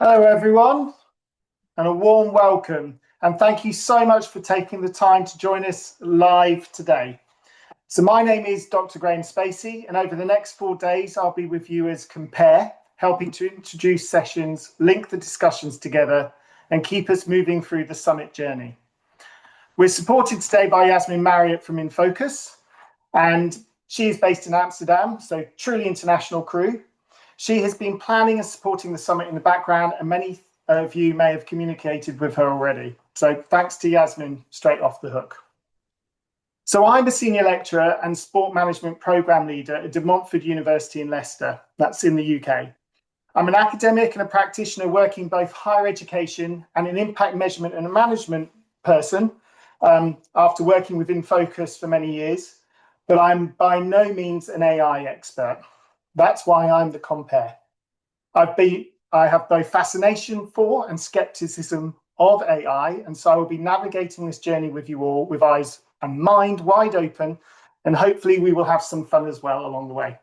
Hello, everyone, and a warm welcome. And thank you so much for taking the time to join us live today. So my name is Dr. Graham Spacey, and over the next 4 days, I'll be with you as Compare, helping to introduce sessions, link the discussions together, and keep us moving through the summit journey. We're supported today by Yasmin Marriott from InFocus, and she is based in Amsterdam, so truly international crew. She has been planning and supporting the summit in the background, and many of you may have communicated with her already. So thanks to Yasmin, straight off the hook. So I'm a senior lecturer and sport management program leader at De Montfort University in Leicester. That's in the UK. I'm an academic and a practitioner working both higher education and an impact measurement and a management person after working with InFocus for many years, but I'm by no means an AI expert. That's why I'm the Compare. I have both fascination for and skepticism of AI, and so I will be navigating this journey with you all with eyes and mind wide open, and hopefully we will have some fun as well along the way.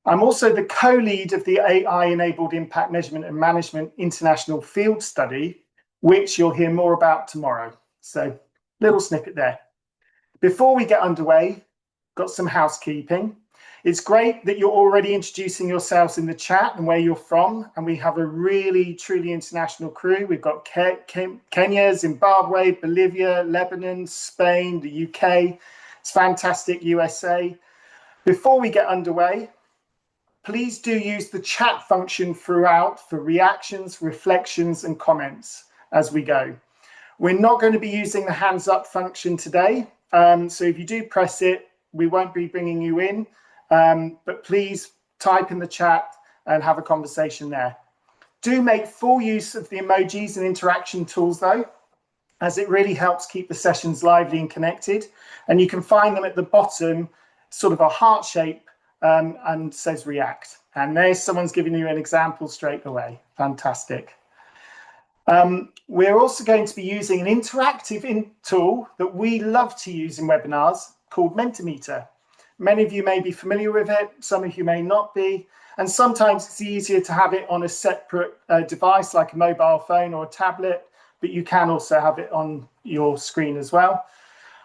I'm also the co-lead of the AI-enabled Impact Measurement and Management International Field Study, which you'll hear more about tomorrow. So, little snippet there. Before we get underway, got some housekeeping. It's great that you're already introducing yourselves in the chat and where you're from, and we have a really, truly international crew. We've got Kenya, Zimbabwe, Bolivia, Lebanon, Spain, the UK. It's fantastic, USA. Before we get underway, please do use the chat function throughout for reactions, reflections, and comments as we go. We're not going to be using the hands up function today, so if you do press it, we won't be bringing you in. But please type in the chat and have a conversation there. Do make full use of the emojis and interaction tools though, as it really helps keep the sessions lively and connected. And you can find them at the bottom, sort of a heart shape, and says react. And there's someone's giving you an example straight away. Fantastic. We're also going to be using an interactive tool that we love to use in webinars called Mentimeter. Many of you may be familiar with it, some of you may not be, and sometimes it's easier to have it on a separate device like a mobile phone or a tablet, but you can also have it on your screen as well.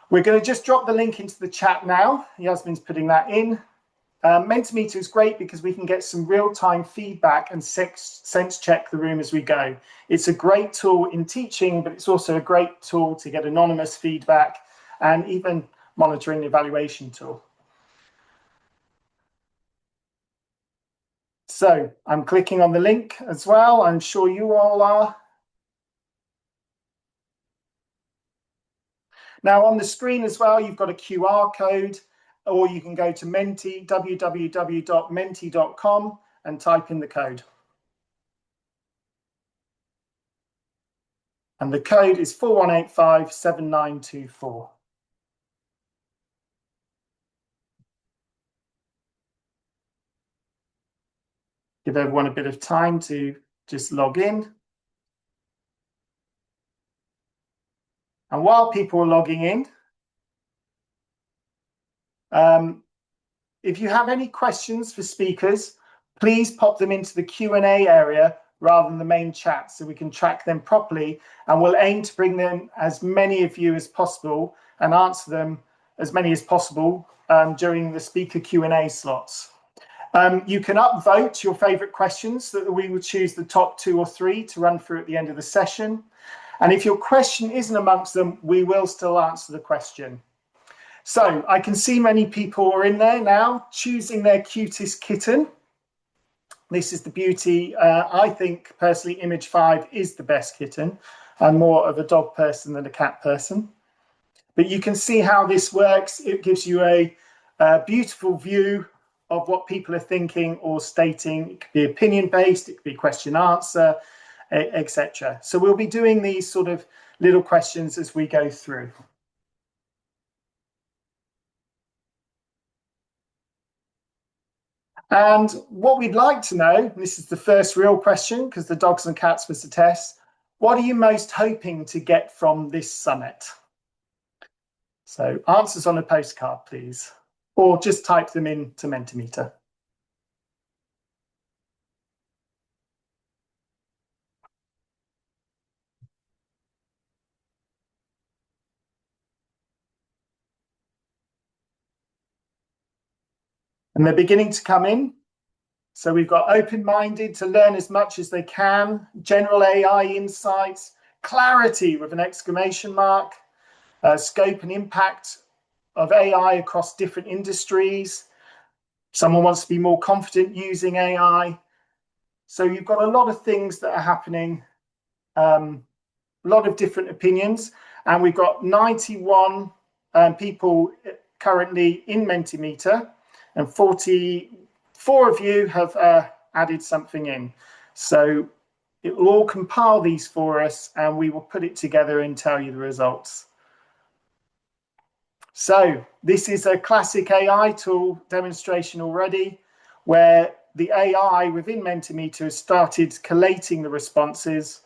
We're going to just drop the link into the chat now. Yasmin's putting that in. Mentimeter is great because we can get some real-time feedback and sense check the room as we go. It's a great tool in teaching, but it's also a great tool to get anonymous feedback and even monitoring evaluation tool. So I'm clicking on the link as well. I'm sure you all are. Now on the screen as well, you've got a QR code, or you can go to Menti, www.menti.com, and type in the code. And the code is 41857924. Give everyone a bit of time to just log in. And while people are logging in, if you have any questions for speakers, please pop them into the Q&A area rather than the main chat so we can track them properly, and we'll aim to bring them as many of you as possible and answer them as many as possible during the speaker Q&A slots. You can upvote your favorite questions so that we will choose the top 2 or 3 to run through at the end of the session. And if your question isn't amongst them, we will still answer the question. So I can see many people are in there now choosing their cutest kitten. This is the beauty. I think personally Image 5 is the best kitten. I'm more of a dog person than a cat person. But you can see how this works. It gives you a beautiful view of what people are thinking or stating. It could be opinion based, it could be question answer, etc. So we'll be doing these sort of little questions as we go through. And what we'd like to know, this is the first real question because the dogs and cats was the test, what are you most hoping to get from this summit? So answers on a postcard, please, or just type them into Mentimeter. And they're beginning to come in. So we've got open-minded to learn as much as they can, general AI insights, clarity with an exclamation mark, scope and impact of AI across different industries. Someone wants to be more confident using AI. So you've got a lot of things that are happening, a lot of different opinions, and we've got 91 people currently in Mentimeter, and 44 of you have added something in. So it will all compile these for us, and we will put it together and tell you the results. So this is a classic AI tool demonstration already, where the AI within Mentimeter has started collating the responses.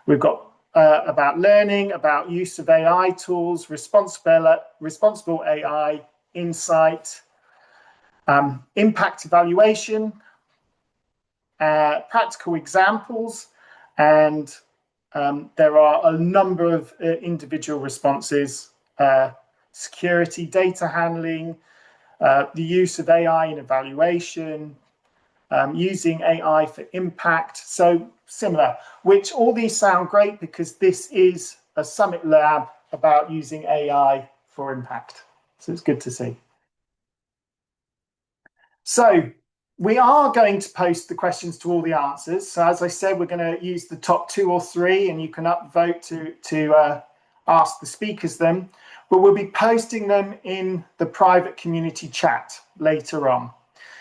We've got about learning, about use of AI tools, responsible AI, insight, impact evaluation, practical examples, and there are a number of individual responses, security, data handling, the use of AI in evaluation, using AI for impact. So similar, which all these sound great because this is a Summit Lab about using AI for impact. So it's good to see. So we are going to post the questions to all the answers. So as I said, we're going to use the top 2 or 3, and you can upvote to ask the speakers them. But we'll be posting them in the private community chat later on.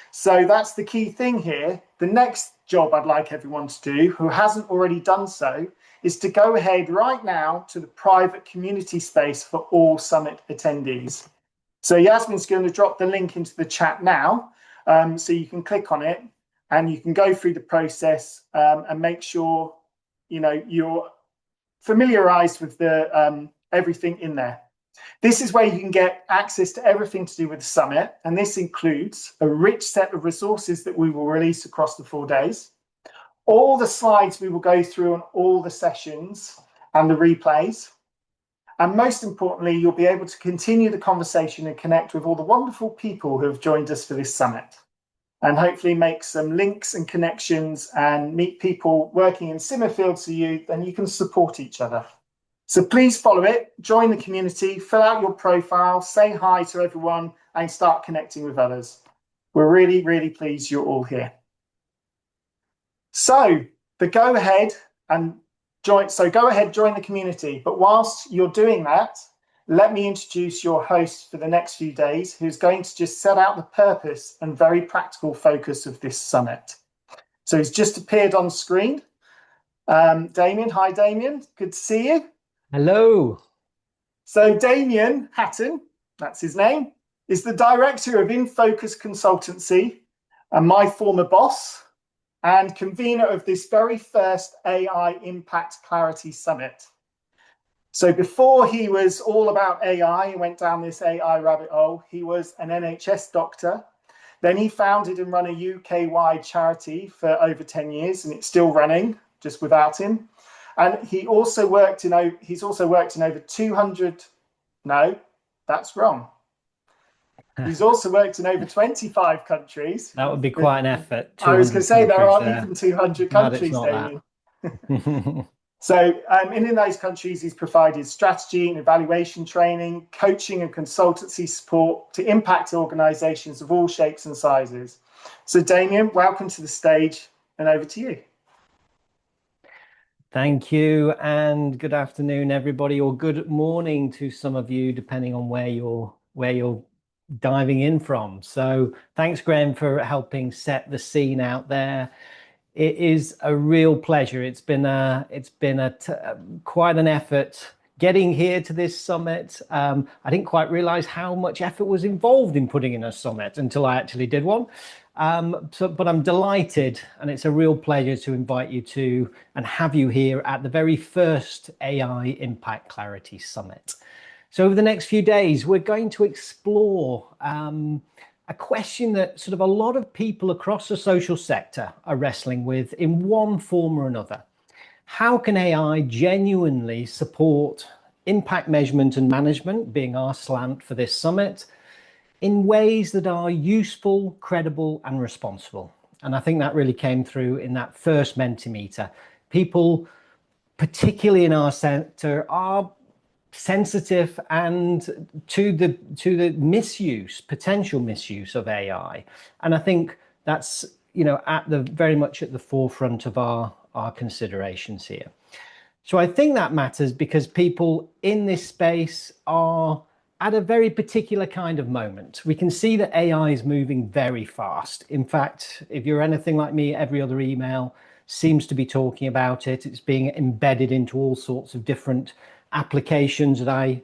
So that's the key thing here. The next job I'd like everyone to do, who hasn't already done so, is to go ahead right now to the private community space for all Summit attendees. So Yasmin's going to drop the link into the chat now, so you can click on it and you can go through the process and make sure you're familiarized with the everything in there. This is where you can get access to everything to do with the summit, and this includes a rich set of resources that we will release across the 4 days, all the slides we will go through on all the sessions and the replays, and most importantly, you'll be able to continue the conversation and connect with all the wonderful people who have joined us for this summit, and hopefully make some links and connections and meet people working in similar fields to you, then you can support each other. So please follow it, join the community, fill out your profile, say hi to everyone, and start connecting with others. We're really, really pleased you're all here. So go ahead, join the community. But whilst you're doing that, let me introduce your host for the next few days, who's going to just set out the purpose and very practical focus of this summit. So he's just appeared on screen. Damien, hi Damien, good to see you. Hello. So Damien Hatton, that's his name, is the director of InFocus Consultancy and my former boss and convener of this very first AI Impact Clarity Summit. So before he was all about AI and went down this AI rabbit hole, he was an NHS doctor. Then he founded and run a UK-wide charity for over 10 years, and it's still running, just without him. And he's also worked in over 200, no, that's wrong. He's also worked in over 25 countries. That would be quite an effort. I was going to say there aren't even 200 countries, Damien. So in those countries, he's provided strategy and evaluation training, coaching and consultancy support to impact organizations of all shapes and sizes. So Damien, welcome to the stage, and over to you. Thank you, and good afternoon, everybody, or good morning to some of you, depending on where you're diving in from. So thanks, Graham, for helping set the scene out there. It is a real pleasure. It's been quite an effort getting here to this summit. I didn't quite realize how much effort was involved in putting in a summit until I actually did one. But I'm delighted, and it's a real pleasure to invite you to and have you here at the very first AI Impact Clarity Summit. So over the next few days, we're going to explore a question that sort of a lot of people across the social sector are wrestling with in one form or another. How can AI genuinely support impact measurement and management, being our slant for this summit, in ways that are useful, credible, and responsible. And I think that really came through in that first Mentimeter. People, particularly in our sector, are sensitive and to the misuse, potential misuse of AI. And I think that's, at the very much at the forefront of our considerations here. So I think that matters because people in this space are at a very particular kind of moment. We can see that AI is moving very fast. In fact, if you're anything like me, every other email seems to be talking about it. It's being embedded into all sorts of different applications that I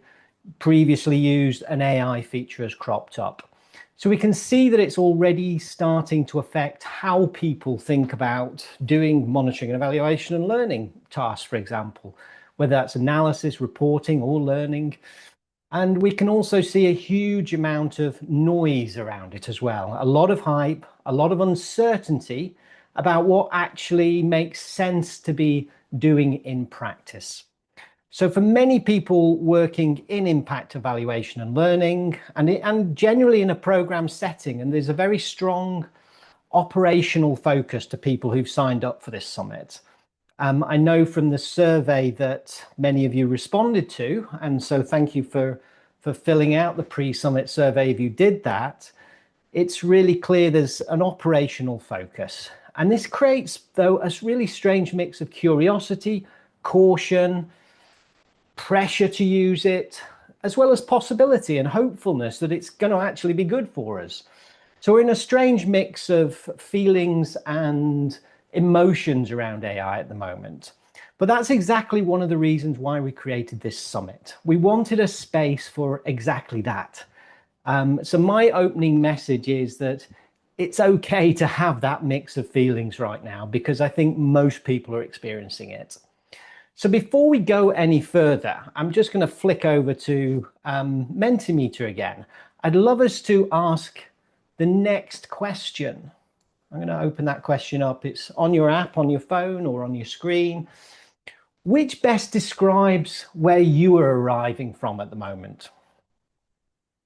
previously used. An AI feature has cropped up. So we can see that it's already starting to affect how people think about doing monitoring and evaluation and learning tasks, for example, whether that's analysis, reporting, or learning. And we can also see a huge amount of noise around it as well. A lot of hype, a lot of uncertainty about what actually makes sense to be doing in practice. So for many people working in impact evaluation and learning, and generally in a program setting, and there's a very strong operational focus to people who've signed up for this summit. I know from the survey that many of you responded to, and so thank you for filling out the pre-summit survey if you did that. It's really clear there's an operational focus. And this creates, though, a really strange mix of curiosity, caution, pressure to use it, as well as possibility and hopefulness that it's going to actually be good for us. So we're in a strange mix of feelings and emotions around AI at the moment. But that's exactly one of the reasons why we created this summit. We wanted a space for exactly that. So my opening message is that it's okay to have that mix of feelings right now, because I think most people are experiencing it. So before we go any further, I'm just going to flick over to Mentimeter again. I'd love us to ask the next question. I'm going to open that question up. It's on your app, on your phone, or on your screen. Which best describes where you are arriving from at the moment?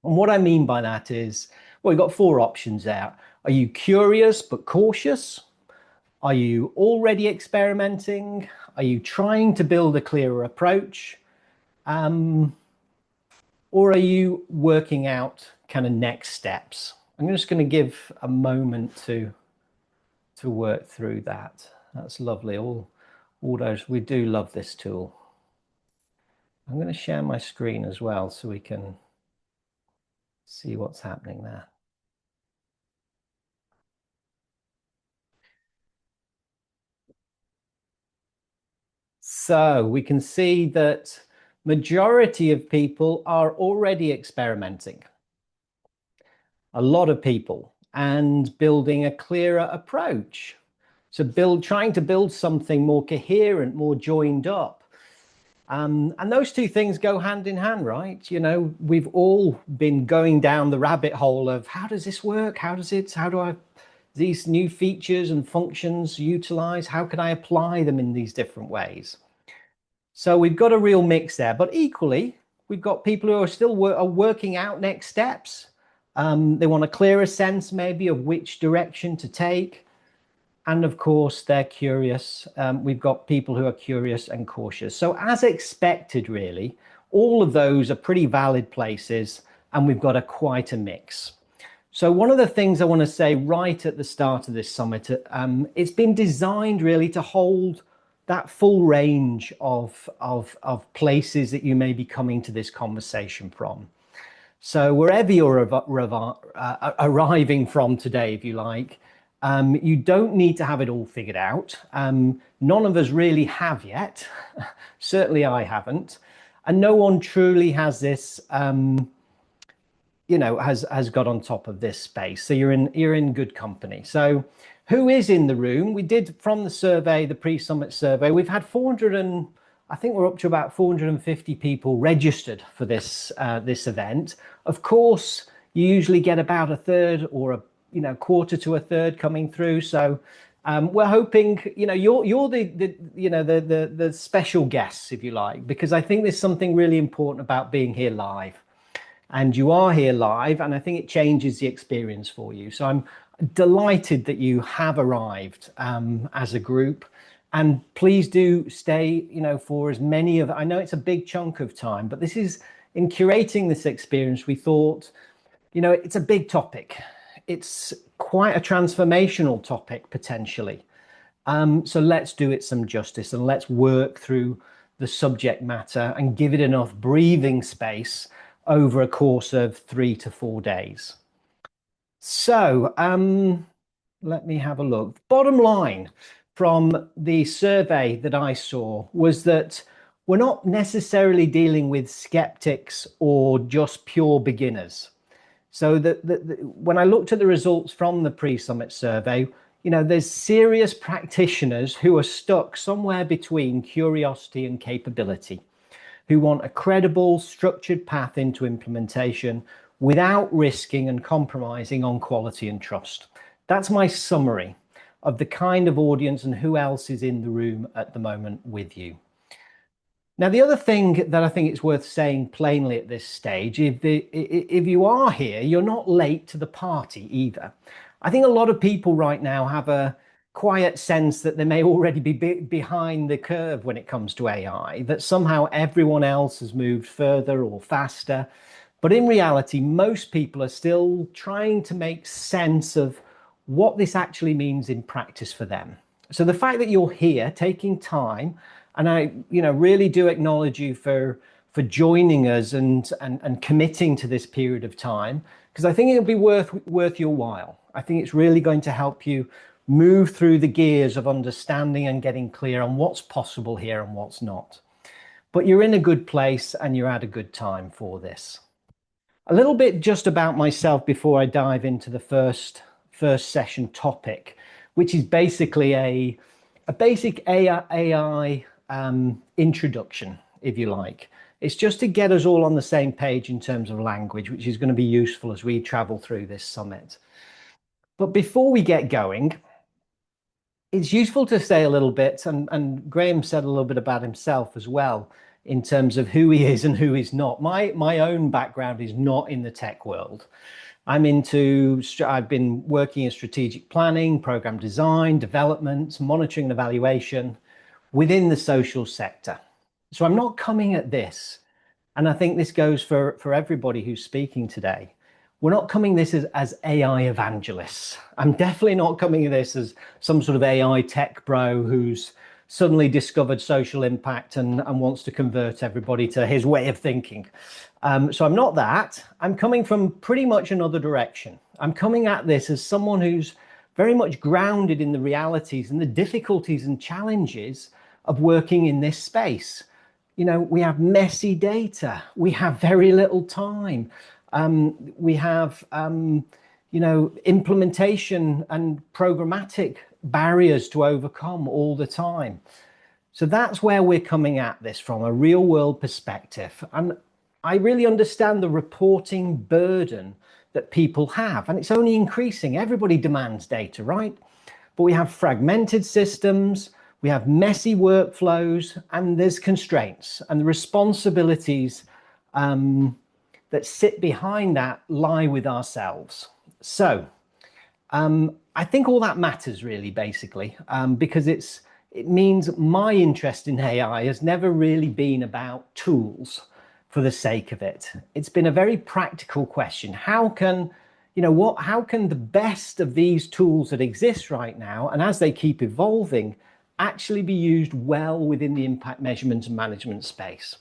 And what I mean by that is, well, we've got 4 options there. Are you curious but cautious? Are you already experimenting? Are you trying to build a clearer approach? Or are you working out kind of next steps? I'm just going to give a moment to work through that. That's lovely. All those, we do love this tool. I'm going to share my screen as well so we can see what's happening there. So we can see that majority of people are already experimenting. A lot of people, and building a clearer approach. So trying to build something more coherent, more joined up. And those two things go hand in hand, right? We've all been going down the rabbit hole of how does this work? How do I these new features and functions utilize? How can I apply them in these different ways? So we've got a real mix there, but equally, we've got people who are still working out next steps. They want a clearer sense maybe of which direction to take. And of course, they're curious. We've got people who are curious and cautious. So as expected, really, all of those are pretty valid places, and we've got quite a mix. So one of the things I want to say right at the start of this summit, it's been designed really to hold that full range of places that you may be coming to this conversation from. So wherever you're arriving from today, if you like, you don't need to have it all figured out. None of us really have yet. Certainly I haven't. And no one truly has this, has got on top of this space. So you're in good company. So who is in the room? We did, from the survey, the pre-summit survey, we've had I think we're up to about 450 people registered for this event. Of course, you usually get about a third or a quarter to a third coming through. So we're hoping, you're the special guests, if you like, because I think there's something really important about being here live. and you are here live, and I think it changes the experience for you. So I'm delighted that you have arrived as a group, and please do stay, for as many of, I know it's a big chunk of time, but this is, in curating this experience, we thought, it's a big topic. It's quite a transformational topic, potentially. So let's do it some justice, and let's work through the subject matter and give it enough breathing space over a course of 3 to 4 days. So let me have a look. Bottom line from the survey that I saw was that we're not necessarily dealing with skeptics or just pure beginners. So when I looked at the results from the pre-summit survey, there's serious practitioners who are stuck somewhere between curiosity and capability, who want a credible, structured path into implementation without risking and compromising on quality and trust. That's my summary of the kind of audience and who else is in the room at the moment with you. Now, the other thing that I think it's worth saying plainly at this stage, if you are here, you're not late to the party either. I think a lot of people right now have a quiet sense that they may already be behind the curve when it comes to AI, that somehow everyone else has moved further or faster. But in reality, most people are still trying to make sense of what this actually means in practice for them. So the fact that you're here taking time, and I really do acknowledge you for joining us and committing to this period of time, because I think it'll be worth your while. I think it's really going to help you move through the gears of understanding and getting clear on what's possible here and what's not. But you're in a good place and you're at a good time for this. A little bit just about myself before I dive into the first session topic, which is basically a basic AI introduction, if you like. It's just to get us all on the same page in terms of language, which is going to be useful as we travel through this summit. But before we get going, it's useful to say a little bit, and Graham said a little bit about himself as well, in terms of who he is and who he's not. My own background is not in the tech world. I've been working in strategic planning, program design, development, monitoring and evaluation within the social sector. So I'm not coming at this, and I think this goes for everybody who's speaking today. We're not coming this as AI evangelists. I'm definitely not coming at this as some sort of AI tech bro who's suddenly discovered social impact and wants to convert everybody to his way of thinking. So I'm not that. I'm coming from pretty much another direction. I'm coming at this as someone who's very much grounded in the realities and the difficulties and challenges of working in this space. We have messy data. We have very little time. We have, implementation and programmatic barriers to overcome all the time. So that's where we're coming at this from, a real world perspective. And I really understand the reporting burden that people have, and it's only increasing. Everybody demands data, right? But we have fragmented systems, we have messy workflows, and there's constraints, and the responsibilities that sit behind that lie with ourselves. So I think all that matters really, basically, because it means my interest in AI has never really been about tools for the sake of it. It's been a very practical question. How can the best of these tools that exist right now, and as they keep evolving, actually be used well within the impact measurement and management space?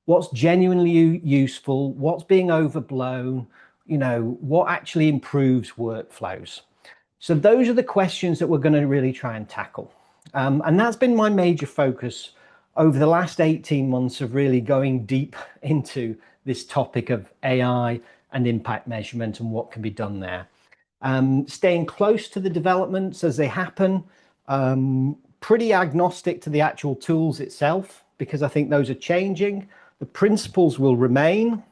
What's genuinely useful? What's being overblown? What actually improves workflows? So those are the questions that we're going to really try and tackle. And that's been my major focus over the last 18 months of really going deep into this topic of AI and impact measurement and what can be done there. Staying close to the developments as they happen, pretty agnostic to the actual tools itself, because I think those are changing. The principles will remain.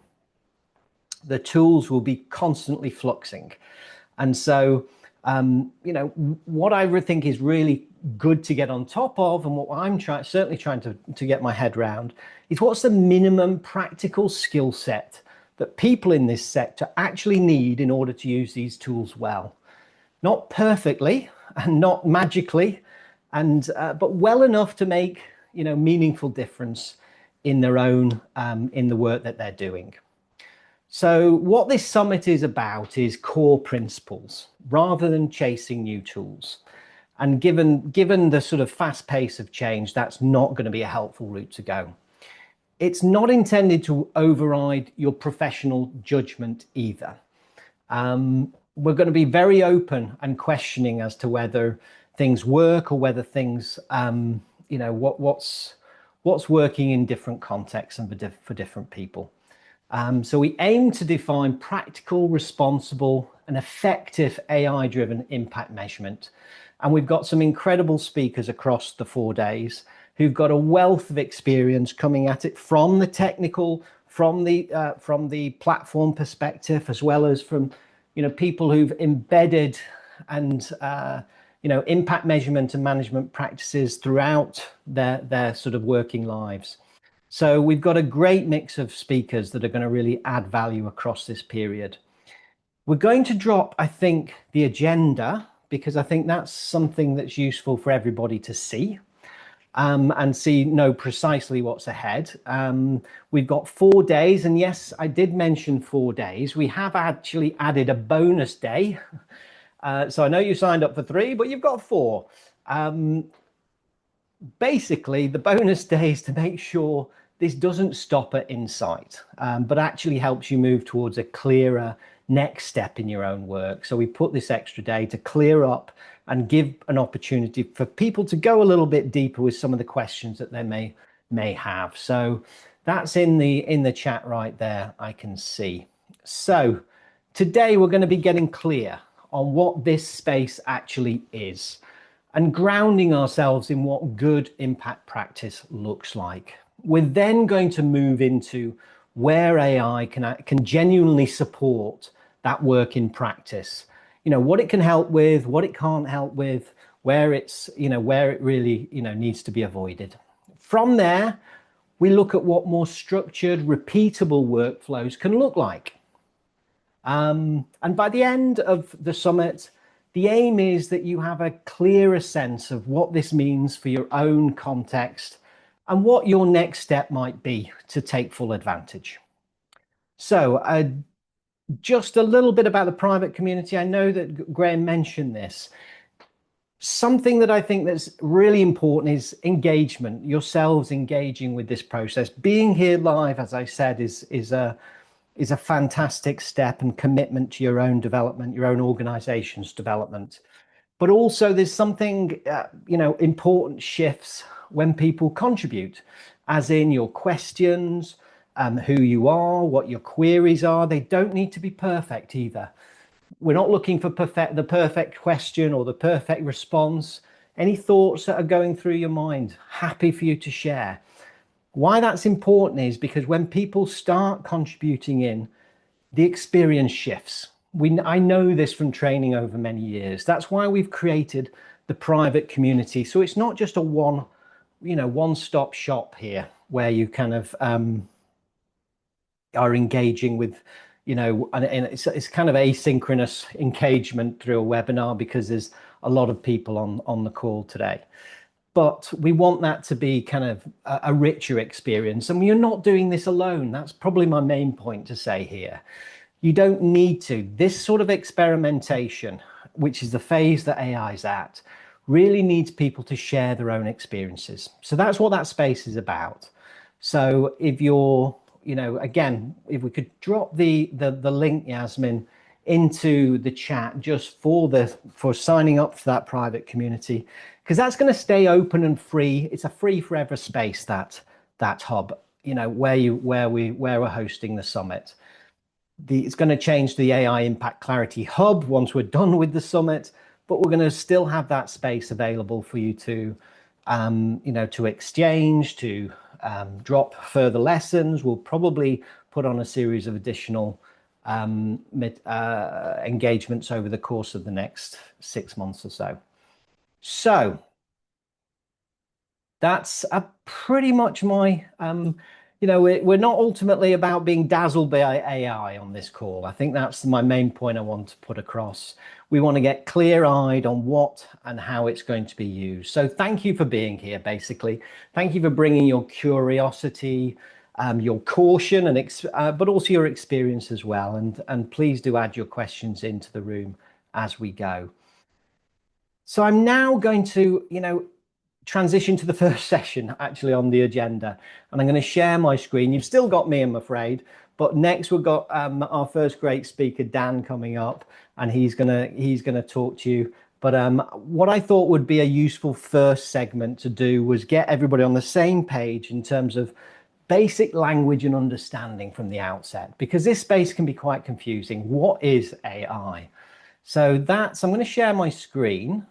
The tools will be constantly fluxing. And so, what I think is really good to get on top of, and what I'm certainly trying to get my head around, is what's the minimum practical skill set that people in this sector actually need in order to use these tools well. Not perfectly and not magically, but well enough to make meaningful difference in their own in the work that they're doing. So what this summit is about is core principles rather than chasing new tools. And given the sort of fast pace of change, that's not going to be a helpful route to go. It's not intended to override your professional judgment either. We're going to be very open and questioning as to whether things work or whether things, what's working in different contexts and for different people. So we aim to define practical, responsible, and effective AI-driven impact measurement. And we've got some incredible speakers across the 4 days who've got a wealth of experience coming at it from the technical, from the platform perspective, as well as from people who've embedded and impact measurement and management practices throughout their sort of working lives. So we've got a great mix of speakers that are going to really add value across this period. We're going to drop, I think, the agenda, because I think that's something that's useful for everybody to see and know precisely what's ahead. We've got 4 days, and yes, I did mention 4 days. We have actually added a bonus day. So I know you signed up for 3, but you've got 4. Basically, the bonus day is to make sure this doesn't stop at insight, but actually helps you move towards a clearer next step in your own work. So we put this extra day to clear up and give an opportunity for people to go a little bit deeper with some of the questions that they may have. So that's in the chat right there, I can see. So today we're going to be getting clear on what this space actually is and grounding ourselves in what good impact practice looks like. We're then going to move into where AI can genuinely support that work in practice. What it can help with, what it can't help with, where it really needs to be avoided. From there, we look at what more structured, repeatable workflows can look like. And by the end of the summit, the aim is that you have a clearer sense of what this means for your own context and what your next step might be to take full advantage. So just a little bit about the private community. I know that Graham mentioned this. Something that I think that's really important is engagement, yourselves engaging with this process. Being here live, as I said, is a fantastic step and commitment to your own development, your own organization's development. But also there's something, important shifts when people contribute, as in your questions, who you are, what your queries are. They don't need to be perfect either. We're not looking for the perfect question or the perfect response. Any thoughts that are going through your mind, happy for you to share. Why that's important is because when people start contributing in, the experience shifts. I know this from training over many years. That's why we've created the private community. So it's not just a one-stop shop here where you kind of are engaging with, and it's kind of asynchronous engagement through a webinar because there's a lot of people on the call today. But we want that to be kind of a richer experience. And you're not doing this alone. That's probably my main point to say here. You don't need to. This sort of experimentation, which is the phase that AI is at, really needs people to share their own experiences. So that's what that space is about. So if you're, again, if we could drop the link, Yasmin, into the chat just for signing up for that private community, because that's going to stay open and free. It's a free forever space, that hub, where we're hosting the summit. It's going to change the AI Impact Clarity Hub once we're done with the summit, but we're going to still have that space available for you to, to exchange, to drop further lessons. We'll probably put on a series of additional engagements over the course of the next 6 months or so. So that's pretty much my you know, we're not ultimately about being dazzled by AI on this call. I think that's my main point I want to put across. We want to get clear-eyed on what and how it's going to be used. So thank you for being here, basically. Thank you for bringing your curiosity, your caution, and but also your experience as well. And please do add your questions into the room as we go. So I'm now going to, transition to the first session actually on the agenda, and I'm going to share my screen. You've still got me, I'm afraid, but next we've got our first great speaker, Dan, coming up, and he's gonna talk to you. But what I thought would be a useful first segment to do was get everybody on the same page in terms of basic language and understanding from the outset, because this space can be quite confusing. What is AI? So I'm going to share my screen.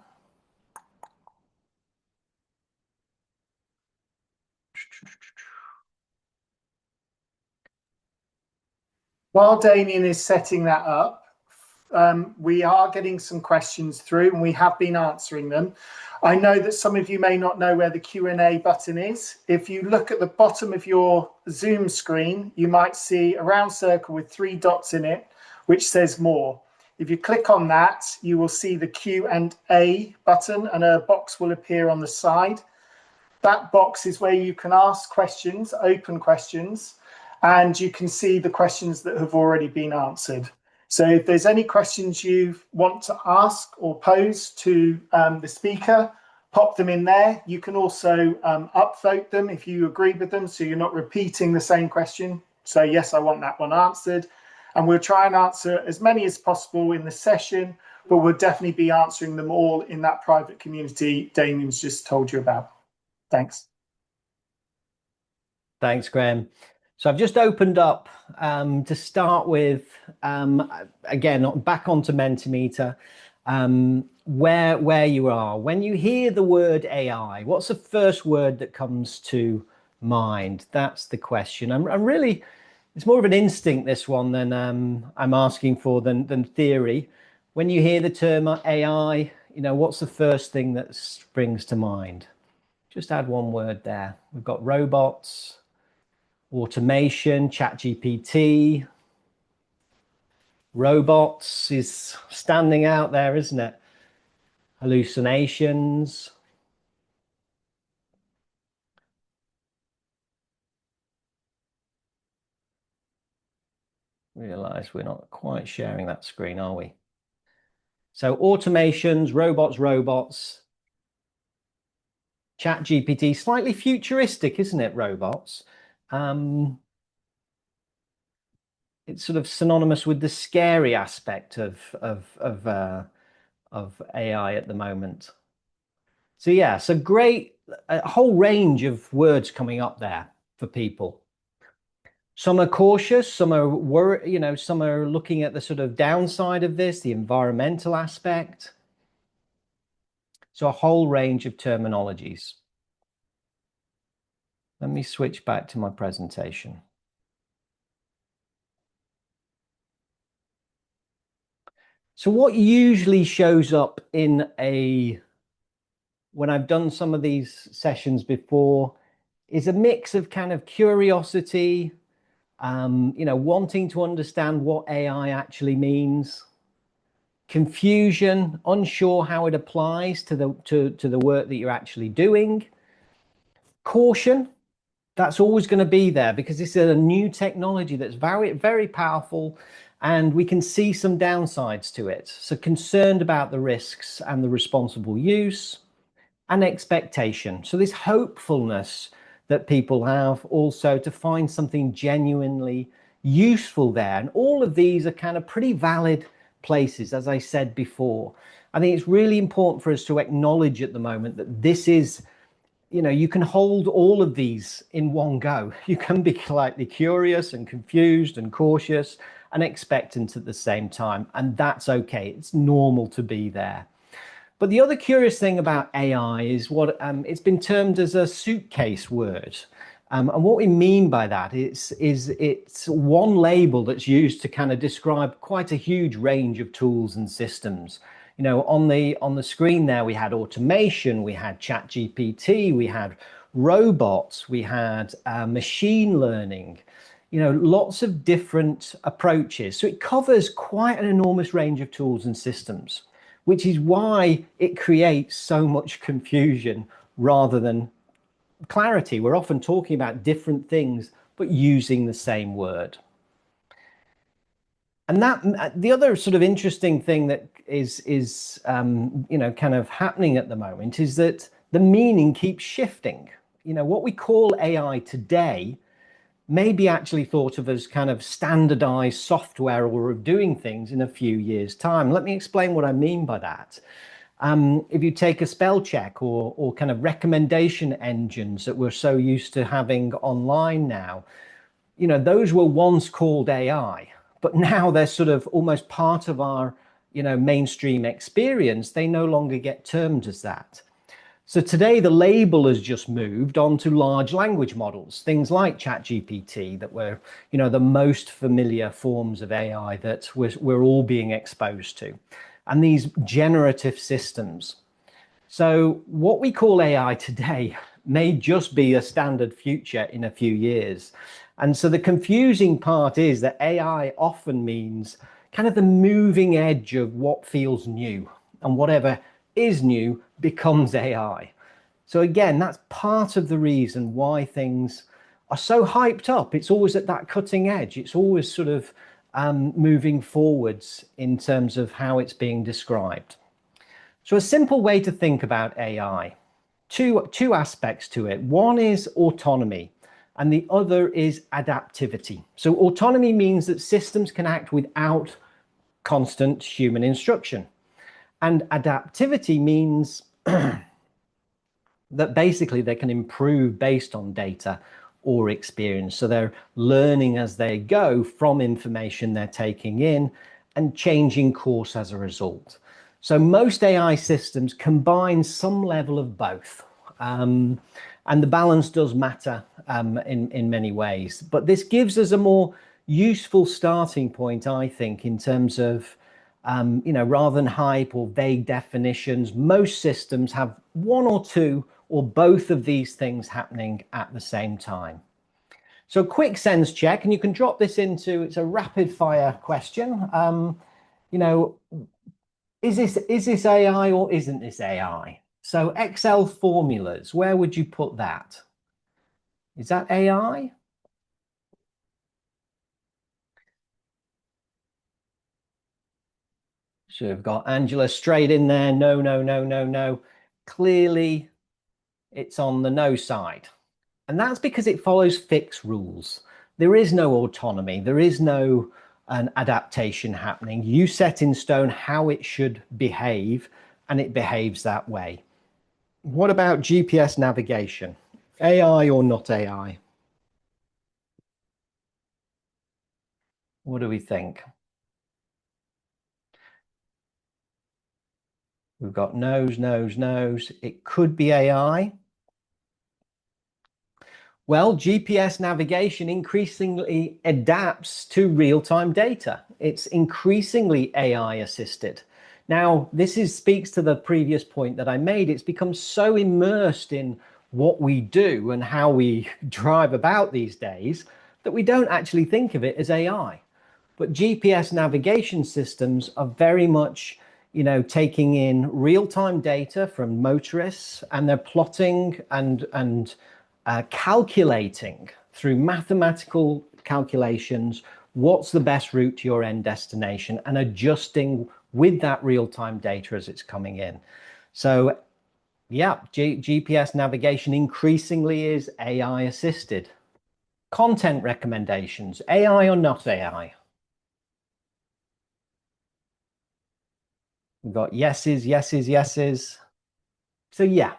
While Damien is setting that up, we are getting some questions through and we have been answering them. I know that some of you may not know where the Q&A button is. If you look at the bottom of your Zoom screen, you might see a round circle with 3 dots in it, which says more. If you click on that, you will see the Q&A button and a box will appear on the side. That box is where you can ask questions, open questions, and you can see the questions that have already been answered. So if there's any questions you want to ask or pose to the speaker, pop them in there. You can also upvote them if you agree with them, so you're not repeating the same question. So yes, I want that one answered. And we'll try and answer as many as possible in the session, but we'll definitely be answering them all in that private community Damien's just told you about. Thanks. Thanks, Graham. So I've just opened up to start with, again, back onto Mentimeter, where you are. When you hear the word AI, what's the first word that comes to mind? That's the question. I'm really, it's more of an instinct, this one, than I'm asking for than theory. When you hear the term AI, what's the first thing that springs to mind? Just add one word there. We've got robots, automation, ChatGPT. Robots is standing out there, isn't it? Hallucinations. Realize we're not quite sharing that screen, are we? So automations, robots. ChatGPT, slightly futuristic, isn't it, robots? It's sort of synonymous with the scary aspect of AI at the moment. So yeah, so great, a whole range of words coming up there for people. Some are cautious, some are worried, some are looking at the sort of downside of this, the environmental aspect. So a whole range of terminologies. Let me switch back to my presentation. So what usually shows up when I've done some of these sessions before is a mix of kind of curiosity, wanting to understand what AI actually means, confusion, unsure how it applies to the work that you're actually doing, caution. That's always going to be there because this is a new technology that's very, very powerful, and we can see some downsides to it. So concerned about the risks and the responsible use, and expectation. So this hopefulness that people have also to find something genuinely useful there. And all of these are kind of pretty valid places, as I said before. I think it's really important for us to acknowledge at the moment that this is, you can hold all of these in one go. You can be slightly curious and confused and cautious and expectant at the same time. And that's okay. It's normal to be there. But the other curious thing about AI is what it's been termed as a suitcase word. And what we mean by that is it's one label that's used to kind of describe quite a huge range of tools and systems. On the screen there, we had automation, we had ChatGPT, we had robots, we had machine learning, lots of different approaches. So it covers quite an enormous range of tools and systems, which is why it creates so much confusion rather than clarity. We're often talking about different things, but using the same word. And that the other sort of interesting thing that is kind of happening at the moment is that the meaning keeps shifting. What we call AI today may be actually thought of as kind of standardized software or of doing things in a few years' time. Let me explain what I mean by that. If you take a spell check or kind of recommendation engines that we're so used to having online now, those were once called AI, but now they're sort of almost part of our, mainstream experience. They no longer get termed as that. So today the label has just moved on to large language models, things like ChatGPT that were, the most familiar forms of AI that we're all being exposed to, and these generative systems. So what we call AI today may just be a standard future in a few years. And so the confusing part is that AI often means kind of the moving edge of what feels new, and whatever is new becomes AI. So again, that's part of the reason why things are so hyped up. It's always at that cutting edge. It's always sort of moving forwards in terms of how it's being described. So a simple way to think about AI, two aspects to it. One is autonomy, and the other is adaptivity. So autonomy means that systems can act without constant human instruction. And adaptivity means that basically they can improve based on data or experience. So they're learning as they go from information they're taking in and changing course as a result. So most AI systems combine some level of both. And the balance does matter in many ways. But this gives us a more useful starting point, I think, in terms of, rather than hype or vague definitions, most systems have one or two or both of these things happening at the same time. So quick sense check, and you can drop this into, it's a rapid fire question. Is this AI or isn't this AI? So Excel formulas, where would you put that? Is that AI? So we've got Angela straight in there. No, no, no, no, no. Clearly, it's on the no side. And that's because it follows fixed rules. There is no autonomy. There is no an adaptation happening. You set in stone how it should behave, and it behaves that way. What about GPS navigation? AI or not AI? What do we think? We've got no's, no's, no's. It could be AI. Well, GPS navigation increasingly adapts to real-time data. It's increasingly AI assisted. Now, this speaks to the previous point that I made. It's become so immersed in what we do and how we drive about these days that we don't actually think of it as AI. But GPS navigation systems are very much, taking in real-time data from motorists, and they're plotting and calculating through mathematical calculations what's the best route to your end destination and adjusting with that real-time data as it's coming in. So yeah, GPS navigation increasingly is AI assisted. Content recommendations, AI or not AI? We've got yeses, yeses, yeses. So yeah,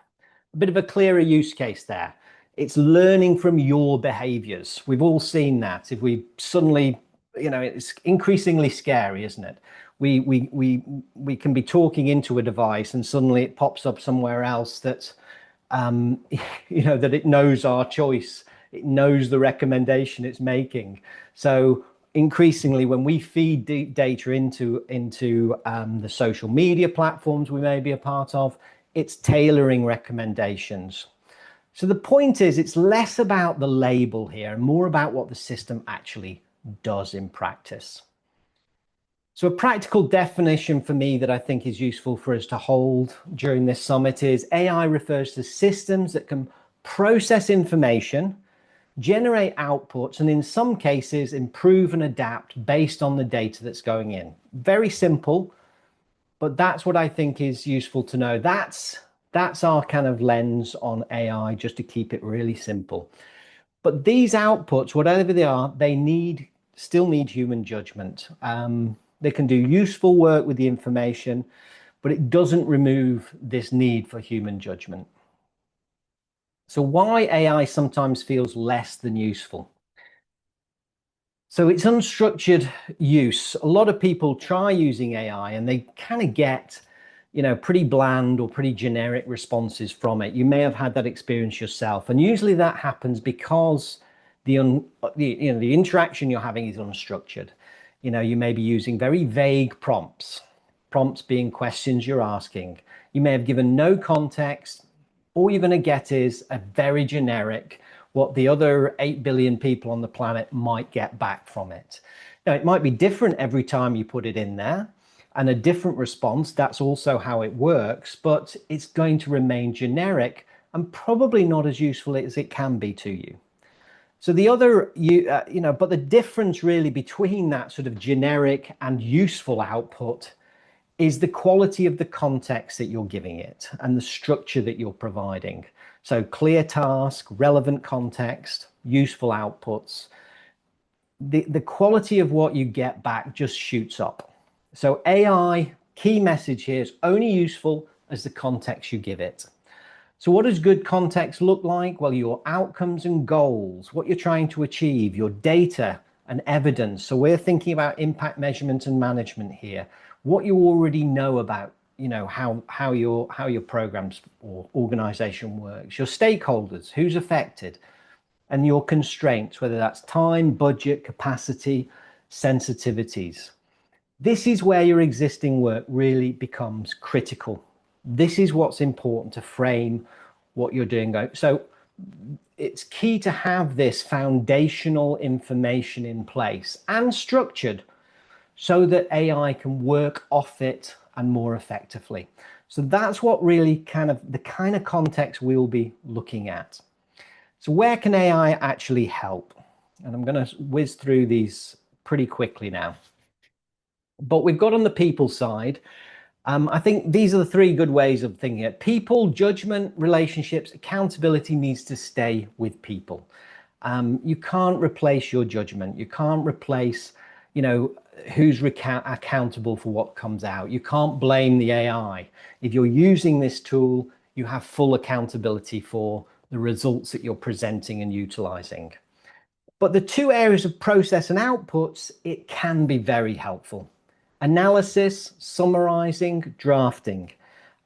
a bit of a clearer use case there. It's learning from your behaviors. We've all seen that. If we suddenly, it's increasingly scary, isn't it? We can be talking into a device and suddenly it pops up somewhere else that, that it knows our choice. It knows the recommendation it's making. So increasingly, when we feed data into the social media platforms we may be a part of, it's tailoring recommendations. So the point is, it's less about the label here and more about what the system actually does in practice. So a practical definition for me that I think is useful for us to hold during this summit is AI refers to systems that can process information, generate outputs, and in some cases improve and adapt based on the data that's going in. Very simple, but that's what I think is useful to know. That's our kind of lens on AI, just to keep it really simple. But these outputs, whatever they are, they still need human judgment. They can do useful work with the information, but it doesn't remove this need for human judgment. So why AI sometimes feels less than useful? So it's unstructured use. A lot of people try using AI and they kind of get, pretty bland or pretty generic responses from it. You may have had that experience yourself. And usually that happens because the interaction you're having is unstructured. You may be using very vague prompts being questions you're asking. You may have given no context. All you're going to get is a very generic, what the other 8 billion people on the planet might get back from it. Now, it might be different every time you put it in there and a different response. That's also how it works, but it's going to remain generic and probably not as useful as it can be to you. So the other, but the difference really between that sort of generic and useful output is the quality of the context that you're giving it and the structure that you're providing. So clear task, relevant context, useful outputs. The quality of what you get back just shoots up. So AI, key message here, is only useful as the context you give it. So what does good context look like? Well, your outcomes and goals, what you're trying to achieve, your data and evidence. So we're thinking about impact measurement and management here. What you already know about, how your programs or organization works, your stakeholders, who's affected, and your constraints, whether that's time, budget, capacity, sensitivities. This is where your existing work really becomes critical. This is what's important to frame what you're doing. So it's key to have this foundational information in place and structured so that AI can work off it and more effectively. So that's what really the kind of context we'll be looking at. So where can AI actually help? And I'm going to whiz through these pretty quickly now. But we've got on the people side, I think these are the three good ways of thinking it. People, judgment, relationships, accountability needs to stay with people. You can't replace your judgment. You can't replace, who's accountable for what comes out. You can't blame the AI. If you're using this tool, you have full accountability for the results that you're presenting and utilizing. But the two areas of process and outputs, it can be very helpful. Analysis, summarizing, drafting.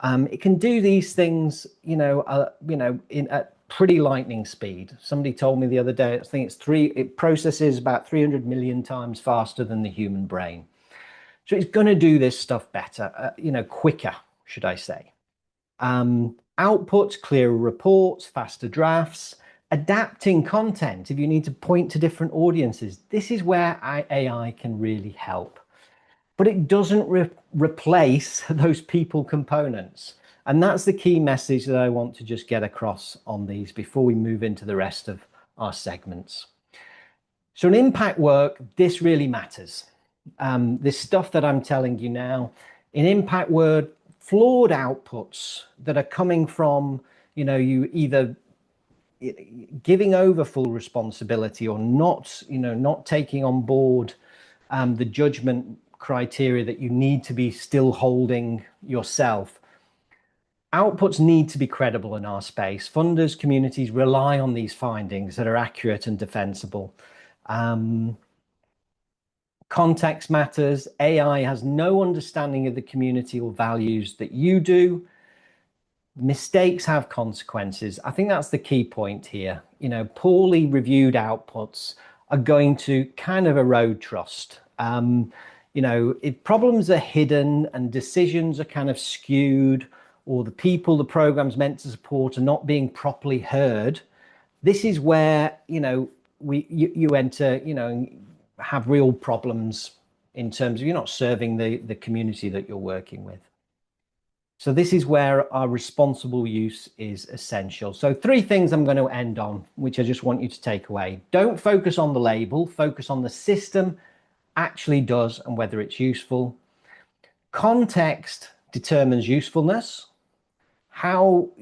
It can do these things, at pretty lightning speed. Somebody told me the other day, I think it processes about 300 million times faster than the human brain. So it's going to do this stuff better, quicker, should I say. Outputs, clearer reports, faster drafts, adapting content. If you need to point to different audiences, this is where AI can really help. But it doesn't replace those people components. And that's the key message that I want to just get across on these before we move into the rest of our segments. So in impact work, this really matters. This stuff that I'm telling you now, in impact work, flawed outputs that are coming from, you either giving over full responsibility or not taking on board the judgment criteria that you need to be still holding yourself. Outputs need to be credible in our space. Funders, communities rely on these findings that are accurate and defensible. Context matters. AI has no understanding of the community or values that you do. Mistakes have consequences. I think that's the key point here. Poorly reviewed outputs are going to kind of erode trust. If problems are hidden and decisions are kind of skewed or the people the program's meant to support are not being properly heard, this is where, you enter, and have real problems in terms of you're not serving the community that you're working with. So this is where our responsible use is essential. So 3 things I'm going to end on, which I just want you to take away. Don't focus on the label, focus on the system actually does and whether it's useful. Context determines usefulness. How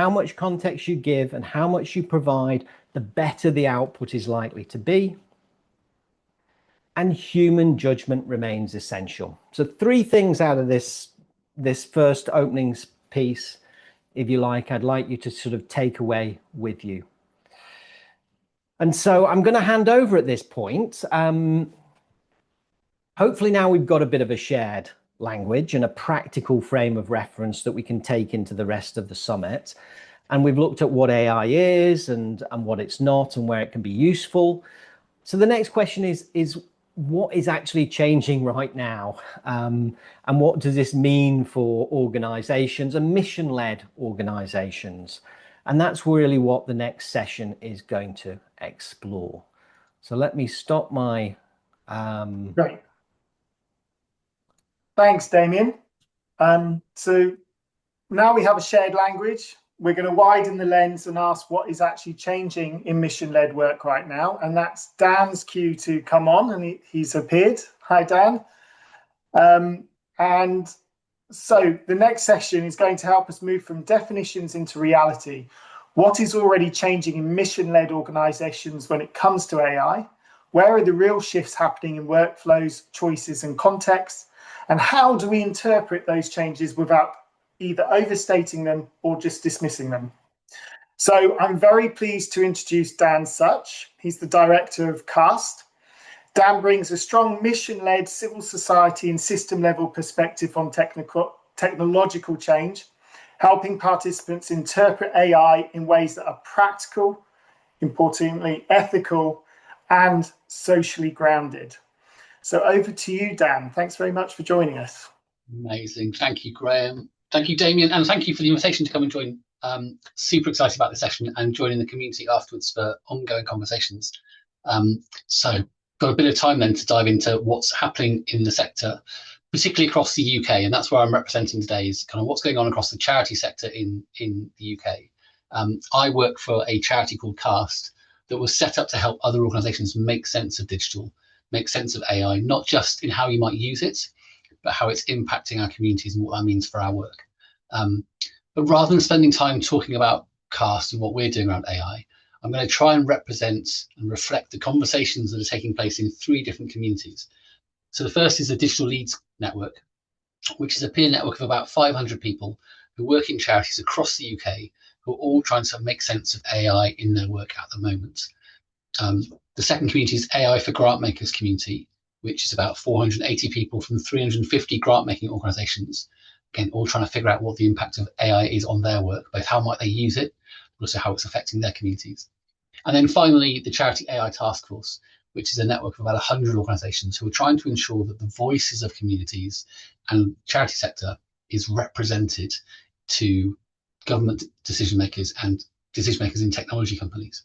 much context you give and how much you provide, the better the output is likely to be. And human judgment remains essential. So 3 things out of this first opening piece, if you like, I'd like you to sort of take away with you. And so I'm going to hand over at this point. Hopefully now we've got a bit of a shared language and a practical frame of reference that we can take into the rest of the summit. And we've looked at what AI is and what it's not and where it can be useful. So the next question is what is actually changing right now? And what does this mean for organizations and mission-led organizations? And that's really what the next session is going to explore. So let me stop my... Great. Thanks, Damien. So now we have a shared language. We're going to widen the lens and ask what is actually changing in mission-led work right now. And that's Dan's cue to come on, and he's appeared. Hi, Dan. And so the next session is going to help us move from definitions into reality. What is already changing in mission-led organizations when it comes to AI? Where are the real shifts happening in workflows, choices, and contexts? And how do we interpret those changes without either overstating them or just dismissing them? So I'm very pleased to introduce Dan Such. He's the director of CAST. Dan brings a strong mission-led civil society and system-level perspective on technological change, helping participants interpret AI in ways that are practical, importantly, ethical, and socially grounded. So over to you, Dan. Thanks very much for joining us. Amazing. Thank you, Graham. Thank you, Damien. And thank you for the invitation to come and join. Super excited about this session and joining the community afterwards for ongoing conversations. So got a bit of time then to dive into what's happening in the sector, particularly across the UK. And that's where I'm representing today is kind of what's going on across the charity sector in the UK. I work for a charity called CAST that was set up to help other organisations make sense of digital, make sense of AI, not just in how you might use it, but how it's impacting our communities and what that means for our work. But rather than spending time talking about CAST and what we're doing around AI, I'm going to try and represent and reflect the conversations that are taking place in 3 different communities. So the first is the Digital Leads Network, which is a peer network of about 500 people who work in charities across the UK, who are all trying to make sense of AI in their work at the moment. The second community is AI for Grant Makers community, which is about 480 people from 350 grant making organisations, again, all trying to figure out what the impact of AI is on their work, both how might they use it, but also how it's affecting their communities. And then finally, the Charity AI Task Force, which is a network of about 100 organisations who are trying to ensure that the voices of communities and charity sector is represented to government decision makers and decision makers in technology companies.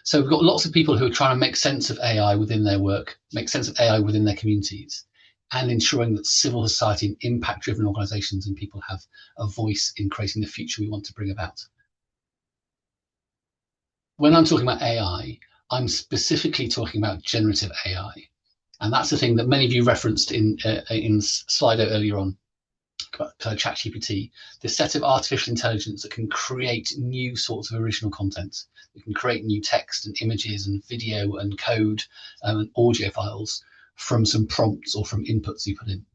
So we've got lots of people who are trying to make sense of AI within their work, make sense of AI within their communities, and ensuring that civil society and impact-driven organisations and people have a voice in creating the future we want to bring about. When I'm talking about AI, I'm specifically talking about generative AI. And that's the thing that many of you referenced in Slido earlier on, ChatGPT, this set of artificial intelligence that can create new sorts of original content. It can create new text and images and video and code and audio files from some prompts or from inputs you put in.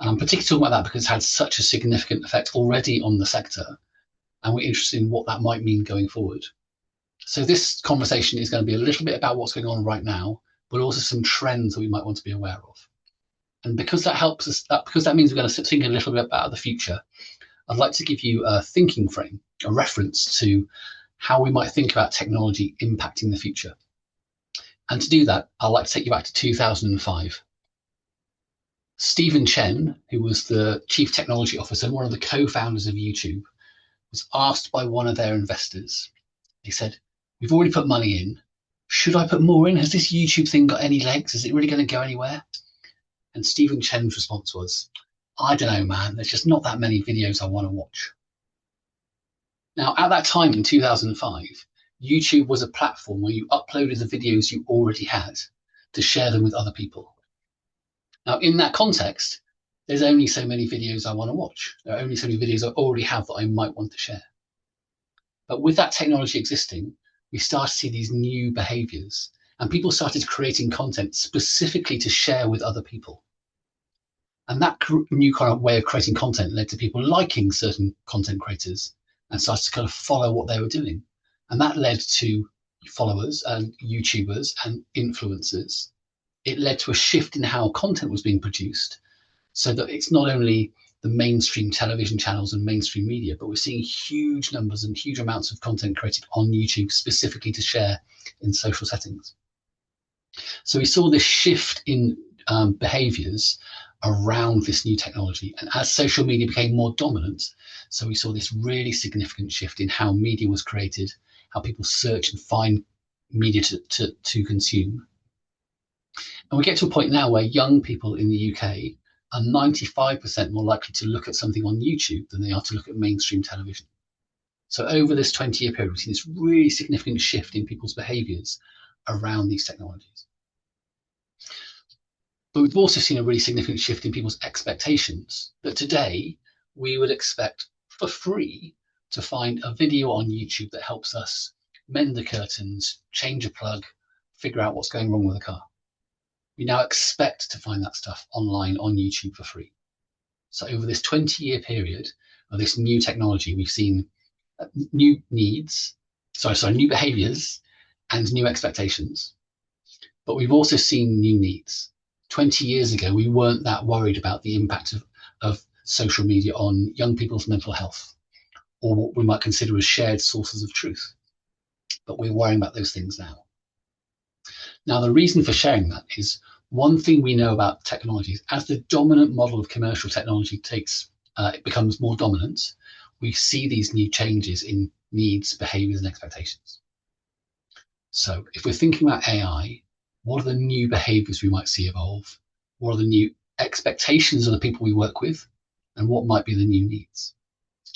And I'm particularly talking about that because it's had such a significant effect already on the sector, and we're interested in what that might mean going forward. So this conversation is going to be a little bit about what's going on right now, but also some trends that we might want to be aware of. And because that helps us, because that means we're going to think a little bit about the future, I'd like to give you a thinking frame, a reference to how we might think about technology impacting the future. And to do that, I'd like to take you back to 2005. Stephen Chen, who was the chief technology officer and one of the co-founders of YouTube, was asked by one of their investors. He said, "We've already put money in. Should I put more in? Has this YouTube thing got any legs? Is it really going to go anywhere?" And Stephen Chen's response was, "I don't know, man. There's just not that many videos I want to watch." Now, at that time in 2005, YouTube was a platform where you uploaded the videos you already had to share them with other people. Now, in that context, there's only so many videos I want to watch. There are only so many videos I already have that I might want to share. But with that technology existing, we started to see these new behaviors, and people started creating content specifically to share with other people. And that new kind of way of creating content led to people liking certain content creators and started to kind of follow what they were doing. And that led to followers and YouTubers and influencers. It led to a shift in how content was being produced, so that it's not only the mainstream television channels and mainstream media, but we're seeing huge numbers and huge amounts of content created on YouTube specifically to share in social settings. So we saw this shift in behaviors around this new technology. And as social media became more dominant, so we saw this really significant shift in how media was created, how people search and find media to consume. And we get to a point now where young people in the UK are 95% more likely to look at something on YouTube than they are to look at mainstream television. So over this 20-year period, we've seen this really significant shift in people's behaviors around these technologies. But we've also seen a really significant shift in people's expectations, that today we would expect for free to find a video on YouTube that helps us mend the curtains, change a plug, figure out what's going wrong with the car. We now expect to find that stuff online on YouTube for free. So over this 20-year period of this new technology, we've seen new behaviors and new expectations. But we've also seen new needs. 20 years ago, we weren't that worried about the impact of social media on young people's mental health, or what we might consider as shared sources of truth. But we're worrying about those things now. Now, the reason for sharing that is one thing we know about technologies: as the dominant model of commercial technology it becomes more dominant, we see these new changes in needs, behaviors, and expectations. So if we're thinking about AI, what are the new behaviors we might see evolve? What are the new expectations of the people we work with? And what might be the new needs?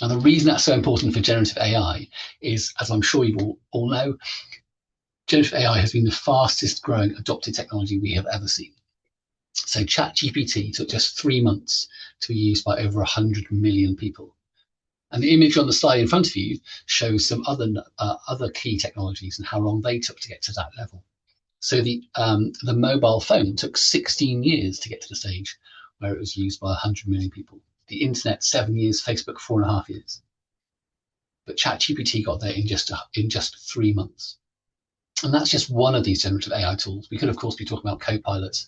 Now, the reason that's so important for generative AI is, as I'm sure you all know, generative AI has been the fastest growing adopted technology we have ever seen. So ChatGPT took just 3 months to be used by over 100 million people. And the image on the slide in front of you shows some other key technologies and how long they took to get to that level. So the mobile phone took 16 years to get to the stage where it was used by 100 million people. The internet, 7 years, Facebook, 4.5 years. But ChatGPT got there in just 3 months. And that's just one of these generative AI tools. We could, of course, be talking about Copilot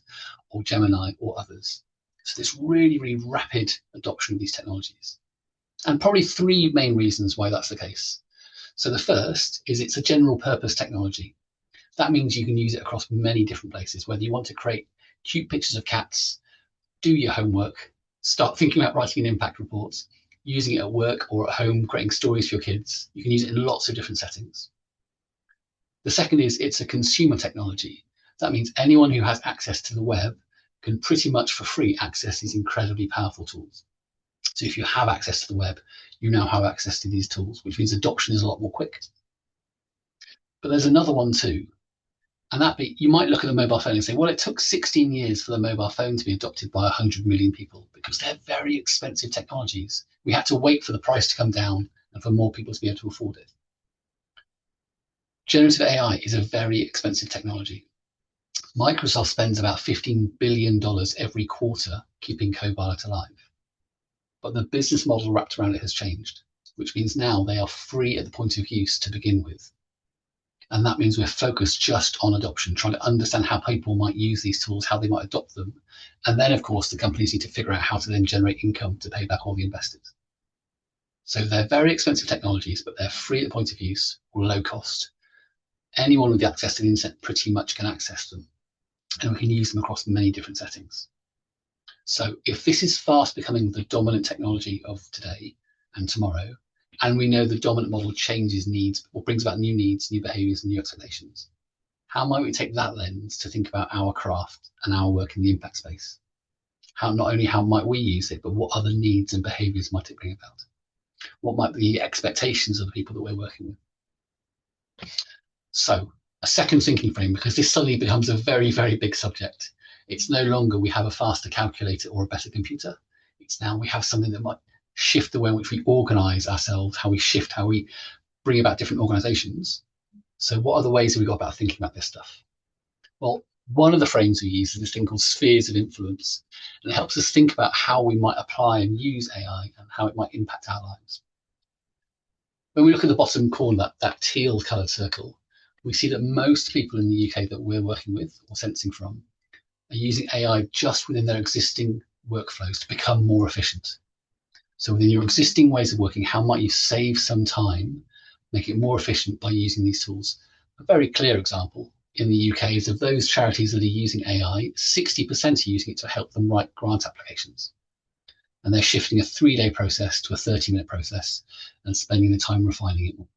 or Gemini or others. So this really, really rapid adoption of these technologies. And probably 3 main reasons why that's the case. So the first is it's a general purpose technology. That means you can use it across many different places, whether you want to create cute pictures of cats, do your homework, start thinking about writing an impact report, using it at work or at home, creating stories for your kids. You can use it in lots of different settings. The second is it's a consumer technology. That means anyone who has access to the web can pretty much for free access these incredibly powerful tools. So if you have access to the web, you now have access to these tools, which means adoption is a lot more quick. But there's another one too. And you might look at the mobile phone and say, well, it took 16 years for the mobile phone to be adopted by 100 million people because they're very expensive technologies. We had to wait for the price to come down and for more people to be able to afford it. Generative AI is a very expensive technology. Microsoft spends about $15 billion every quarter keeping Copilot alive. But the business model wrapped around it has changed, which means now they are free at the point of use to begin with. And that means we're focused just on adoption, trying to understand how people might use these tools, how they might adopt them. And then, of course, the companies need to figure out how to then generate income to pay back all the investors. So they're very expensive technologies, but they're free at the point of use or low cost. Anyone with access to the internet pretty much can access them. And we can use them across many different settings. So if this is fast becoming the dominant technology of today and tomorrow, and we know the dominant model changes needs or brings about new needs, new behaviors, and new expectations, how might we take that lens to think about our craft and our work in the impact space? Not only how might we use it, but what other needs and behaviors might it bring about? What might be the expectations of the people that we're working with? So a second thinking frame, because this suddenly becomes a very, very big subject. It's no longer we have a faster calculator or a better computer. It's now we have something that might shift the way in which we organize ourselves, how we bring about different organizations. So what are the ways that we go about thinking about this stuff? Well, one of the frames we use is this thing called spheres of influence, and it helps us think about how we might apply and use AI and how it might impact our lives. When we look at the bottom corner, that teal coloured circle, we see that most people in the UK that we're working with or sensing from are using AI just within their existing workflows to become more efficient. So within your existing ways of working, how might you save some time, make it more efficient by using these tools? A very clear example in the UK is of those charities that are using AI, 60% are using it to help them write grant applications. And they're shifting a 3-day process to a 30-minute process and spending the time refining it more.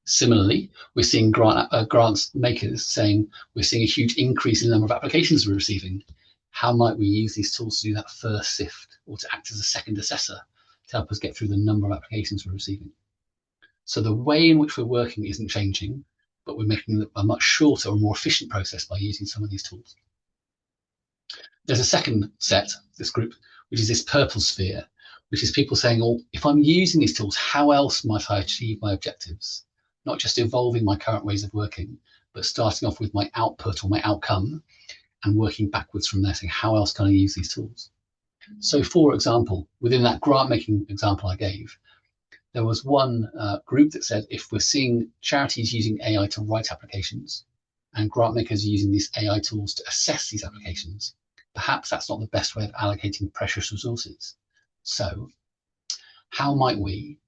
Similarly, we're seeing grants makers saying we're seeing a huge increase in the number of applications we're receiving. How might we use these tools to do that first sift or to act as a second assessor to help us get through the number of applications we're receiving? So the way in which we're working isn't changing, but we're making a much shorter or more efficient process by using some of these tools. There's a second set, this group, which is this purple sphere, which is people saying, oh, if I'm using these tools, how else might I achieve my objectives? Not just evolving my current ways of working, but starting off with my output or my outcome and working backwards from there, saying, how else can I use these tools? So for example, within that grant making example I gave, there was one group that said, if we're seeing charities using AI to write applications and grant makers using these AI tools to assess these applications, perhaps that's not the best way of allocating precious resources. So how might we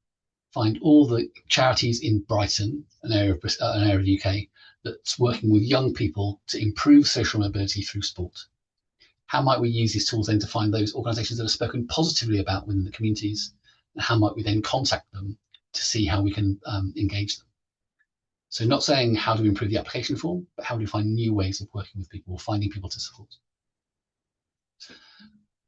find all the charities in Brighton, an area of the UK, that's working with young people to improve social mobility through sport? How might we use these tools then to find those organisations that are spoken positively about within the communities? And how might we then contact them to see how we can engage them? So not saying how do we improve the application form, but how do we find new ways of working with people or finding people to support?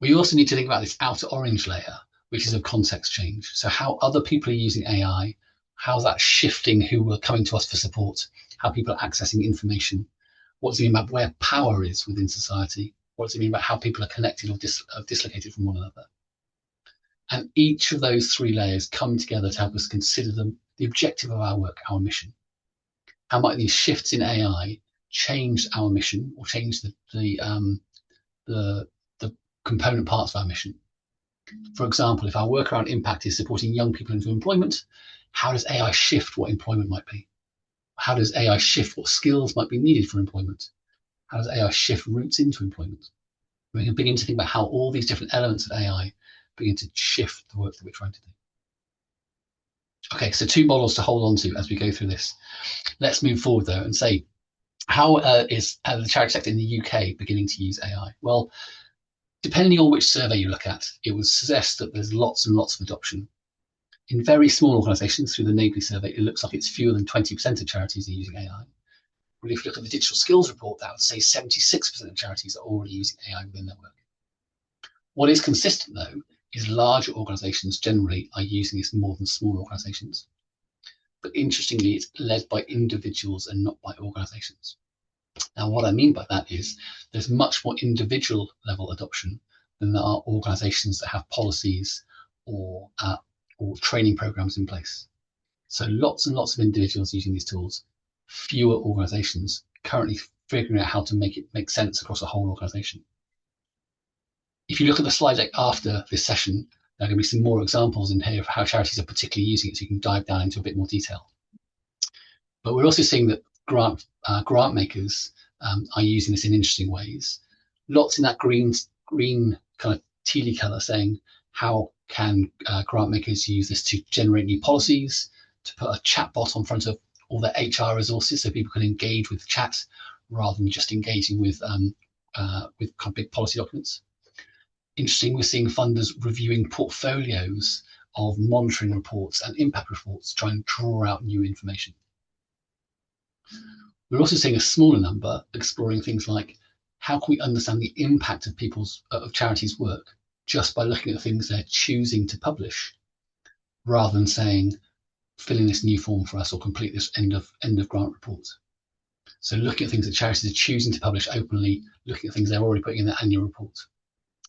We also need to think about this outer orange layer, which is of context change. So how other people are using AI, how's that shifting who are coming to us for support, how people are accessing information, what does it mean about where power is within society, what does it mean about how people are connected or dislocated from one another? And each of those 3 layers come together to help us consider the objective of our work, our mission. How might these shifts in AI change our mission or change the component parts of our mission? For example, if our work around impact is supporting young people into employment, how does AI shift what employment might be? How does AI shift what skills might be needed for employment? How does AI shift routes into employment? We can begin to think about how all these different elements of AI begin to shift the work that we're trying to do. Okay, so 2 models to hold on to as we go through this. Let's move forward though and say, how is the charity sector in the UK beginning to use AI? Well, depending on which survey you look at, it would suggest that there's lots and lots of adoption. In very small organisations, through the NABLE survey, it looks like it's fewer than 20% of charities are using AI. But if you look at the digital skills report, that would say 76% of charities are already using AI within their work. What is consistent, though, is larger organisations generally are using this more than small organisations. But interestingly, it's led by individuals and not by organisations. Now, what I mean by that is there's much more individual level adoption than there are organisations that have policies or training programs in place. So lots and lots of individuals using these tools, fewer organisations currently figuring out how to make it make sense across a whole organisation. If you look at the slide deck after this session, there are going to be some more examples in here of how charities are particularly using it, so you can dive down into a bit more detail. But we're also seeing that grant makers are using this in interesting ways. Lots in that green kind of tealy colour saying how can grant makers use this to generate new policies, to put a chatbot on front of all their HR resources so people can engage with chat rather than just engaging with kind of big policy documents. Interesting, we're seeing funders reviewing portfolios of monitoring reports and impact reports to try and draw out new information. We're also seeing a smaller number exploring things like how can we understand the impact of charities' work just by looking at the things they're choosing to publish, rather than saying, fill in this new form for us or complete this end of grant report. So looking at things that charities are choosing to publish openly, looking at things they're already putting in their annual report,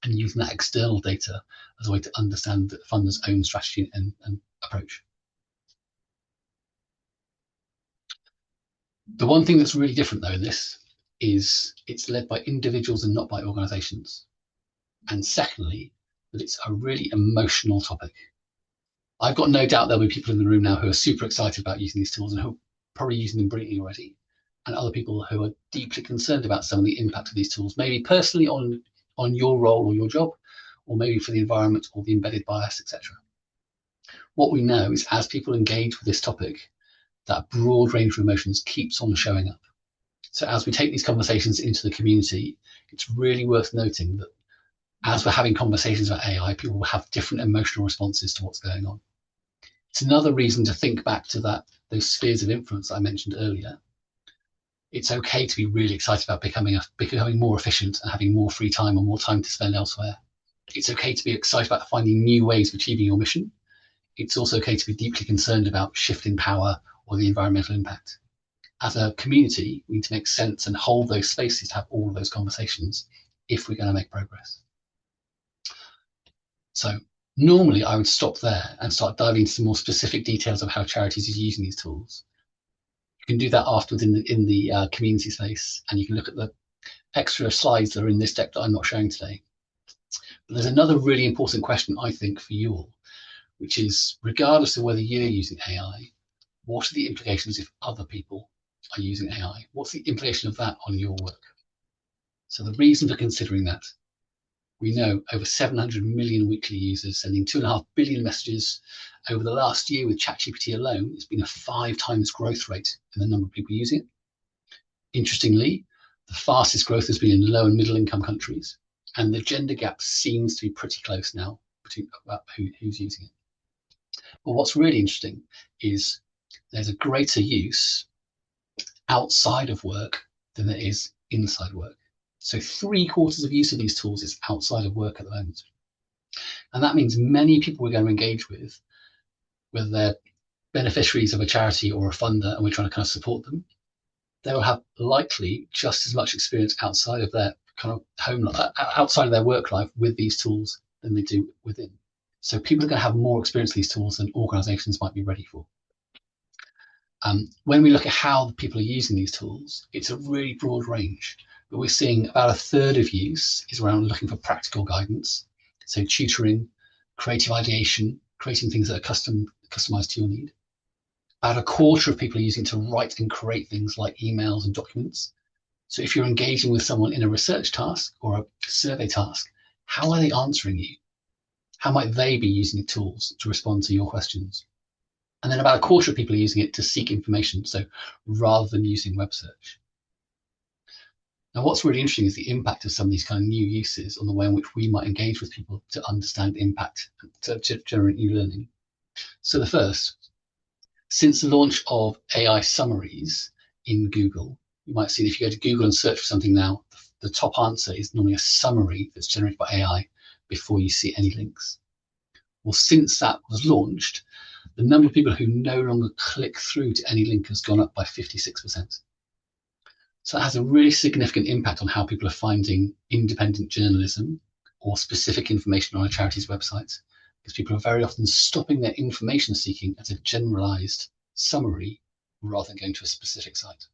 and using that external data as a way to understand the funder's own strategy and approach. The one thing that's really different though in this is it's led by individuals and not by organisations. And secondly, that it's a really emotional topic. I've got no doubt there'll be people in the room now who are super excited about using these tools and who are probably using them brilliantly already, and other people who are deeply concerned about some of the impact of these tools, maybe personally on your role or your job, or maybe for the environment or the embedded bias, etc. What we know is as people engage with this topic, that broad range of emotions keeps on showing up. So as we take these conversations into the community, it's really worth noting that as we're having conversations about AI, people will have different emotional responses to what's going on. It's another reason to think back to those spheres of influence that I mentioned earlier. It's okay to be really excited about becoming more efficient and having more free time or more time to spend elsewhere. It's okay to be excited about finding new ways of achieving your mission. It's also okay to be deeply concerned about shifting power or the environmental impact. As a community, we need to make sense and hold those spaces to have all of those conversations if we're going to make progress. So normally I would stop there and start diving into some more specific details of how charities are using these tools. You can do that afterwards in the community space, and you can look at the extra slides that are in this deck that I'm not showing today. But there's another really important question, I think, for you all, which is, regardless of whether you're using AI, what are the implications if other people are using AI? What's the implication of that on your work? So the reason for considering that, we know over 700 million weekly users sending 2.5 billion messages over the last year with ChatGPT alone. It's been a 5 times growth rate in the number of people using it. Interestingly, the fastest growth has been in low and middle income countries, and the gender gap seems to be pretty close now between who's using it. But what's really interesting is there's a greater use outside of work than there is inside work. So 3/4 of use of these tools is outside of work at the moment. And that means many people we're going to engage with, whether they're beneficiaries of a charity or a funder and we're trying to kind of support them, they will have likely just as much experience outside of their kind of home, outside of their work life with these tools than they do within. So people are going to have more experience with these tools than organizations might be ready for. When we look at how the people are using these tools, it's a really broad range, but we're seeing about 1/3 of use is around looking for practical guidance. So tutoring, creative ideation, creating things that are customized to your need. About 1/4 of people are using it to write and create things like emails and documents. So if you're engaging with someone in a research task or a survey task, how are they answering you? How might they be using the tools to respond to your questions? And then about 1/4 of people are using it to seek information, so rather than using web search. Now, what's really interesting is the impact of some of these kind of new uses on the way in which we might engage with people to understand impact, to generate new learning. So the first, since the launch of AI summaries in Google, you might see that if you go to Google and search for something now, the top answer is normally a summary that's generated by AI before you see any links. Well, since that was launched, the number of people who no longer click through to any link has gone up by 56%. So that has a really significant impact on how people are finding independent journalism or specific information on a charity's website, because people are very often stopping their information seeking at a generalized summary rather than going to a specific site.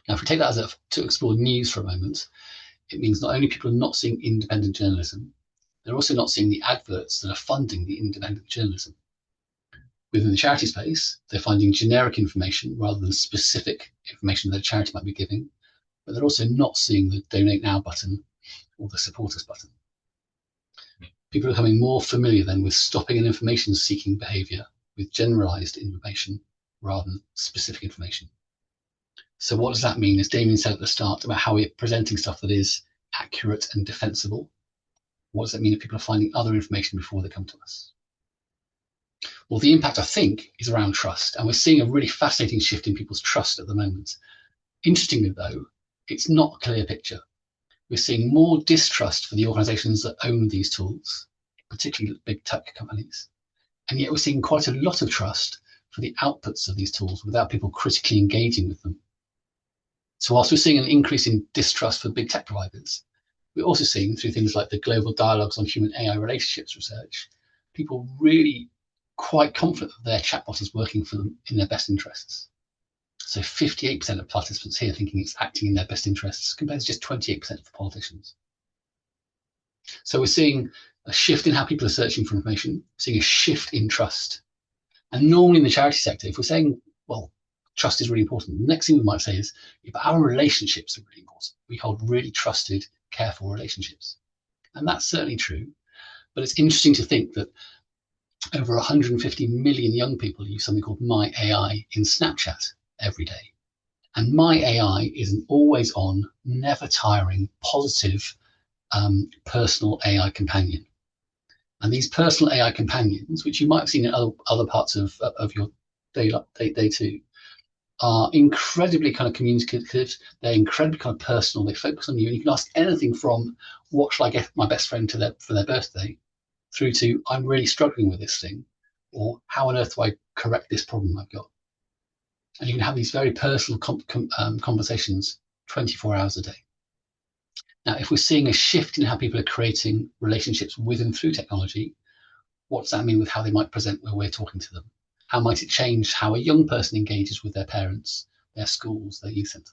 Now, if we take that to explore news for a moment, it means not only people are not seeing independent journalism, they're also not seeing the adverts that are funding the independent journalism. Within the charity space, they're finding generic information rather than specific information that a charity might be giving, but they're also not seeing the Donate Now button or the Support Us button. People are becoming more familiar then with stopping an information-seeking behaviour with generalised information rather than specific information. So what does that mean? As Damien said at the start about how we're presenting stuff that is accurate and defensible. What does that mean if people are finding other information before they come to us? Well, the impact, I think, is around trust. And we're seeing a really fascinating shift in people's trust at the moment. Interestingly, though, it's not a clear picture. We're seeing more distrust for the organizations that own these tools, particularly big tech companies. And yet we're seeing quite a lot of trust for the outputs of these tools without people critically engaging with them. So whilst we're seeing an increase in distrust for big tech providers, we're also seeing, through things like the Global Dialogues on Human AI Relationships research, people really quite confident that their chatbot is working for them in their best interests. So 58% of participants here thinking it's acting in their best interests, compared to just 28% for politicians. So we're seeing a shift in how people are searching for information, seeing a shift in trust. And normally in the charity sector, if we're saying, well, trust is really important, the next thing we might say is, yeah, but our relationships are really important. We hold really trusted, careful relationships. And that's certainly true. But it's interesting to think that over 150 million young people use something called My AI in Snapchat every day. And My AI is an always on, never tiring, positive, personal AI companion. And these personal AI companions, which you might have seen in other parts of your day too, are incredibly kind of communicative. They're incredibly kind of personal. They focus on you, and you can ask anything from what shall I get my best friend for their birthday, through to I'm really struggling with this thing, or how on earth do I correct this problem I've got? And you can have these very personal conversations 24 hours a day. Now, if we're seeing a shift in how people are creating relationships with and through technology, what does that mean with how they might present when we're talking to them? How might it change how a young person engages with their parents, their schools, their youth centre?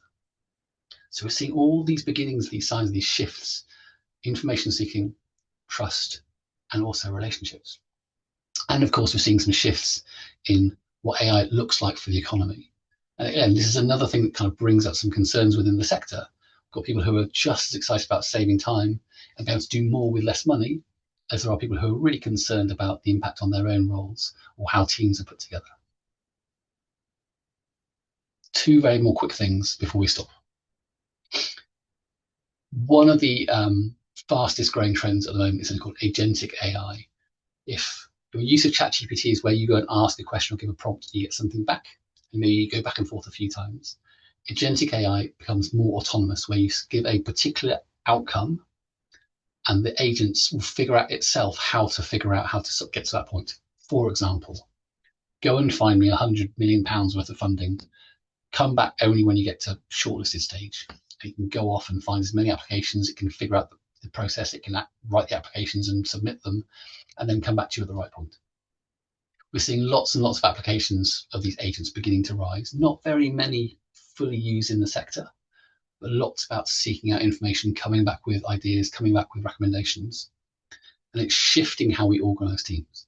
So we're seeing all these beginnings, these signs, these shifts, information seeking, trust, and also relationships. And of course, we're seeing some shifts in what AI looks like for the economy. And again, this is another thing that kind of brings up some concerns within the sector. We've got people who are just as excited about saving time and being able to do more with less money, as there are people who are really concerned about the impact on their own roles or how teams are put together. Two very more quick things before we stop. One of the fastest growing trends at the moment is something called agentic AI. If your use of ChatGPT is where you go and ask a question or give a prompt and you get something back, and maybe you go back and forth a few times, agentic AI becomes more autonomous, where you give a particular outcome and the agents will figure out itself how to get to that point. For example, go and find me £100 million worth of funding, come back only when you get to shortlisted stage. You can go off and find as many applications, it can figure out the process, it can write the applications and submit them, and then come back to you at the right point. We're seeing lots and lots of applications of these agents beginning to rise, not very many fully used in the sector, but lots about seeking out information, coming back with ideas, coming back with recommendations. And it's shifting how we organize teams.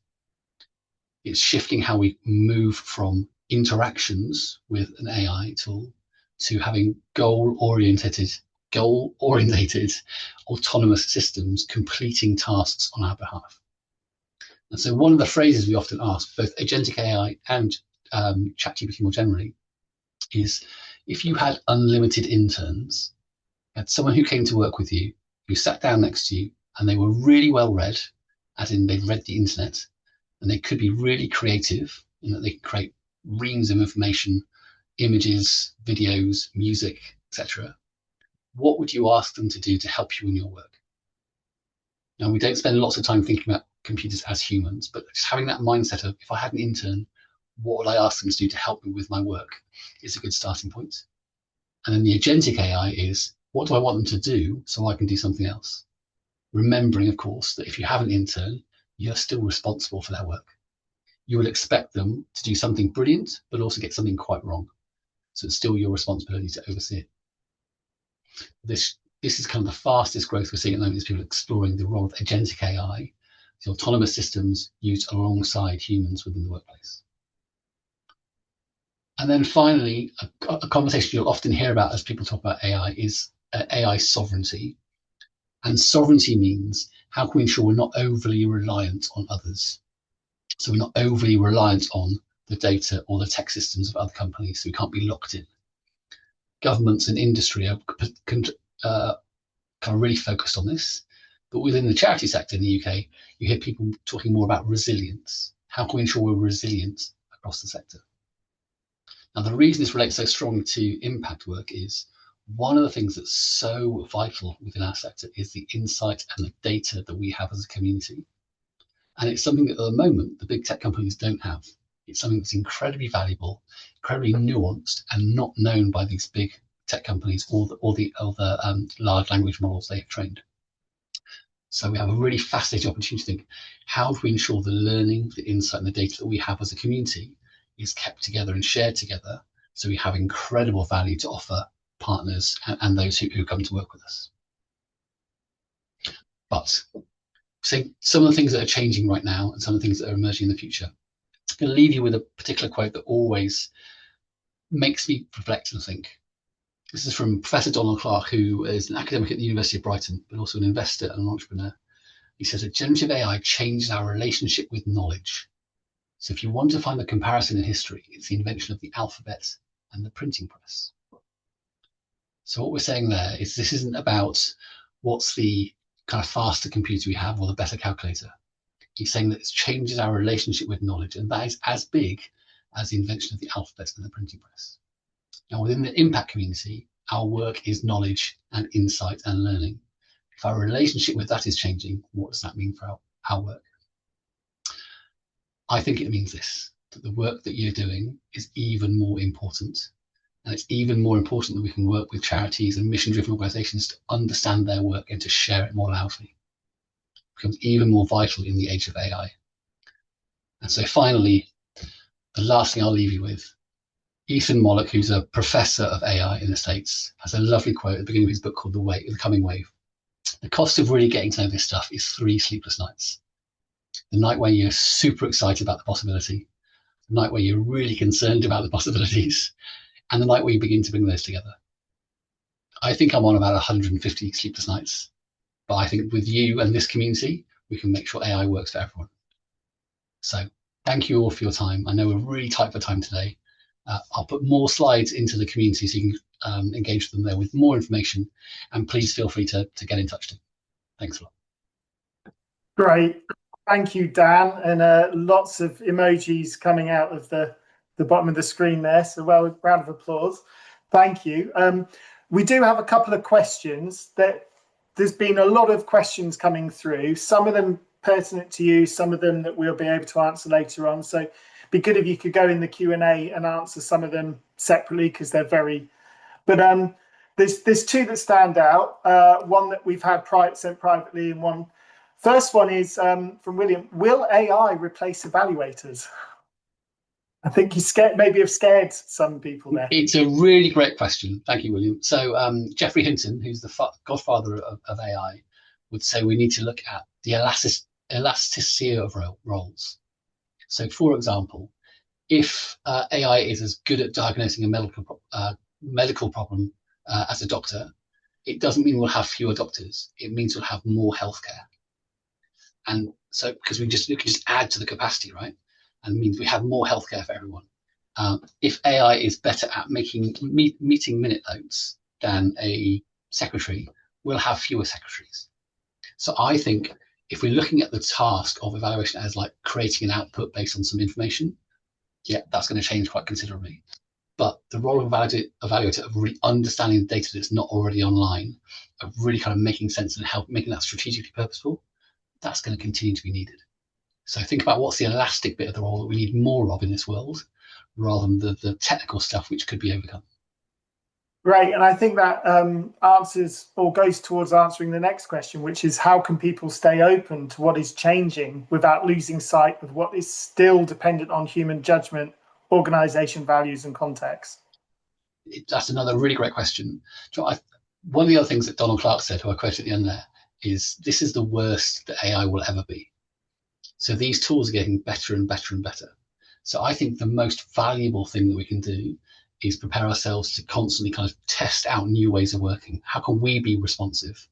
It's shifting how we move from interactions with an AI tool to having goal-orientated, autonomous systems completing tasks on our behalf. And so one of the phrases we often ask, both agentic AI and ChatGPT more generally, is if you had unlimited interns, you had someone who came to work with you, who sat down next to you, and they were really well read, as in they've read the internet, and they could be really creative in that they can create reams of information, images, videos, music, etc. What would you ask them to do to help you in your work? Now, we don't spend lots of time thinking about computers as humans, but just having that mindset of, if I had an intern, what would I ask them to do to help me with my work, is a good starting point. And then the agentic AI is, what do I want them to do so I can do something else? Remembering, of course, that if you have an intern, you're still responsible for their work. You will expect them to do something brilliant, but also get something quite wrong. So it's still your responsibility to oversee it. This is kind of the fastest growth we're seeing at the moment, is people exploring the role of agentic AI, the autonomous systems used alongside humans within the workplace. And then finally, a conversation you'll often hear about as people talk about AI is AI sovereignty. And sovereignty means, how can we ensure we're not overly reliant on others? So we're not overly reliant on the data or the tech systems of other companies, so we can't be locked in. Governments and industry are kind of really focused on this. But within the charity sector in the UK, you hear people talking more about resilience. How can we ensure we're resilient across the sector? Now, the reason this relates so strongly to impact work is one of the things that's so vital within our sector is the insight and the data that we have as a community. And it's something that at the moment, the big tech companies don't have. It's something that's incredibly valuable, incredibly nuanced, and not known by these big tech companies or the large language models they have trained. So we have a really fascinating opportunity to think, how do we ensure the learning, the insight, and the data that we have as a community is kept together and shared together, so we have incredible value to offer partners and those who come to work with us. But some of the things that are changing right now and some of the things that are emerging in the future, I'm going to leave you with a particular quote that always makes me reflect and think. This is from Professor Donald Clark, who is an academic at the University of Brighton, but also an investor and an entrepreneur. He says that generative AI changes our relationship with knowledge. So if you want to find the comparison in history, it's the invention of the alphabet and the printing press. So what we're saying there is this isn't about what's the kind of faster computer we have or the better calculator. He's saying that it changes our relationship with knowledge, and that is as big as the invention of the alphabet and the printing press. Now, within the impact community, our work is knowledge and insight and learning. If our relationship with that is changing, what does that mean for our work? I think it means this, that the work that you're doing is even more important. And it's even more important that we can work with charities and mission-driven organizations to understand their work and to share it more loudly. It becomes even more vital in the age of AI. And so finally, the last thing I'll leave you with, Ethan Mollick, who's a professor of AI in the States, has a lovely quote at the beginning of his book called The Coming Wave. The cost of really getting to know this stuff is 3 sleepless nights. The night where you're super excited about the possibility, the night where you're really concerned about the possibilities, and the night where you begin to bring those together. I think I'm on about 150 sleepless nights, but I think with you and this community, we can make sure AI works for everyone. So thank you all for your time. I know we're really tight for time today. I'll put more slides into the community so you can engage with them there with more information, and please feel free to get in touch too. Thanks a lot. Great. Thank you, Dan. And lots of emojis coming out of the bottom of the screen there. So well, round of applause. Thank you. We do have a couple of questions. There's been a lot of questions coming through, some of them pertinent to you, some of them that we'll be able to answer later on. So it'd be good if you could go in the Q&A and answer some of them separately, because they're very, but there's 2 that stand out. One that we've had sent privately, and one. First one is from William. Will AI replace evaluators? I think you maybe have scared some people there. It's a really great question. Thank you, William. So Geoffrey Hinton, who's the godfather of AI, would say we need to look at the elasticity of roles. So, for example, if AI is as good at diagnosing a medical problem as a doctor, it doesn't mean we'll have fewer doctors. It means we'll have more healthcare. And so, because we can just add to the capacity, right? And it means we have more healthcare for everyone. If AI is better at making meeting minute notes than a secretary, we'll have fewer secretaries. So I think if we're looking at the task of evaluation as like creating an output based on some information, yeah, that's going to change quite considerably. But the role of evaluator of really understanding the data that's not already online, of really kind of making sense and making that strategically purposeful, that's going to continue to be needed. So think about what's the elastic bit of the role that we need more of in this world, rather than the technical stuff which could be overcome. Great, and I think that answers or goes towards answering the next question, which is how can people stay open to what is changing without losing sight of what is still dependent on human judgment, organisation values and context? That's another really great question. One of the other things that Donald Clark said, who I quoted at the end there, is this is the worst that AI will ever be. So these tools are getting better and better and better. So I think the most valuable thing that we can do is prepare ourselves to constantly kind of test out new ways of working. How can we be responsive?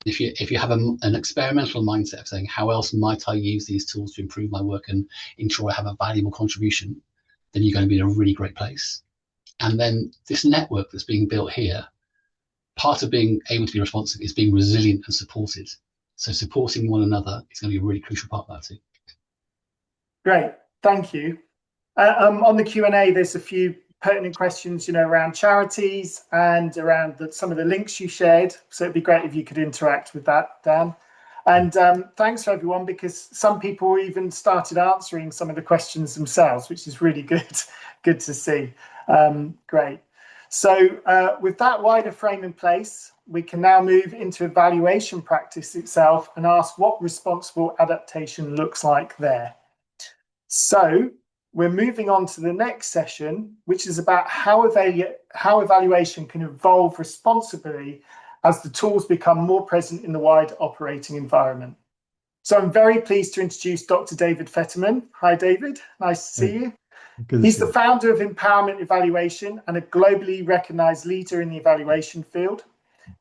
If you have an experimental mindset of saying, how else might I use these tools to improve my work and ensure I have a valuable contribution, then you're going to be in a really great place. And then this network that's being built here, part of being able to be responsive is being resilient and supported. So supporting one another is going to be a really crucial part of that too. Great, thank you. On the Q&A, there's a few pertinent questions, around charities and around some of the links you shared. So it'd be great if you could interact with that, Dan. And thanks for everyone, because some people even started answering some of the questions themselves, which is really good. Good to see. Great. So with that wider frame in place, we can now move into evaluation practice itself and ask what responsible adaptation looks like there. So we're moving on to the next session, which is about how evaluation can evolve responsibly as the tools become more present in the wider operating environment. So I'm very pleased to introduce Dr. David Fetterman. Hi, David. Nice to see you. He's the founder of Empowerment Evaluation and a globally recognized leader in the evaluation field.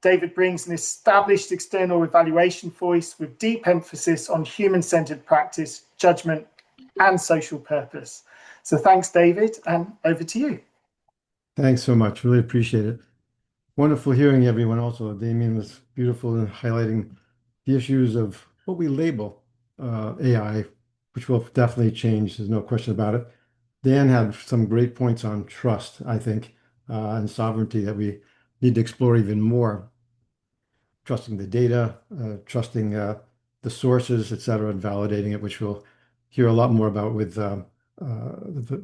David brings an established external evaluation voice with deep emphasis on human-centered practice, judgment, and social purpose. So thanks, David, and over to you. Thanks so much. Really appreciate it. Wonderful hearing everyone. Also, Damien was beautiful in highlighting the issues of what we label AI, which will definitely change. There's no question about it. Dan had some great points on trust, I think, and sovereignty that we need to explore even more. Trusting the data, trusting the sources, et cetera, and validating it, which we'll hear a lot more about with the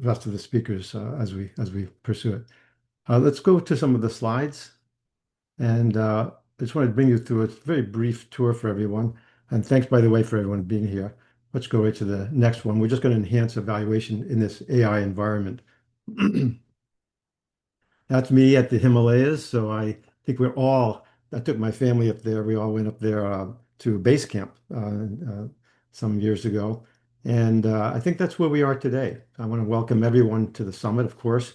rest of the speakers as we pursue it. Let's go to some of the slides. And I just want to bring you through a very brief tour for everyone. And thanks, by the way, for everyone being here. Let's go right to the next one. We're just going to enhance evaluation in this AI environment. That's me at the Himalayas. So I think I took my family up there. We all went up there to base camp some years ago. And I think that's where we are today. I want to welcome everyone to the summit, of course.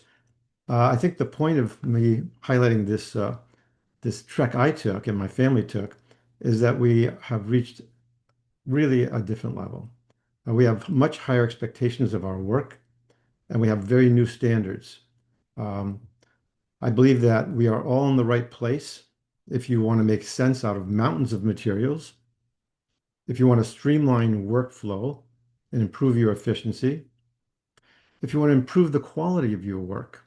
I think the point of me highlighting this trek I took and my family took is that we have reached really a different level. We have much higher expectations of our work, and we have very new standards. I believe that we are all in the right place if you want to make sense out of mountains of materials, if you want to streamline workflow and improve your efficiency, if you want to improve the quality of your work,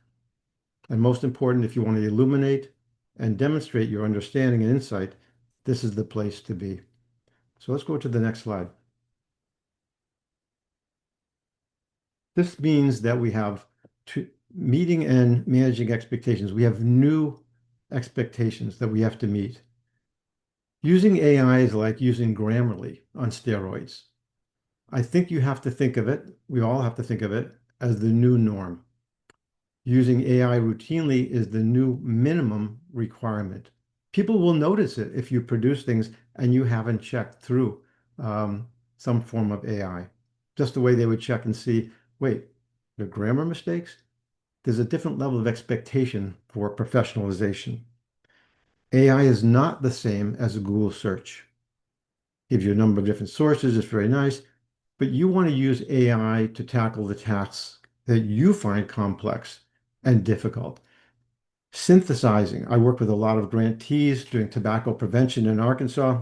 and most important, if you want to illuminate and demonstrate your understanding and insight, this is the place to be. So let's go to the next slide. This means that we have meeting and managing expectations. We have new expectations that we have to meet. Using AI is like using Grammarly on steroids. I think you have to think of it, we all have to think of it, as the new norm. Using AI routinely is the new minimum requirement. People will notice it if you produce things and you haven't checked through some form of AI. Just the way they would check and see, wait, there are grammar mistakes? There's a different level of expectation for professionalization. AI is not the same as a Google search. Gives you a number of different sources, it's very nice, but you want to use AI to tackle the tasks that you find complex and difficult. Synthesizing. I work with a lot of grantees doing tobacco prevention in Arkansas.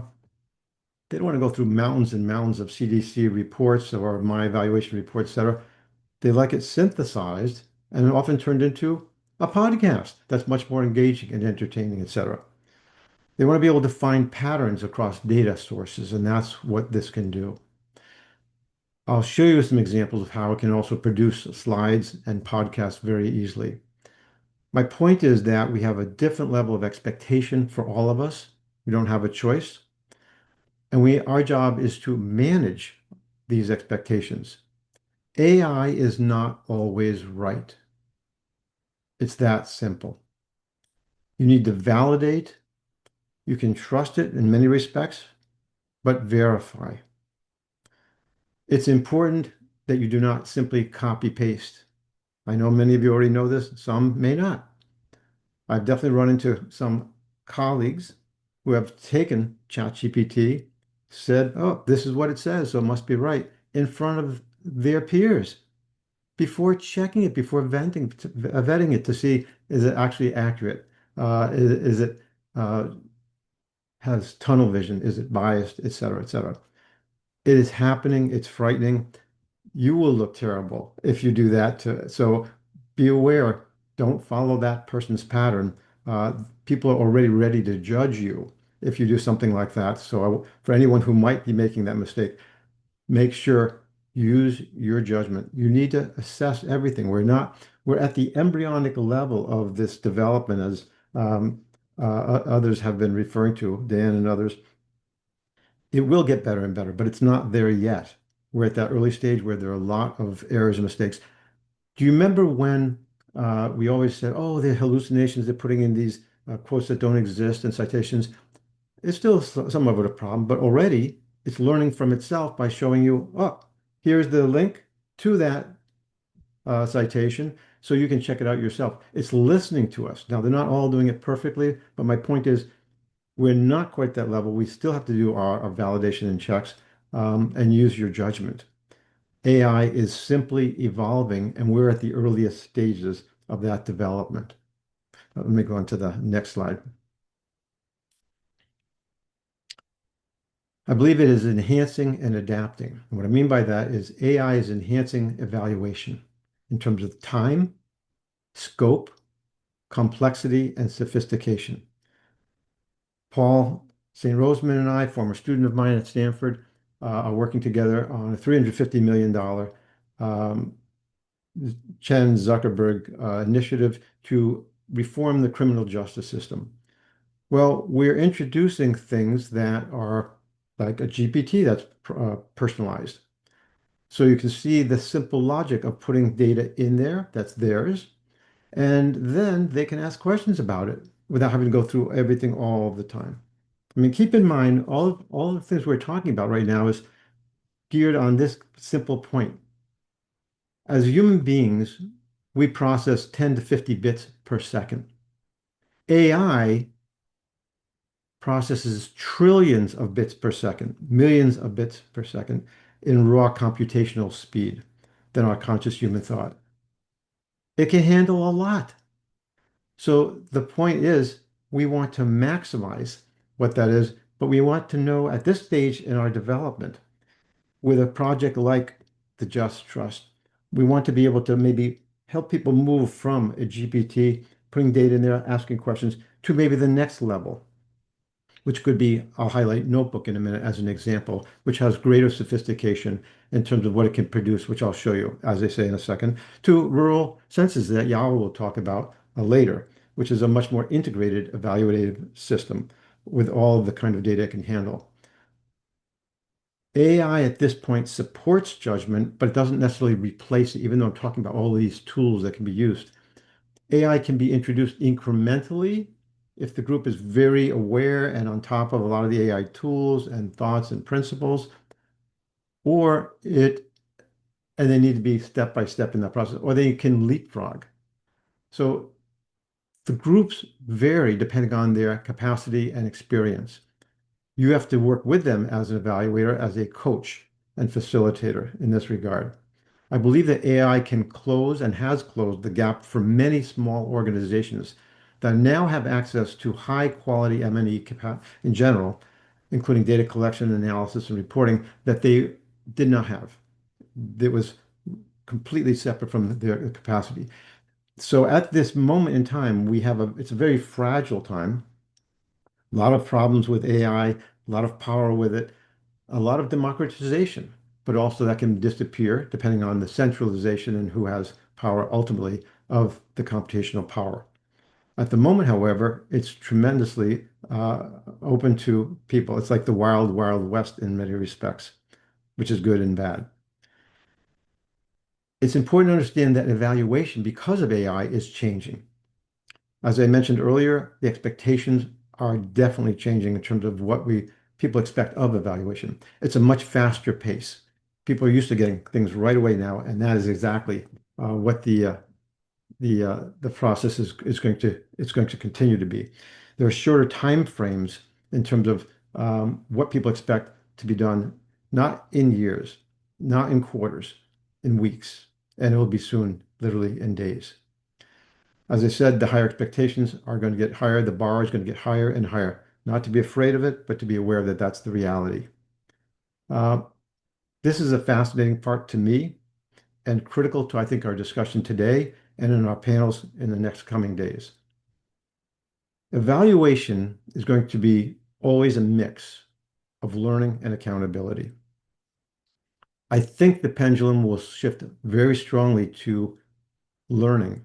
They don't want to go through mountains and mountains of CDC reports or my evaluation reports, et cetera. They like it synthesized and often turned into a podcast that's much more engaging and entertaining, et cetera. They want to be able to find patterns across data sources, and that's what this can do. I'll show you some examples of how it can also produce slides and podcasts very easily. My point is that we have a different level of expectation for all of us. We don't have a choice. And our job is to manage these expectations. AI is not always right. It's that simple. You need to validate. You can trust it in many respects, but verify. It's important that you do not simply copy paste. I know many of you already know this, some may not. I've definitely run into some colleagues who have taken ChatGPT, said, oh, this is what it says, so it must be right, in front of their peers before checking it, before vetting it to see, is it actually accurate? Is it has tunnel vision? Is it biased, et cetera, et cetera? It is happening. It's frightening. You will look terrible if you do that. So be aware. Don't follow that person's pattern. People are already ready to judge you if you do something like that. So for anyone who might be making that mistake, make sure use your judgment. You need to assess everything. We're at the embryonic level of this development, as others have been referring to, Dan and others. It will get better and better, but it's not there yet. We're at that early stage where there are a lot of errors and mistakes. Do you remember when we always said, oh, they're hallucinations, they're putting in these quotes that don't exist and citations? It's still somewhat of a problem, but already it's learning from itself by showing you, oh, here's the link to that citation, so you can check it out yourself. It's listening to us. Now, they're not all doing it perfectly, but my point is, we're not quite that level. We still have to do our validation and checks and use your judgment. AI is simply evolving, and we're at the earliest stages of that development. Let me go on to the next slide. I believe it is enhancing and adapting. And what I mean by that is AI is enhancing evaluation in terms of time, scope, complexity, and sophistication. Paul St. Roseman and I, former student of mine at Stanford, are working together on a $350 million Chan Zuckerberg initiative to reform the criminal justice system. Well, we're introducing things that are like a GPT that's personalized. So you can see the simple logic of putting data in there that's theirs, and then they can ask questions about it without having to go through everything all the time. I mean, keep in mind, all the things we're talking about right now is geared on this simple point. As human beings, we process 10 to 50 bits per second. AI processes trillions of bits per second, millions of bits per second in raw computational speed than our conscious human thought. It can handle a lot. So the point is, we want to maximize what that is, but we want to know at this stage in our development, with a project like the Just Trust, we want to be able to maybe help people move from a GPT, putting data in there, asking questions, to maybe the next level, which could be, I'll highlight Notebook in a minute as an example, which has greater sophistication in terms of what it can produce, which I'll show you, as I say in a second, to Rural Census that Yao will talk about later, which is a much more integrated evaluative system with all of the kind of data it can handle. AI at this point supports judgment, but it doesn't necessarily replace it, even though I'm talking about all of these tools that can be used. AI can be introduced incrementally if the group is very aware and on top of a lot of the AI tools and thoughts and principles, and they need to be step by step in that process, or they can leapfrog. So the groups vary depending on their capacity and experience. You have to work with them as an evaluator, as a coach and facilitator in this regard. I believe that AI can close and has closed the gap for many small organizations that now have access to high quality M&E in general, including data collection, analysis, and reporting that they did not have. It was completely separate from their capacity. So at this moment in time, it's a very fragile time. A lot of problems with AI, a lot of power with it, a lot of democratization, but also that can disappear depending on the centralization and who has power ultimately of the computational power. At the moment, however, it's tremendously open to people. It's like the wild, wild west in many respects, which is good and bad. It's important to understand that evaluation, because of AI, is changing. As I mentioned earlier, the expectations are definitely changing in terms of what people expect of evaluation. It's a much faster pace. People are used to getting things right away now, and that is exactly what the process is going to continue to be. There are shorter time frames in terms of what people expect to be done, not in years, not in quarters, in weeks, and it will be soon, literally in days. As I said, the higher expectations are going to get higher. The bar is going to get higher and higher. not to be afraid of it, but to be aware that that's the reality. This is a fascinating part to me and critical to, I think, our discussion today and in our panels in the next coming days. Evaluation is going to be always a mix of learning and accountability. I think the pendulum will shift very strongly to learning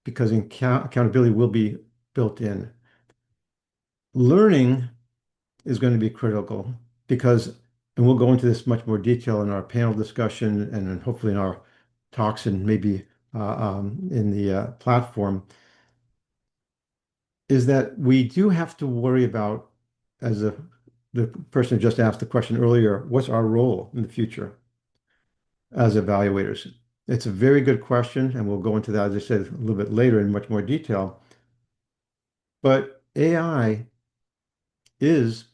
because accountability will be built in. Learning is going to be critical because, and we'll go into this much more detail in our panel discussion and then hopefully in our talks and maybe in the platform, is that we do have to worry about, as the person who just asked the question earlier, what's our role in the future as evaluators? It's a very good question, and we'll go into that, as I said, a little bit later in much more detail. But AI is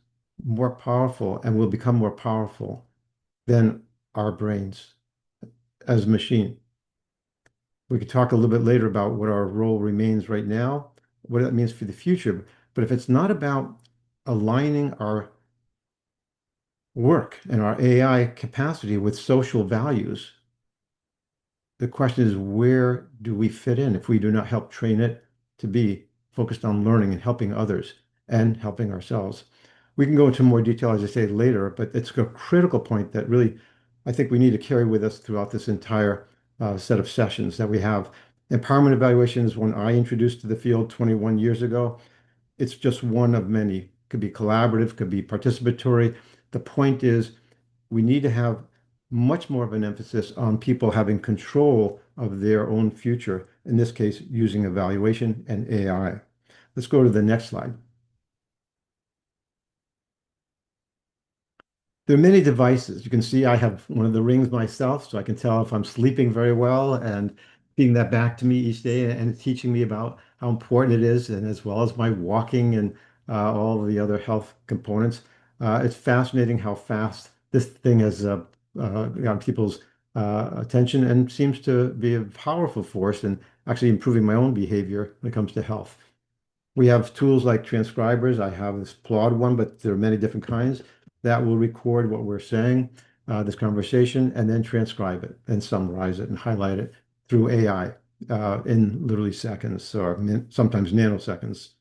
more powerful and will become more powerful than our brains as a machine. We could talk a little bit later about what our role remains right now, what that means for the future. But if it's not about aligning our work and our AI capacity with social values, the question is, where do we fit in if we do not help train it to be focused on learning and helping others and helping ourselves? We can go into more detail, as I say, later, but it's a critical point that really I think we need to carry with us throughout this entire set of sessions that we have. Empowerment evaluation is one I introduced to the field 21 years ago. It's just one of many. Could be collaborative, could be participatory. The point is we need to have much more of an emphasis on people having control of their own future, in this case, using evaluation and AI. Let's go to the next slide. There are many devices. You can see I have one of the rings myself, so I can tell if I'm sleeping very well and feeding that back to me each day and teaching me about how important it is, and as well as my walking and all of the other health components. It's fascinating how fast this thing has got people's attention and seems to be a powerful force in actually improving my own behavior when it comes to health. We have tools like transcribers. I have this Claude one, but there are many different kinds that will record what we're saying, this conversation, and then transcribe it and summarize it and highlight it through AI in literally seconds or sometimes nanoseconds.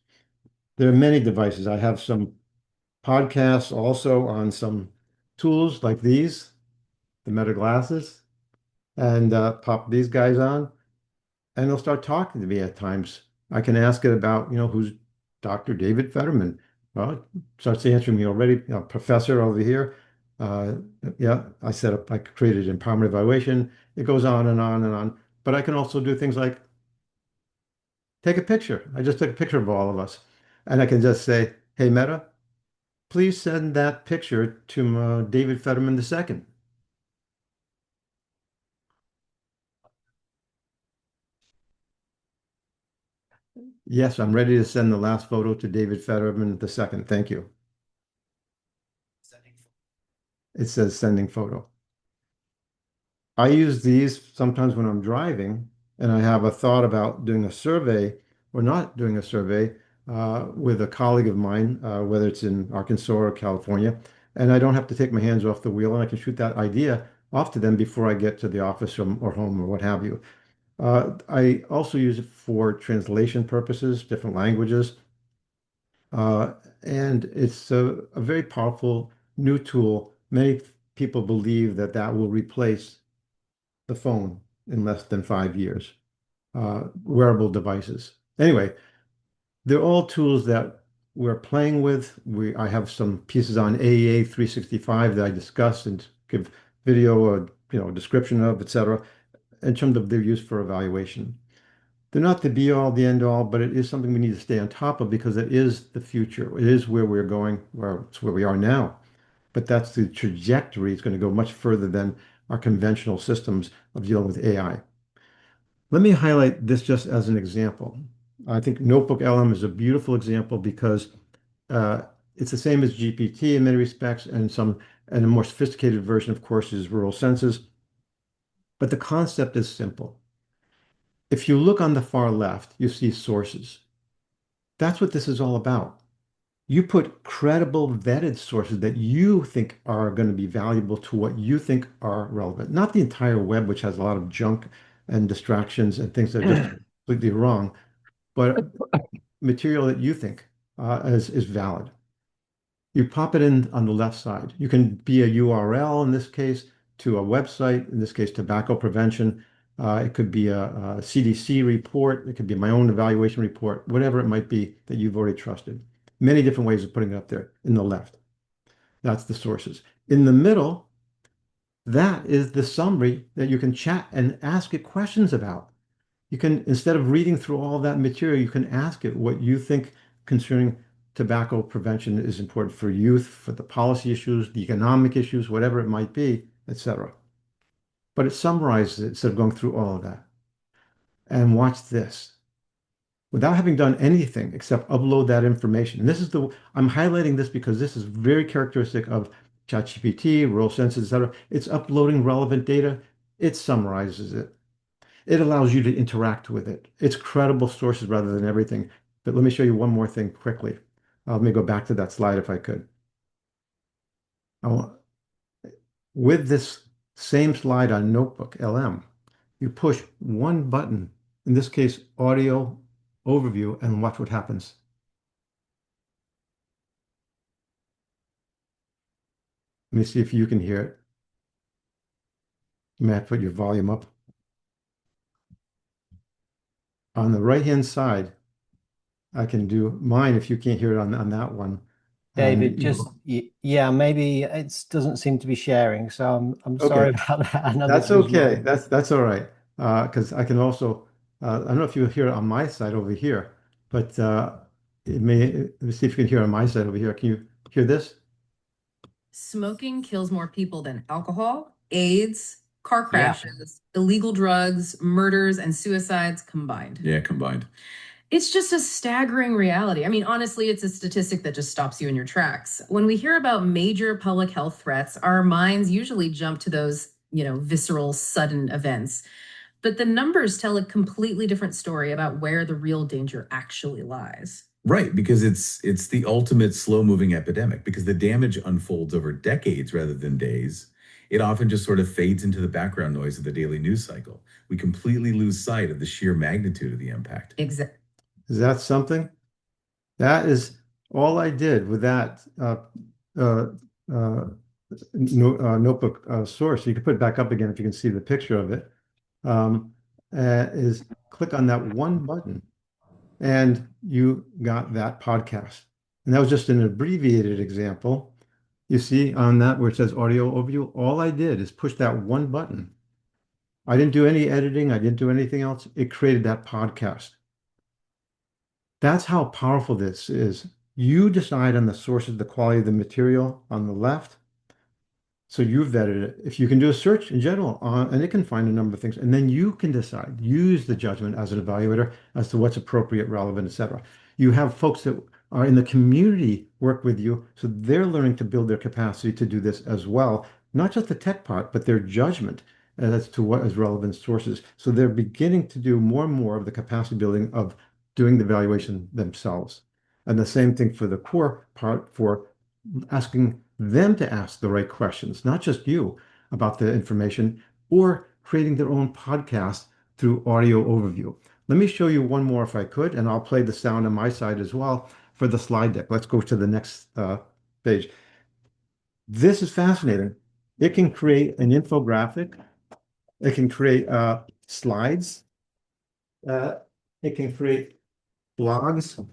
There are many devices. I have some podcasts also on some tools like these, the Meta glasses, and pop these guys on, and they'll start talking to me at times. I can ask it about, who's Dr. David Fetterman? Well, it starts answering me already, professor over here. Yeah, I created empowerment evaluation. It goes on and on and on. But I can also do things like take a picture. I just took a picture of all of us. And I can just say, hey, Meta, please send that picture to David Fetterman II. Yes, I'm ready to send the last photo to David Fetterman II. Thank you. It says sending photo. I use these sometimes when I'm driving and I have a thought about doing a survey or not doing a survey with a colleague of mine, whether it's in Arkansas or California, and I don't have to take my hands off the wheel and I can shoot that idea off to them before I get to the office or home or what have you. I also use it for translation purposes, different languages. And it's a very powerful new tool. Many people believe that that will replace the phone in less than 5 years, wearable devices. Anyway, they're all tools that we're playing with. I have some pieces on AEA 365 that I discuss and give video or description of, etc., in terms of their use for evaluation. They're not the be all, the end all, but it is something we need to stay on top of because it is the future. It is where we're going, it's where we are now. But that's the trajectory. It's going to go much further than our conventional systems of dealing with AI. Let me highlight this just as an example. I think NotebookLM is a beautiful example because it's the same as GPT in many respects, and a more sophisticated version, of course, is Rural Senses. But the concept is simple. If you look on the far left, you see sources. That's what this is all about. You put credible, vetted sources that you think are going to be valuable to what you think are relevant, not the entire web, which has a lot of junk and distractions and things that are just completely wrong, but material that you think is valid. You pop it in on the left side. You can be a URL in this case to a website, in this case, tobacco prevention. It could be a CDC report. It could be my own evaluation report, whatever it might be that you've already trusted. Many different ways of putting it up there in the left. That's the sources. In the middle, that is the summary that you can chat and ask it questions about. You can, instead of reading through all that material, you can ask it what you think concerning tobacco prevention is important for youth, for the policy issues, the economic issues, whatever it might be, etc. But it summarizes it instead of going through all of that. And watch this. Without having done anything except upload that information. And this is I'm highlighting this because this is very characteristic of ChatGPT, Role Senses, etc. It's uploading relevant data. It summarizes it. It allows you to interact with it. It's credible sources rather than everything. But let me show you one more thing quickly. Let me go back to that slide if I could. With this same slide on Notebook LM, you push one button, in this case, audio overview, and watch what happens. Let me see if you can hear it. Matt, put your volume up. On the right-hand side, I can do mine if you can't hear it on that one. David, yeah, maybe it doesn't seem to be sharing, so I'm sorry about that. That's okay. That's all right. Because I can also I don't know if you hear it on my side over here, but let me see if you can hear on my side over here. Can you hear this? Smoking kills more people than alcohol, AIDS, car crashes, illegal drugs, murders, and suicides combined. Yeah, combined. It's just a staggering reality. I mean, honestly, it's a statistic that just stops you in your tracks. When we hear about major public health threats, our minds usually jump to those, visceral, sudden events. But the numbers tell a completely different story about where the real danger actually lies. Right, because it's the ultimate slow-moving epidemic, because the damage unfolds over decades rather than days. It often just sort of fades into the background noise of the daily news cycle. We completely lose sight of the sheer magnitude of the impact. Exactly. Is that something? That is all I did with that notebook source. You can put it back up again if you can see the picture of it. Is click on that one button and you got that podcast. And that was just an abbreviated example. You see on that where it says audio overview, all I did is push that one button. I didn't do any editing. I didn't do anything else. It created that podcast. That's how powerful this is. You decide on the sources, the quality of the material on the left. So you've vetted it. If you can do a search in general, and it can find a number of things, and then you can decide, use the judgment as an evaluator as to what's appropriate, relevant, etc. You have folks that are in the community work with you, so they're learning to build their capacity to do this as well, not just the tech part, but their judgment as to what is relevant sources. So they're beginning to do more and more of the capacity building of doing the evaluation themselves. And the same thing for the core part, for asking them to ask the right questions, not just you about the information, or creating their own podcast through audio overview. Let me show you one more if I could, and I'll play the sound on my side as well for the slide deck. Let's go to the next page. This is fascinating. It can create an infographic. It can create slides. It can create blogs,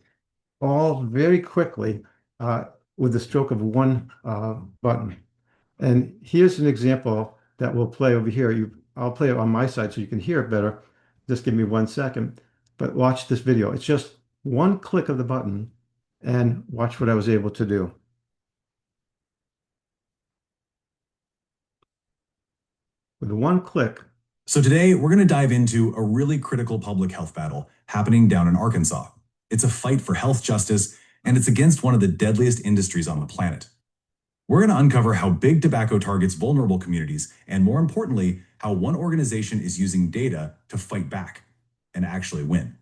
all very quickly with the stroke of one button. And here's an example that we'll play over here. I'll play it on my side so you can hear it better. Just give me 1 second. But watch this video. It's just one click of the button and watch what I was able to do. With one click. So today we're going to dive into a really critical public health battle happening down in Arkansas. It's a fight for health justice, and it's against one of the deadliest industries on the planet. We're going to uncover how big tobacco targets vulnerable communities, and more importantly, how one organization is using data to fight back and actually win.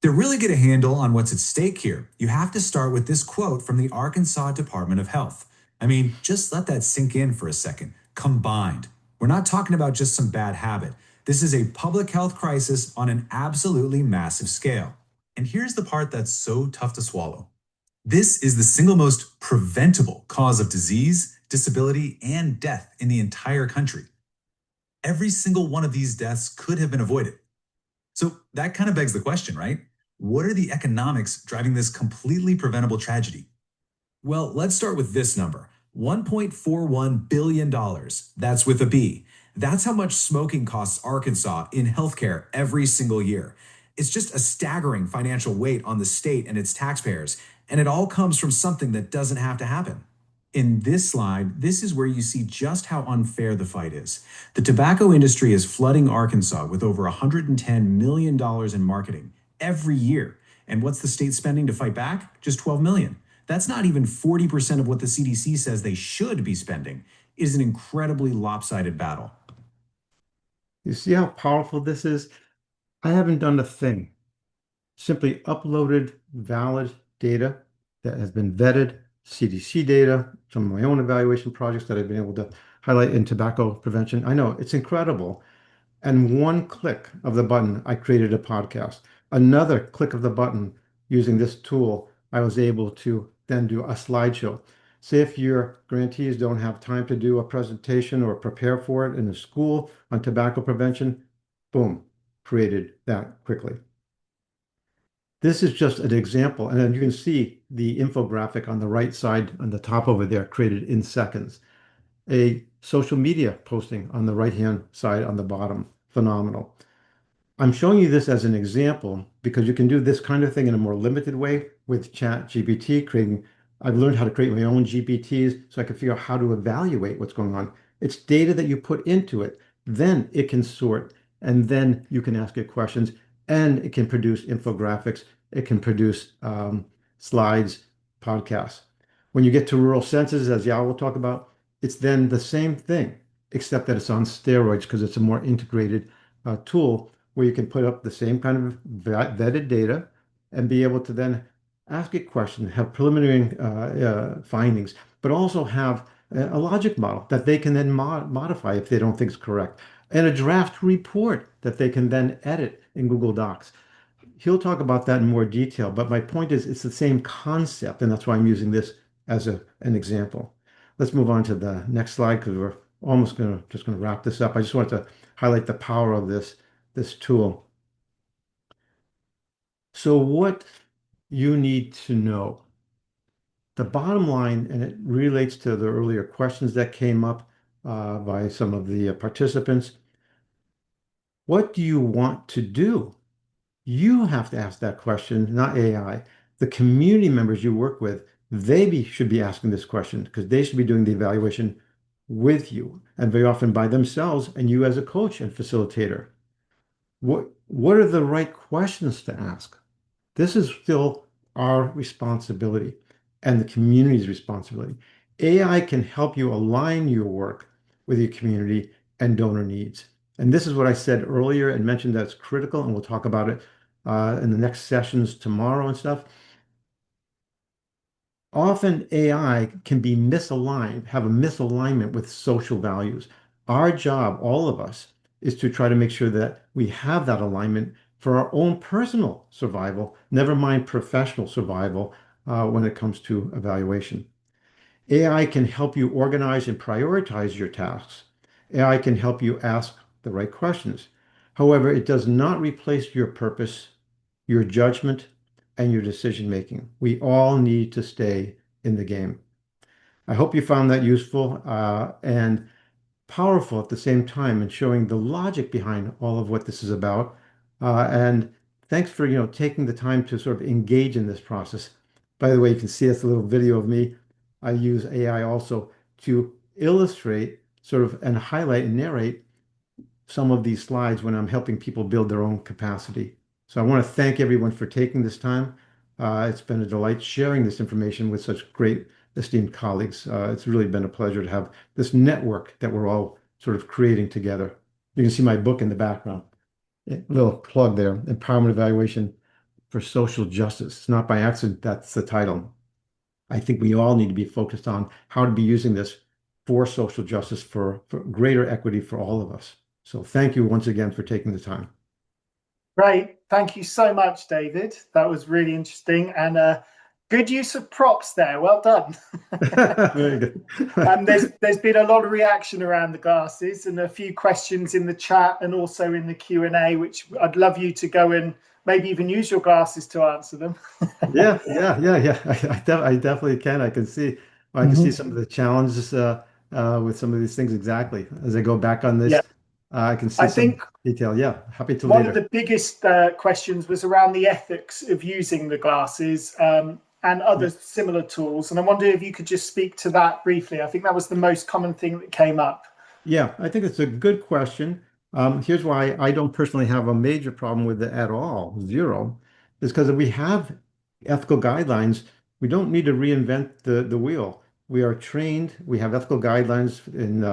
To really get a handle on what's at stake here, you have to start with this quote from the Arkansas Department of Health. I mean, just let that sink in for a second. Combined. We're not talking about just some bad habit. This is a public health crisis on an absolutely massive scale. And here's the part that's so tough to swallow. This is the single most preventable cause of disease, disability, and death in the entire country. Every single one of these deaths could have been avoided. So that kind of begs the question, right? What are the economics driving this completely preventable tragedy? Well, let's start with this number, $1.41 billion. That's with a B. That's how much smoking costs Arkansas in healthcare every single year. It's just a staggering financial weight on the state and its taxpayers, and it all comes from something that doesn't have to happen. In this slide, this is where you see just how unfair the fight is. The tobacco industry is flooding Arkansas with over $110 million in marketing every year. And what's the state spending to fight back? Just $12 million. That's not even 40% of what the CDC says they should be spending. It is an incredibly lopsided battle. You see how powerful this is? I haven't done a thing. Simply uploaded valid data that has been vetted, CDC data, some of my own evaluation projects that I've been able to highlight in tobacco prevention. I know it's incredible. And one click of the button, I created a podcast. Another click of the button using this tool, I was able to then do a slideshow. Say if your grantees don't have time to do a presentation or prepare for it in the school on tobacco prevention, boom, created that quickly. This is just an example, and then you can see the infographic on the right side on the top over there created in seconds. A social media posting on the right-hand side on the bottom, phenomenal. I'm showing you this as an example because you can do this kind of thing in a more limited way with ChatGPT. I've learned how to create my own GPTs so I can figure out how to evaluate what's going on. It's data that you put into it, then it can sort, and then you can ask it questions, and it can produce infographics, it can produce slides, podcasts. When you get to rural census, as Yao will talk about, it's then the same thing, except that it's on steroids because it's a more integrated tool where you can put up the same kind of vetted data and be able to then ask it questions, have preliminary findings, but also have a logic model that they can then modify if they don't think it's correct, and a draft report that they can then edit in Google Docs. He'll talk about that in more detail, but my point is it's the same concept, and that's why I'm using this as an example. Let's move on to the next slide because we're almost just going to wrap this up. I just wanted to highlight the power of this tool. So what you need to know, the bottom line, and it relates to the earlier questions that came up by some of the participants. What do you want to do? You have to ask that question, not AI. The community members you work with, they should be asking this question because they should be doing the evaluation with you and very often by themselves and you as a coach and facilitator. What are the right questions to ask? This is still our responsibility and the community's responsibility. AI can help you align your work with your community and donor needs. And this is what I said earlier and mentioned that's critical, and we'll talk about it in the next sessions tomorrow and stuff. Often AI can be misaligned, have a misalignment with social values. Our job, all of us, is to try to make sure that we have that alignment for our own personal survival, never mind professional survival when it comes to evaluation. AI can help you organize and prioritize your tasks. AI can help you ask the right questions. However, it does not replace your purpose, your judgment, and your decision making. We all need to stay in the game. I hope you found that useful and powerful at the same time in showing the logic behind all of what this is about. And thanks for taking the time to sort of engage in this process. By the way, you can see this little video of me. I use AI also to illustrate sort of and highlight and narrate some of these slides when I'm helping people build their own capacity. So I want to thank everyone for taking this time. It's been a delight sharing this information with such great esteemed colleagues. It's really been a pleasure to have this network that we're all sort of creating together. You can see my book in the background. A little plug there, Empowerment Evaluation, for social justice. It's not by accident that's the title. I think we all need to be focused on how to be using this for social justice, for greater equity for all of us. So thank you once again for taking the time. Great. Thank you so much, David. That was really interesting, and good use of props there. Well done. Very good. There's been a lot of reaction around the glasses and a few questions in the chat and also in the Q&A, which I'd love you to go and maybe even use your glasses to answer them. Yeah. I definitely can. I can see some of the challenges with some of these things exactly. As I go back on this, I can see some detail. Yeah, happy to one later. of the biggest questions was around the ethics of using the glasses and other similar tools. And I wonder if you could just speak to that briefly. I think that was the most common thing that came up. Yeah, I think it's a good question. Here's why I don't personally have a major problem with it at all, zero, is because if we have ethical guidelines, we don't need to reinvent the wheel. We are trained, we have ethical guidelines in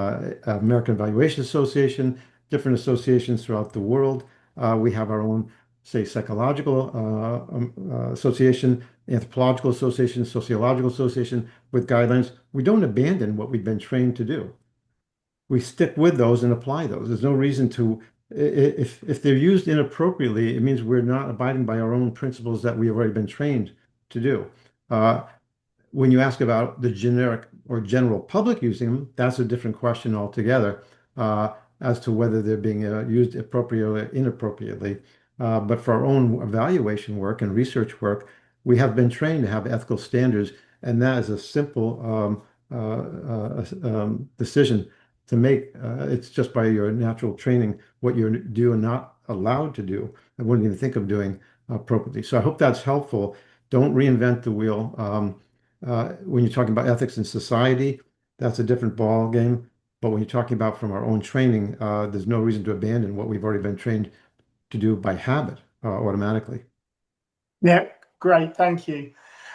American Evaluation Association, different associations throughout the world. We have our own, say, psychological association, anthropological association, sociological association with guidelines. We don't abandon what we've been trained to do. We stick with those and apply those. There's no reason to, if they're used inappropriately, it means we're not abiding by our own principles that we have already been trained to do. When you ask about the generic or general public using them, that's a different question altogether as to whether they're being used appropriately or inappropriately. But for our own evaluation work and research work, we have been trained to have ethical standards, and that is a simple decision to make. It's just by your natural training what you do and not allowed to do. I wouldn't even think of doing appropriately. So I hope that's helpful. Don't reinvent the wheel. When you're talking about ethics in society, that's a different ball game. But when you're talking about from our own training, there's no reason to abandon what we've already been trained to do by habit automatically. Yeah, great, thank you.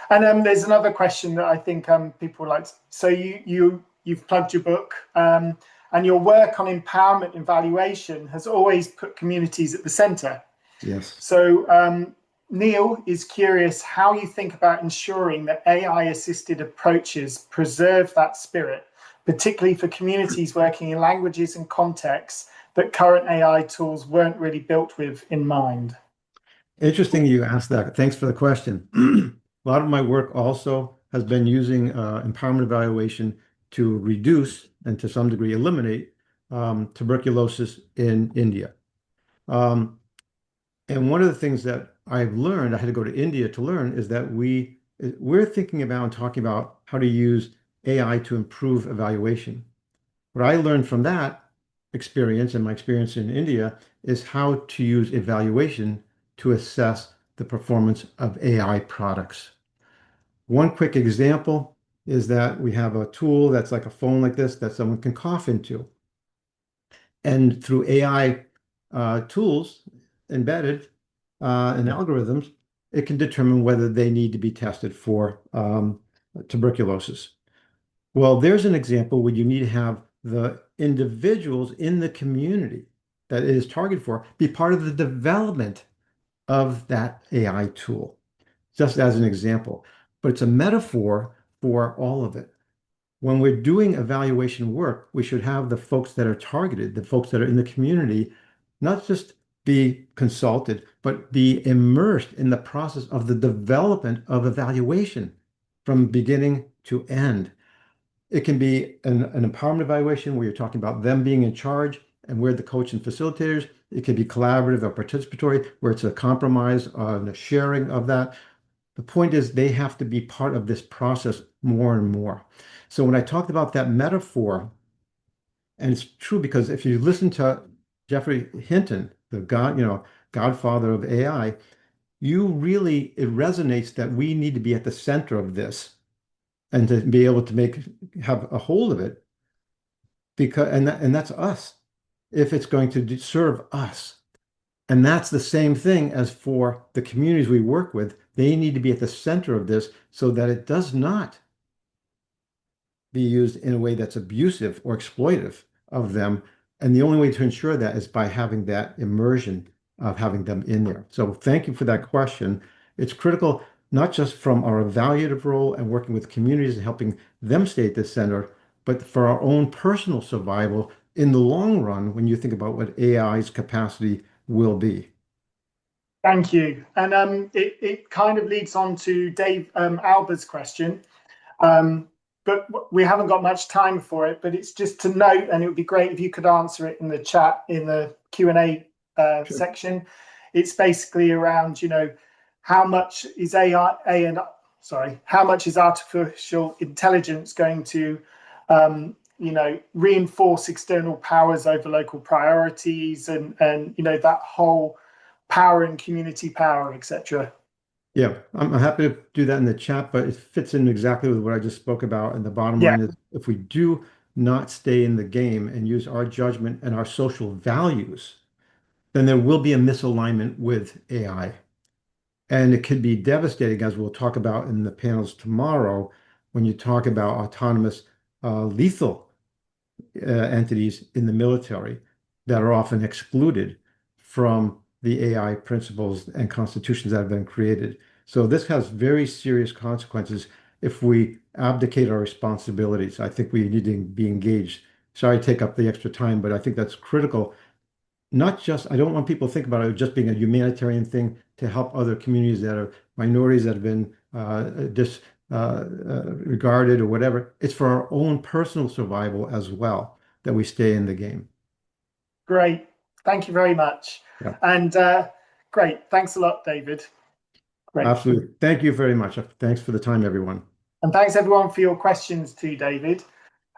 And there's another question that I think people like. So you've plugged your book, and your work on empowerment evaluation has always put communities at the center. Yes. So Neil is curious how you think about ensuring that AI-assisted approaches preserve that spirit, particularly for communities working in languages and contexts that current AI tools weren't really built with in mind. Interesting you asked that. Thanks for the question. A lot of my work also has been using empowerment evaluation to reduce and to some degree eliminate tuberculosis in India. And one of the things that I've learned, I had to go to India to learn, is that we're thinking about and talking about how to use AI to improve evaluation. What I learned from that experience and my experience in India is how to use evaluation to assess the performance of AI products. One quick example is that we have a tool that's like a phone like this that someone can cough into. And through AI tools embedded in algorithms, it can determine whether they need to be tested for tuberculosis. Well, there's an example where you need to have the individuals in the community that it is targeted for be part of the development of that AI tool, just as an example. But it's a metaphor for all of it. When we're doing evaluation work, we should have the folks that are targeted, the folks that are in the community, not just be consulted, but be immersed in the process of the development of evaluation from beginning to end. It can be an empowerment evaluation where you're talking about them being in charge and we're the coach and facilitators. It can be collaborative or participatory, where it's a compromise and a sharing of that. The point is they have to be part of this process more and more. So when I talked about that metaphor, and it's true because if you listen to Geoffrey Hinton, the godfather of AI, it resonates that we need to be at the center of this and to be able to have a hold of it, and that's us, if it's going to serve us. And that's the same thing as for the communities we work with. They need to be at the center of this so that it does not be used in a way that's abusive or exploitive of them. And the only way to ensure that is by having that immersion of having them in there. So thank you for that question. It's critical, not just from our evaluative role and working with communities and helping them stay at the center, but for our own personal survival in the long run when you think about what AI's capacity will be. Thank you. And it kind of leads on to Dave Albert's question. But we haven't got much time for it, but it's just to note, and it would be great if you could answer it in the chat, in the Q&A section. It's basically around, how much is how much is artificial intelligence going to, reinforce external powers over local priorities and that whole power and community power, etc. Yeah, I'm happy to do that in the chat, but it fits in exactly with what I just spoke about. And the bottom line is if we do not stay in the game and use our judgment and our social values, then there will be a misalignment with AI. And it could be devastating, as we'll talk about in the panels tomorrow, when you talk about autonomous, lethal entities in the military that are often excluded from the AI principles and constitutions that have been created. So this has very serious consequences if we abdicate our responsibilities. I think we need to be engaged. Sorry to take up the extra time, but I think that's critical. Not just, I don't want people to think about it just being a humanitarian thing to help other communities that are minorities that have been disregarded or whatever. It's for our own personal survival as well that we stay in the game. Great. Thank you very much. Yeah. And great. Thanks a lot, David. Great. Absolutely. Thank you very much. Thanks for the time, everyone. And thanks everyone for your questions too, David.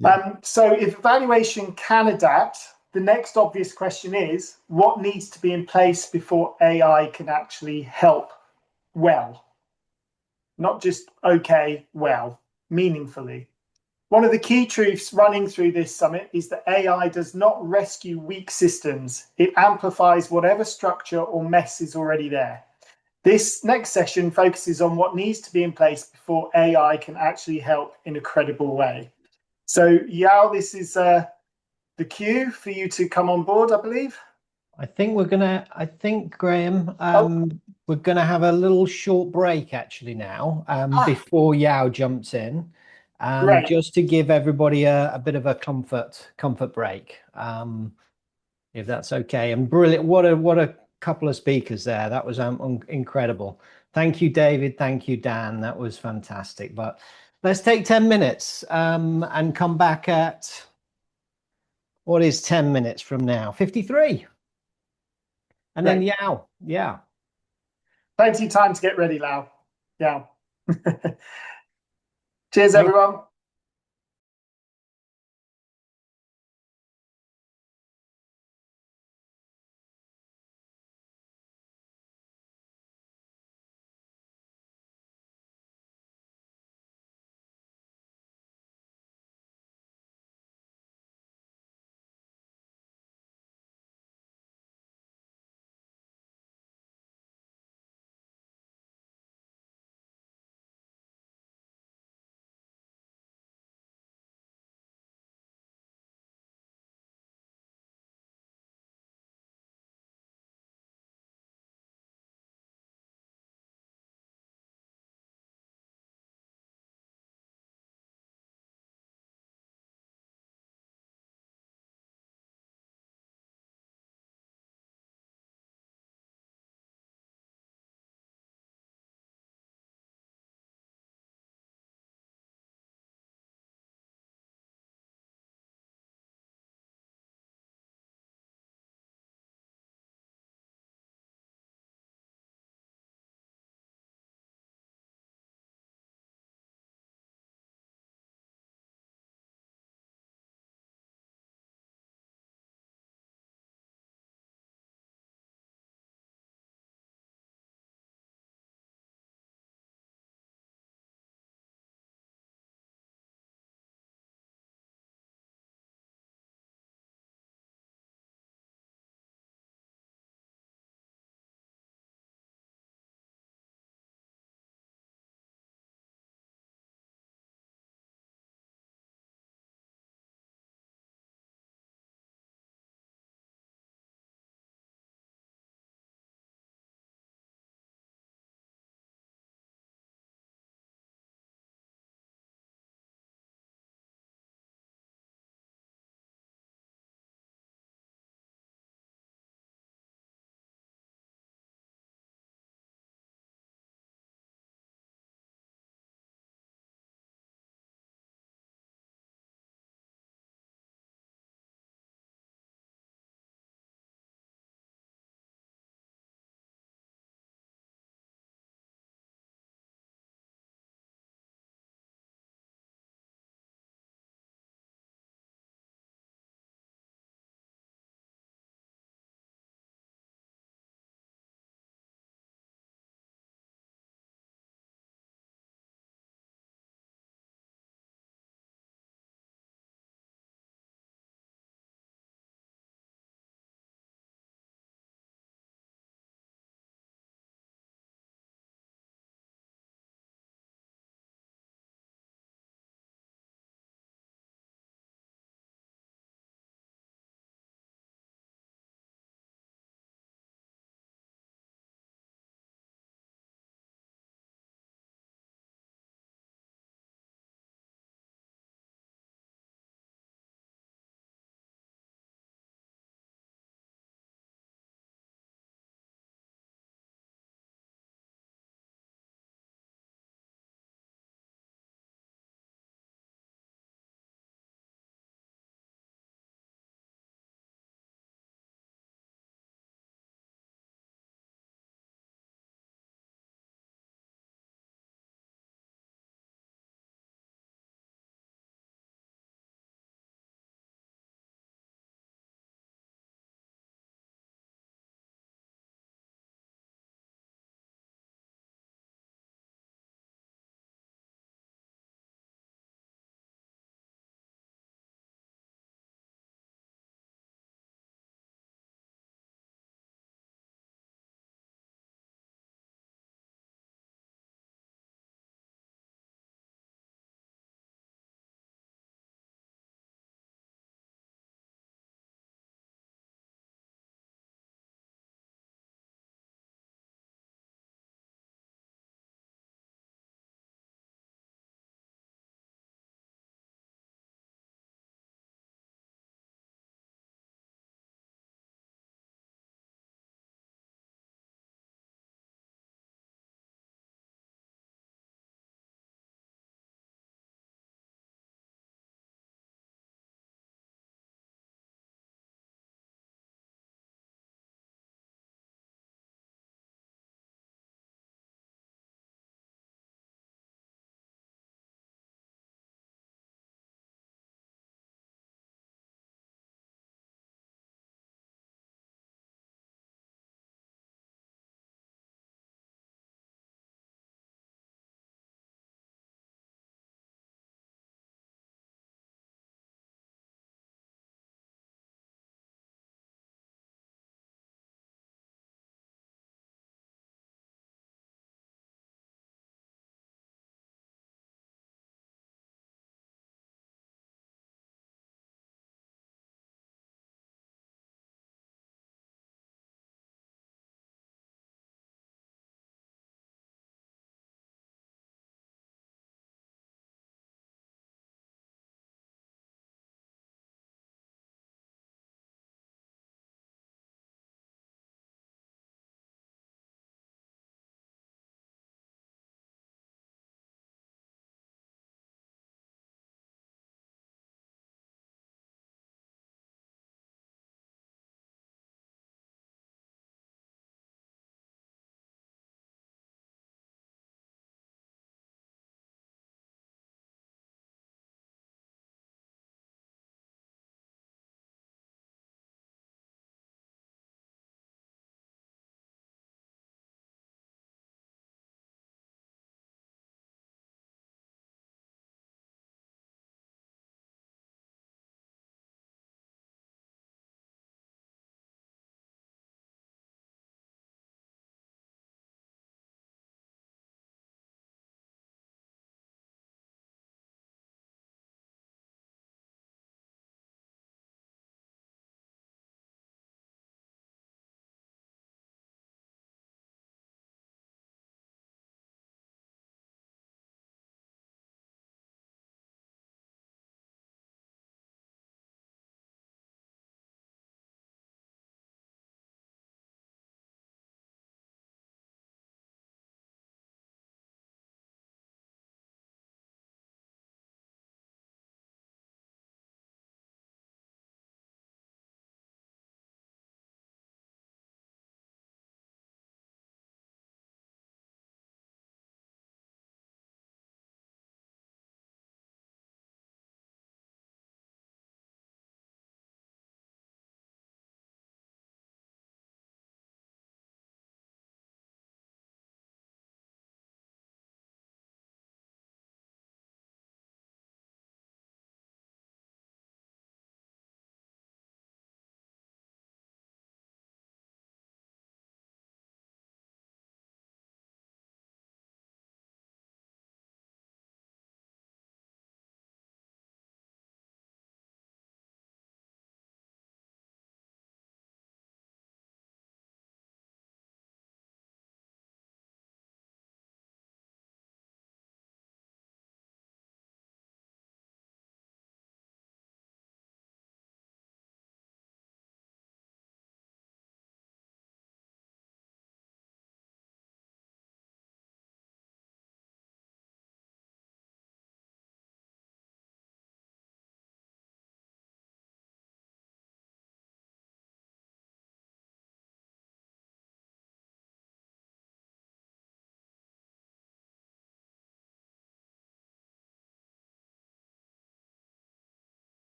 Yeah. So if evaluation can adapt, the next obvious question is, what needs to be in place before AI can actually help well? Not just okay, well, meaningfully. One of the key truths running through this summit is that AI does not rescue weak systems. It amplifies whatever structure or mess is already there. This next session focuses on what needs to be in place before AI can actually help in a credible way. So Yao, this is the cue for you to come on board, I believe. I think Graham, we're gonna have a little short break actually now, before Yao jumps in, just to give everybody a bit of a comfort break, if that's okay. And brilliant, what a couple of speakers there. That was incredible. Thank you, David. Thank you, Dan. That was fantastic. But let's take 10 minutes and come back at, what is 10 minutes from now? 53. And then Yao. Yeah. Plenty of time to get ready, Lau. Yao. Cheers, everyone.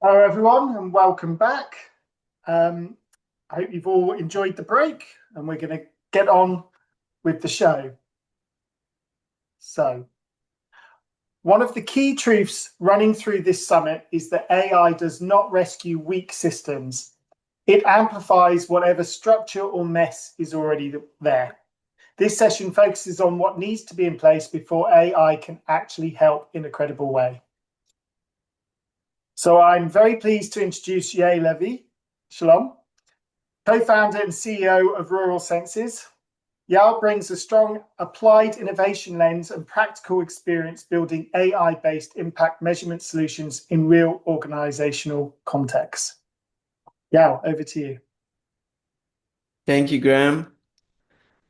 Hello, everyone, and welcome back. I hope you've all enjoyed the break, and we're going to get on with the show. So, one of the key truths running through this summit is that AI does not rescue weak systems. It amplifies whatever structure or mess is already there. This session focuses on what needs to be in place before AI can actually help in a credible way. So I'm very pleased to introduce Yael Levy. Shalom, co-founder and CEO of Rural Senses. Yael brings a strong applied innovation lens and practical experience building AI-based impact measurement solutions in real organizational contexts. Yael, over to you. Thank you, Graham.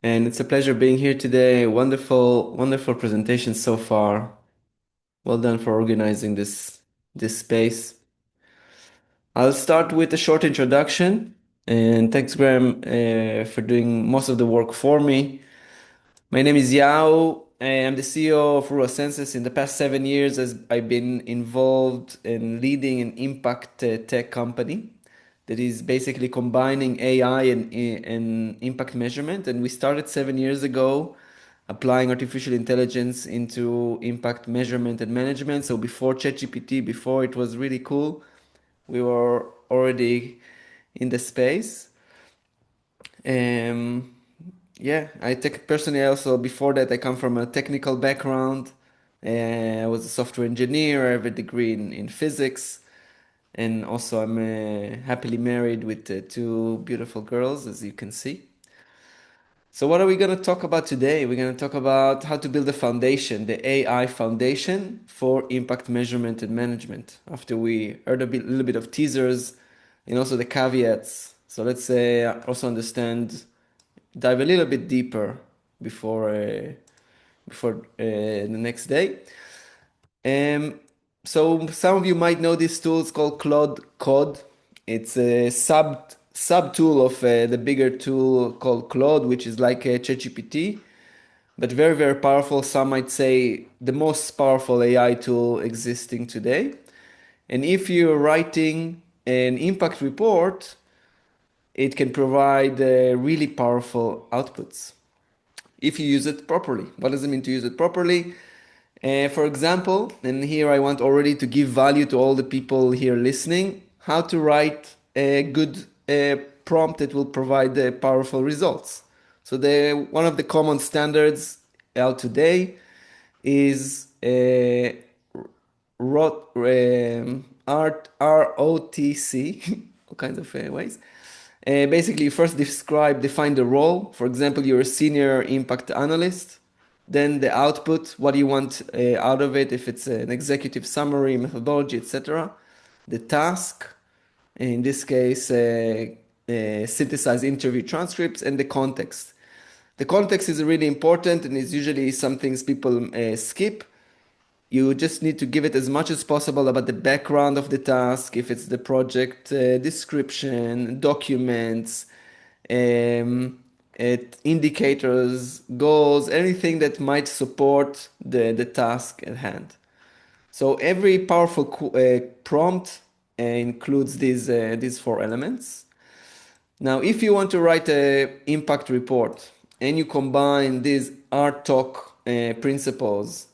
And it's a pleasure being here today. Wonderful, wonderful presentation so far. Well done for organizing this space. I'll start with a short introduction, and thanks, Graham, for doing most of the work for me. My name is Yao. I'm the CEO of Rural Senses. In the past 7 years, I've been involved in leading an impact tech company that is basically combining AI and impact measurement. And we started 7 years ago applying artificial intelligence into impact measurement and management. So before ChatGPT, before it was really cool, we were already in the space. Yeah, personally also, before that, I come from a technical background. I was a software engineer. I have a degree in physics. And also I'm happily married with 2 beautiful girls, as you can see. So what are we going to talk about today? We're going to talk about how to build a foundation, the AI foundation for impact measurement and management. After we heard little bit of teasers and also the caveats. So let's also dive a little bit deeper before the next day. So some of you might know this tool. It's called Claude Code. It's a sub tool of the bigger tool called Claude, which is like a ChatGPT, but very, very powerful. Some might say the most powerful AI tool existing today. And if you're writing an impact report, it can provide really powerful outputs if you use it properly. What does it mean to use it properly? For example, and here I want already to give value to all the people here listening, how to write a good prompt that will provide powerful results. So one of the common standards out today is ROTC, all kinds of ways. Basically, you first define the role. For example, you're a senior impact analyst. Then the output, what do you want out of it, if it's an executive summary, methodology, etc. The task, in this case, synthesize interview transcripts, and the context. The context is really important and is usually some things people skip. You just need to give it as much as possible about the background of the task, if it's the project description, documents, indicators, goals, anything that might support the task at hand. So every powerful prompt includes these 4 elements. Now, if you want to write an impact report and you combine these RTOC principles,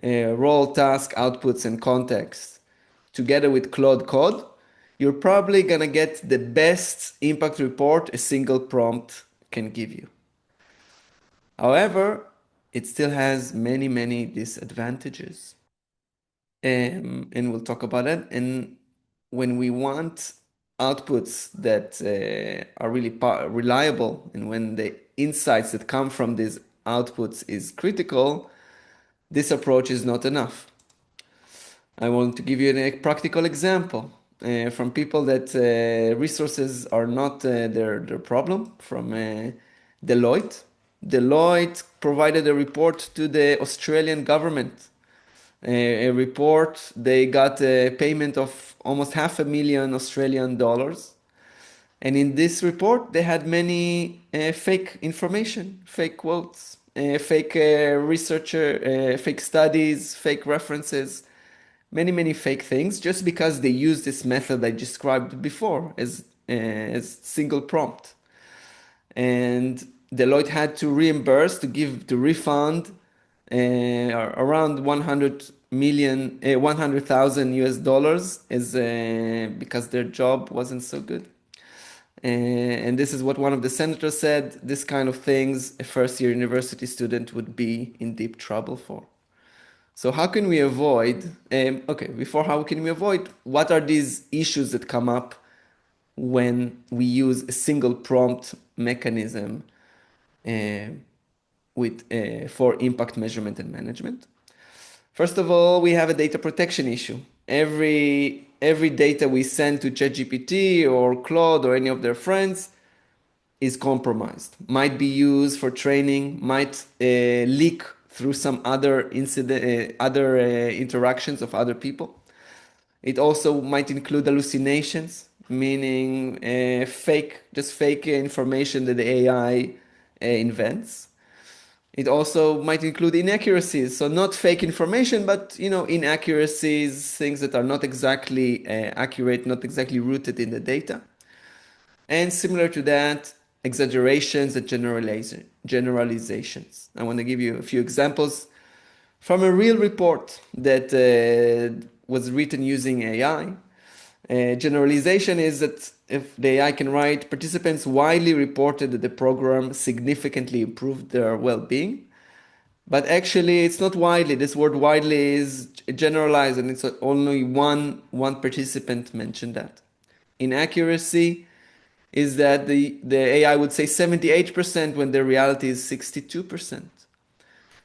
role, task, outputs, and context, together with Claude Code, you're probably going to get the best impact report a single prompt can give you. However, it still has many, many disadvantages. And we'll talk about it. And when we want outputs that are really reliable, and when the insights that come from these outputs is critical, this approach is not enough. I want to give you a practical example from people that resources are not their problem, from Deloitte. Deloitte provided a report to the Australian government. A report, they got a payment of almost $500,000 Australian dollars. And in this report, they had many fake information, fake quotes, fake researcher, fake studies, fake references. many fake things just because they use this method I described before as single prompt. And Deloitte had to reimburse, to refund around 100,000 US dollars because their job wasn't so good. And this is what one of the senators said: this kind of things a first-year university student would be in deep trouble for. So how can we avoid, how can we avoid, what are these issues that come up when we use a single prompt mechanism for impact measurement and management? First of all, we have a data protection issue. Every data we send to ChatGPT or Claude or any of their friends is compromised, might be used for training, might leak through some other interactions of other people. It also might include hallucinations, meaning fake information that the AI invents. It also might include inaccuracies, so not fake information, but inaccuracies, things that are not exactly accurate, not exactly rooted in the data. And similar to that, exaggerations and generalizations. I want to give you a few examples from a real report that was written using AI. Generalization is that if the AI can write, participants widely reported that the program significantly improved their well-being. But actually, it's not widely. This word widely is generalized, and it's only one participant mentioned that. Inaccuracy is that the AI would say 78% when the reality is 62%.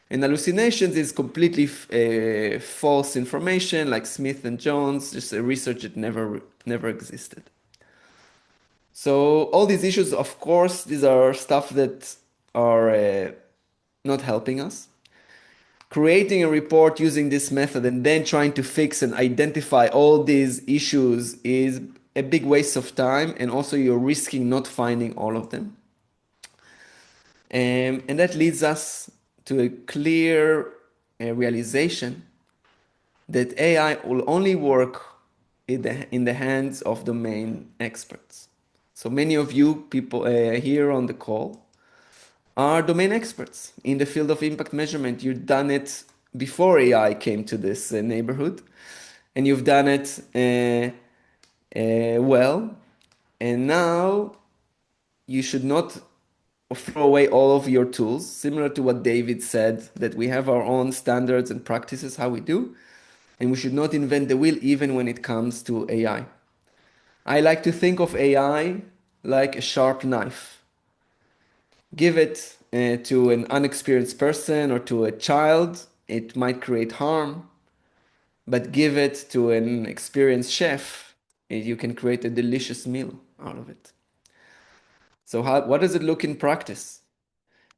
And hallucinations is completely false information, like Smith and Jones, just a research that never existed. So all these issues, of course, these are stuff that are not helping us. Creating a report using this method and then trying to fix and identify all these issues is a big waste of time, and also you're risking not finding all of them. And that leads us to a clear realization that AI will only work in the hands of domain experts. So many of you people here on the call are domain experts in the field of impact measurement. You've done it before AI came to this neighborhood, and you've done it well. And now you should not throw away all of your tools, similar to what David said, that we have our own standards and practices, how we do, and we should not invent the wheel even when it comes to AI. I like to think of AI like a sharp knife. Give it to an unexperienced person or to a child, it might create harm, but give it to an experienced chef, you can create a delicious meal out of it. So what does it look in practice?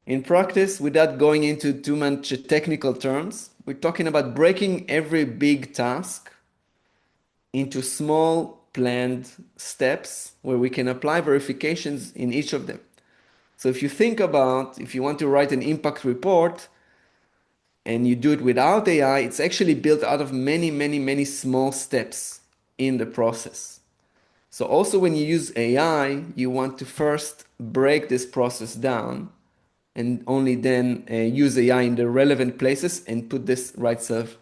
In practice, without going into too much technical terms, we're talking about breaking every big task into small planned steps where we can apply verifications in each of them. So if you think about, if you want to write an impact report and you do it without AI, it's actually built out of many small steps in the process. So also when you use AI, you want to first break this process down and only then use AI in the relevant places and put this right set of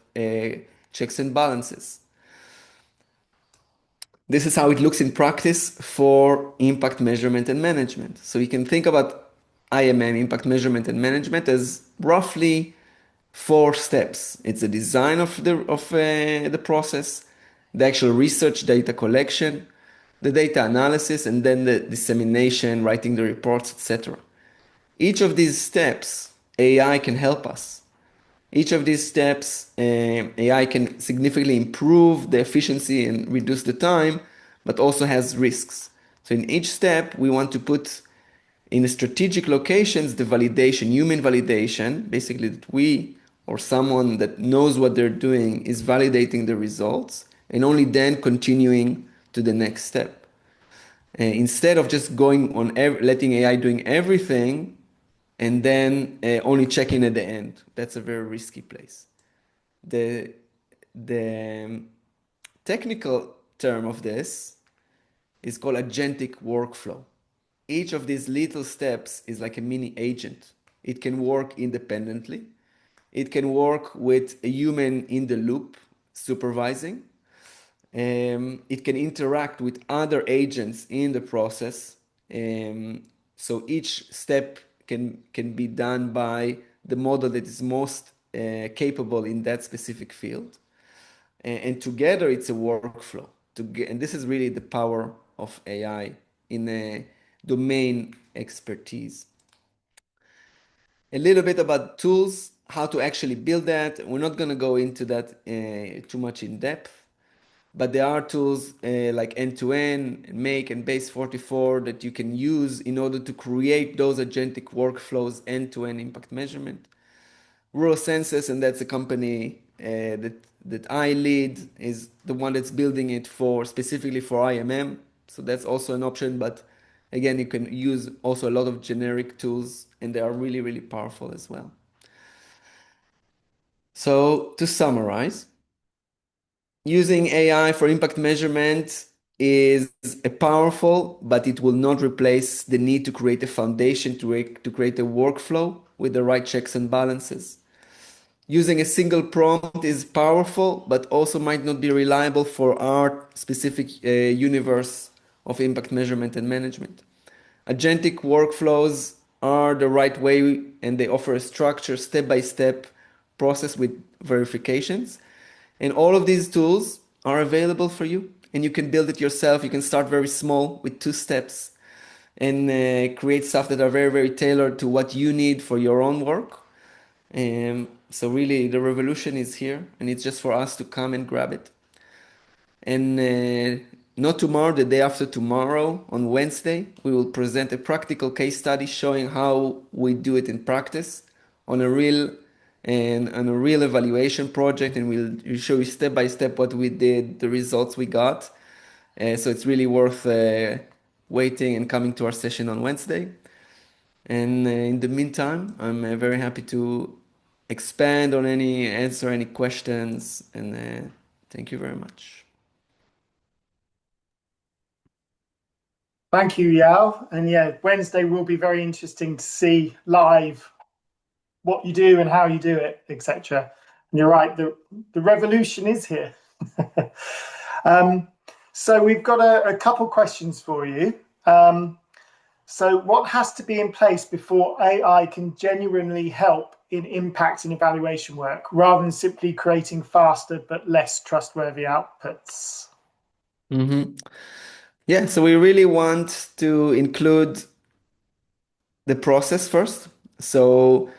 checks and balances. This is how it looks in practice for impact measurement and management. So you can think about IMM, impact measurement and management, as roughly 4 steps. It's the design of the process, the actual research data collection, the data analysis, and then the dissemination, writing the reports, etc. Each of these steps, AI can help us. Each of these steps, AI can significantly improve the efficiency and reduce the time, but also has risks. So in each step, we want to put in the strategic locations the validation, human validation, basically that we or someone that knows what they're doing is validating the results, and only then continuing to the next step. Instead of just going on letting AI doing everything and then only checking at the end. That's a very risky place. The the technical term of this is called agentic workflow. Each of these little steps is like a mini agent. It can work independently. It can work with a human in the loop supervising. It can interact with other agents in the process. So each step can be done by the model that is most capable in that specific field. And together it's a workflow. And this is really the power of AI in a domain expertise. A little bit about tools, how to actually build that. We're not going to go into that too much in depth, but there are tools like End2End, Make, and Base44 that you can use in order to create those agentic workflows, end-to-end impact measurement. Rural Census, and that's a company that I lead, is the one that's building it specifically for IMM. So that's also an option, but again, you can use also a lot of generic tools, and they are really, really powerful as well. So to summarize, using AI for impact measurement is a powerful, but it will not replace the need to create a foundation to create a workflow with the right checks and balances. Using a single prompt is powerful, but also might not be reliable for our specific universe of impact measurement and management. Agentic workflows are the right way, and they offer a structured step-by-step process with verifications. And all of these tools are available for you, and you can build it yourself. You can start very small with 2 steps and create stuff that are very, very tailored to what you need for your own work. So really, the revolution is here, and it's just for us to come and grab it. And not tomorrow, the day after tomorrow, on Wednesday, we will present a practical case study showing how we do it in practice on a real evaluation project, and we'll show you step by step what we did, the results we got. So it's really worth waiting and coming to our session on Wednesday. And in the meantime, I'm very happy to expand on answer any questions, and thank you very much. Thank you, Eyal. And yeah, Wednesday will be very interesting to see live what you do and how you do it, etc. And you're right, the revolution is here. So we've got a couple questions for you. So what has to be in place before AI can genuinely help in impact and evaluation work, rather than simply creating faster but less trustworthy outputs? Yeah, so we really want to include the process first. So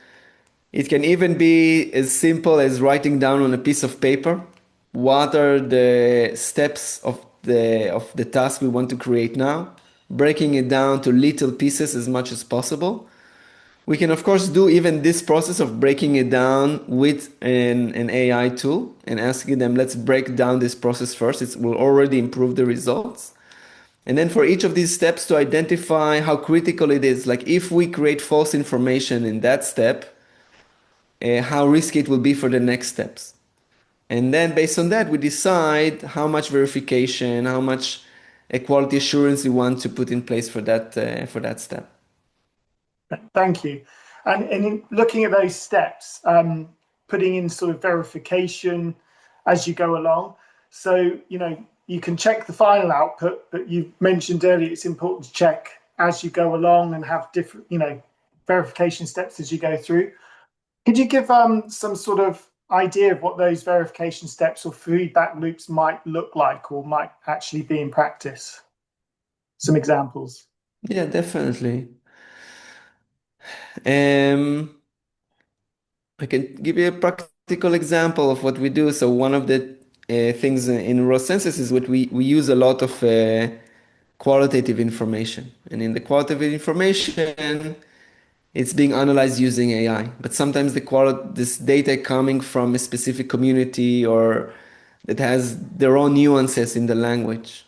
it can even be as simple as writing down on a piece of paper what are the steps of the task we want to create now, breaking it down to little pieces as much as possible. We can, of course, do even this process of breaking it down with an AI tool and asking them, let's break down this process first. It will already improve the results. And then for each of these steps to identify how critical it is, like if we create false information in that step, how risky it will be for the next steps. And then based on that, we decide how much verification, how much quality assurance we want to put in place for that step. Thank you. And in looking at those steps, putting in sort of verification as you go along. So, you can check the final output, but you mentioned earlier it's important to check as you go along and have different, verification steps as you go through. Could you give some sort of idea of what those verification steps or feedback loops might look like or might actually be in practice? Some examples. Yeah, definitely. I can give you a practical example of what we do. So one of the things in Rural Census is what we use a lot of qualitative information. And in the qualitative information, it's being analyzed using AI. But sometimes this data coming from a specific community or that has their own nuances in the language.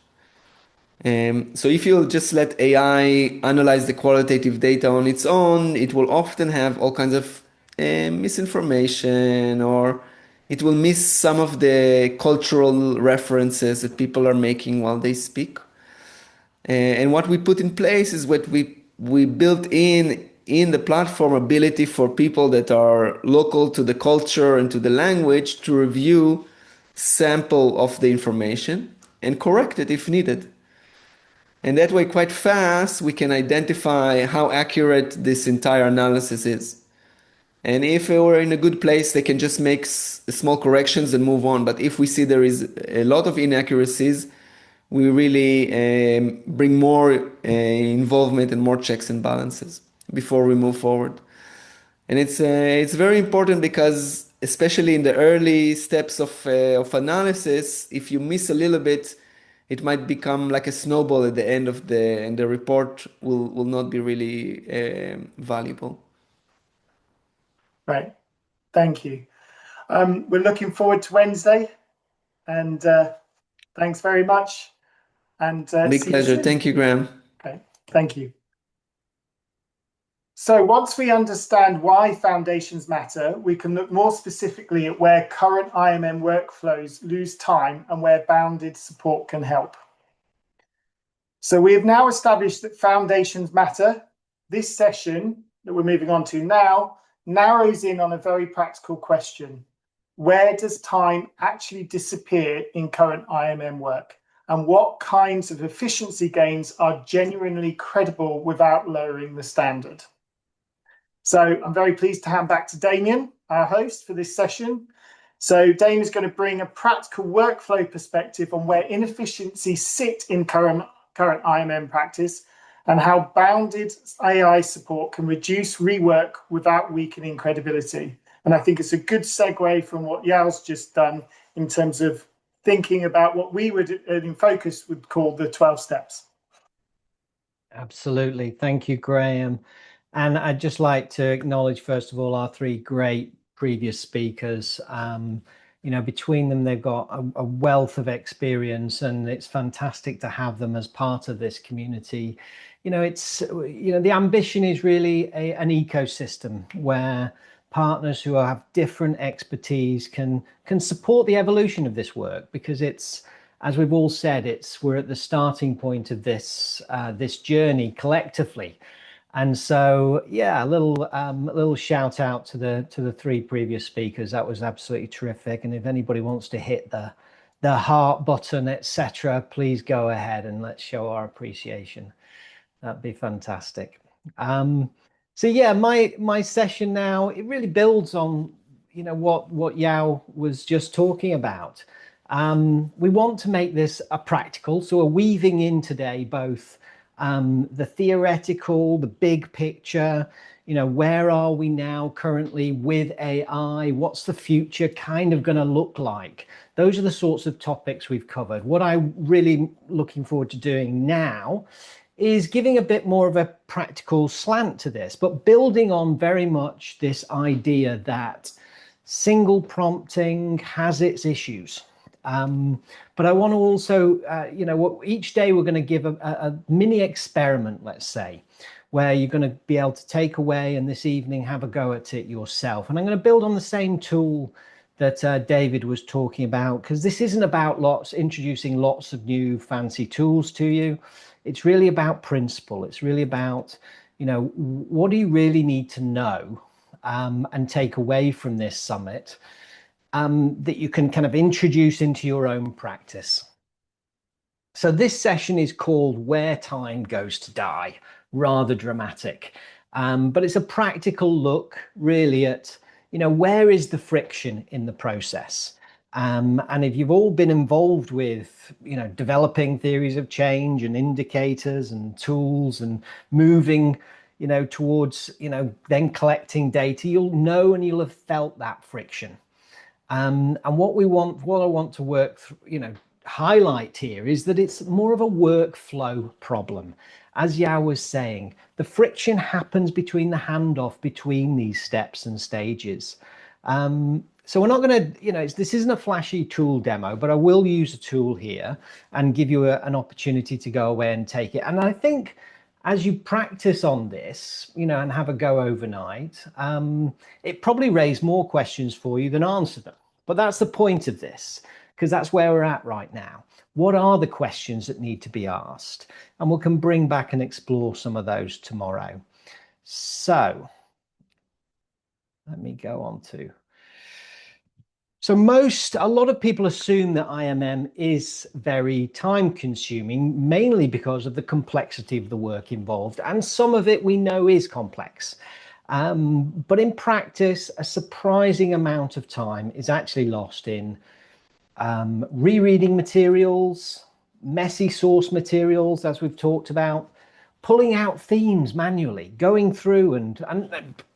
So if you just let AI analyze the qualitative data on its own, it will often have all kinds of misinformation or It will miss some of the cultural references that people are making while they speak. And what we put in place is what we built in the platform ability for people that are local to the culture and to the language to review sample of the information and correct it if needed. And that way, quite fast, we can identify how accurate this entire analysis is. And if we're in a good place, they can just make small corrections and move on. But if we see there is a lot of inaccuracies, we really bring more involvement and more checks and balances before we move forward. And it's very important because, especially in the early steps of analysis, if you miss a little bit, it might become like a snowball at the end of and the report will not be really valuable. Right. Thank you. We're looking forward to Wednesday, and thanks very much. And big see you pleasure. soon. Thank you, Graham. Okay. Thank you. So once we understand why foundations matter, we can look more specifically at where current IMM workflows lose time and where bounded support can help. So we have now established that foundations matter. This session that we're moving on to now narrows in on a very practical question. Where does time actually disappear in current IMM work? And what kinds of efficiency gains are genuinely credible without lowering the standard? So I'm very pleased to hand back to Damien, our host for this session. So Damien is going to bring a practical workflow perspective on where inefficiencies sit in current IMM practice and how bounded AI support can reduce rework without weakening credibility. And I think it's a good segue from what Yao's just done in terms of thinking about what we would, in focus, would call the 12 steps. Absolutely. Thank you, Graham. And I'd just like to acknowledge, first of all, our three great previous speakers. Between them, they've got a wealth of experience, and it's fantastic to have them as part of this community. The ambition is really an ecosystem where partners who have different expertise can support the evolution of this work, because it's, as we've all said, we're at the starting point of this journey collectively. And so, yeah, a little shout out to the three previous speakers. That was absolutely terrific. And if anybody wants to hit the heart button, etc., please go ahead and let's show our appreciation. That'd be fantastic. So yeah, my session now, it really builds on what Yao was just talking about. We want to make this a practical, so we're weaving in today both the theoretical, the big picture, where are we now currently with AI? What's the future kind of going to look like? Those are the sorts of topics we've covered. What I'm really looking forward to doing now is giving a bit more of a practical slant to this, but building on very much this idea that single prompting has its issues. But I want to also, each day we're going to give a mini experiment, let's say, where you're going to be able to take away and this evening have a go at it yourself. And I'm going to build on the same tool that David was talking about, because this isn't about introducing lots of new fancy tools to you. It's really about principle. It's really about, what do you really need to know and take away from this summit that you can kind of introduce into your own practice. So this session is called Where Time Goes to Die, rather dramatic. But it's a practical look really at, where is the friction in the process? And if you've all been involved with, developing theories of change and indicators and tools and moving, towards, then collecting data, you'll know and you'll have felt that friction. And what I want to highlight here is that it's more of a workflow problem. As Yao was saying, the friction happens between the handoff between these steps and stages. So we're not going to, this isn't a flashy tool demo, but I will use a tool here and give you an opportunity to go away and take it. And I think as you practice on this, and have a go overnight, it probably raised more questions for you than answered them. But that's the point of this, because that's where we're at right now. What are the questions that need to be asked? And we can bring back and explore some of those tomorrow. So let me go on to. So a lot of people assume that IMM is very time consuming, mainly because of the complexity of the work involved. And some of it we know is complex. But in practice, a surprising amount of time is actually lost in rereading materials, messy source materials, as we've talked about, pulling out themes manually, going through and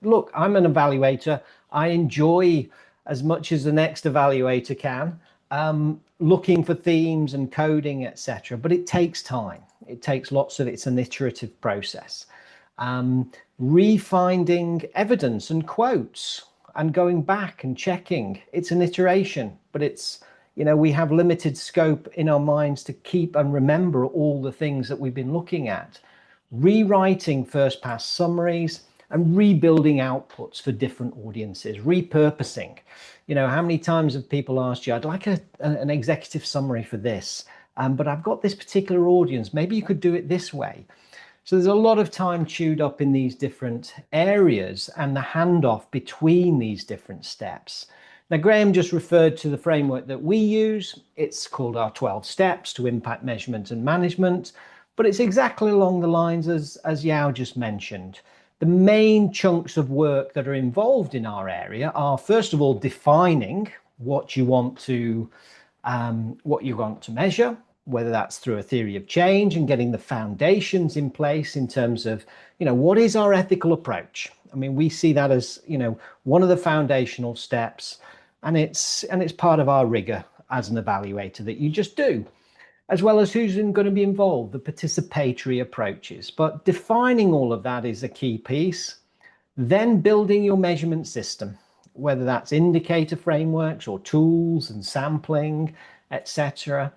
look, I'm an evaluator. I enjoy, as much as the next evaluator can, looking for themes and coding, etc. But it takes time. It takes lots of, it's an iterative process. Refinding evidence and quotes and going back and checking. It's an iteration, but it's, we have limited scope in our minds to keep and remember all the things that we've been looking at. Rewriting first pass summaries and rebuilding outputs for different audiences, repurposing. How many times have people asked you, I'd like an executive summary for this, but I've got this particular audience, maybe you could do it this way. So there's a lot of time chewed up in these different areas and the handoff between these different steps. Now, Graham just referred to the framework that we use. It's called our 12 steps to impact measurement and management, but it's exactly along the lines as Yao just mentioned. The main chunks of work that are involved in our area are, first of all, defining what you want to measure, whether that's through a theory of change and getting the foundations in place in terms of, what is our ethical approach? I mean, we see that as, one of the foundational steps, and it's part of our rigor as an evaluator that you just do, as well as who's going to be involved, the participatory approaches. But defining all of that is a key piece. Then building your measurement system, whether that's indicator frameworks or tools and sampling, etc.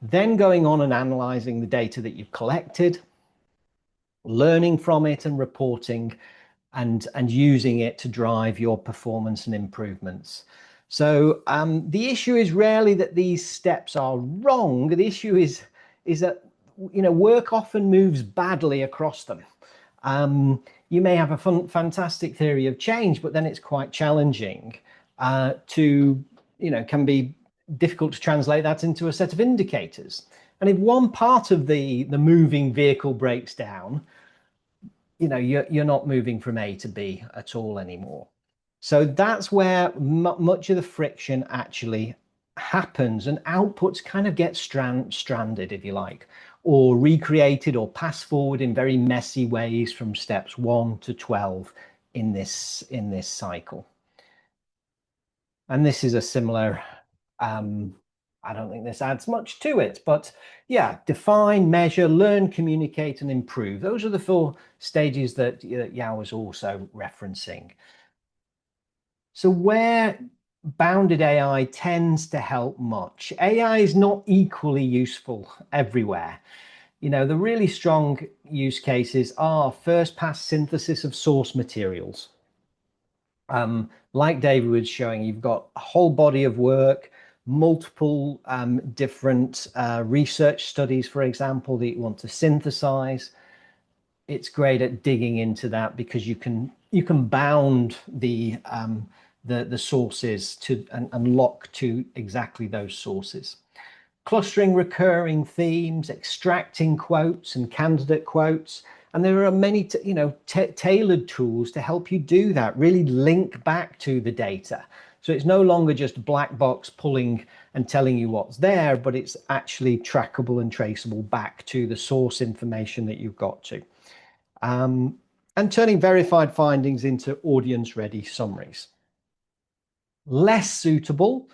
Then going on and analyzing the data that you've collected, learning from it and reporting and using it to drive your performance and improvements. So the issue is rarely that these steps are wrong. The issue is that, work often moves badly across them. You may have a fantastic theory of change, but then it's quite challenging can be difficult to translate that into a set of indicators. And if one part of the moving vehicle breaks down, you're not moving from A to B at all anymore. So that's where much of the friction actually happens, and outputs kind of get stranded, if you like, or recreated or passed forward in very messy ways from steps 1 to 12 in this cycle. And this is a similar, I don't think this adds much to it, but yeah, define, measure, learn, communicate, and improve. Those are the 4 stages that Yao was also referencing. So where bounded AI tends to help much, AI is not equally useful everywhere. The really strong use cases are first pass synthesis of source materials. Like David was showing, you've got a whole body of work, multiple different research studies, for example, that you want to synthesize. It's great at digging into that because you can bound the sources to and lock to exactly those sources. Clustering recurring themes, extracting quotes and candidate quotes. And there are many, tailored tools to help you do that, really link back to the data. So it's no longer just black box pulling and telling you what's there, but it's actually trackable and traceable back to the source information that you've got to. And turning verified findings into audience-ready summaries. Less suitable,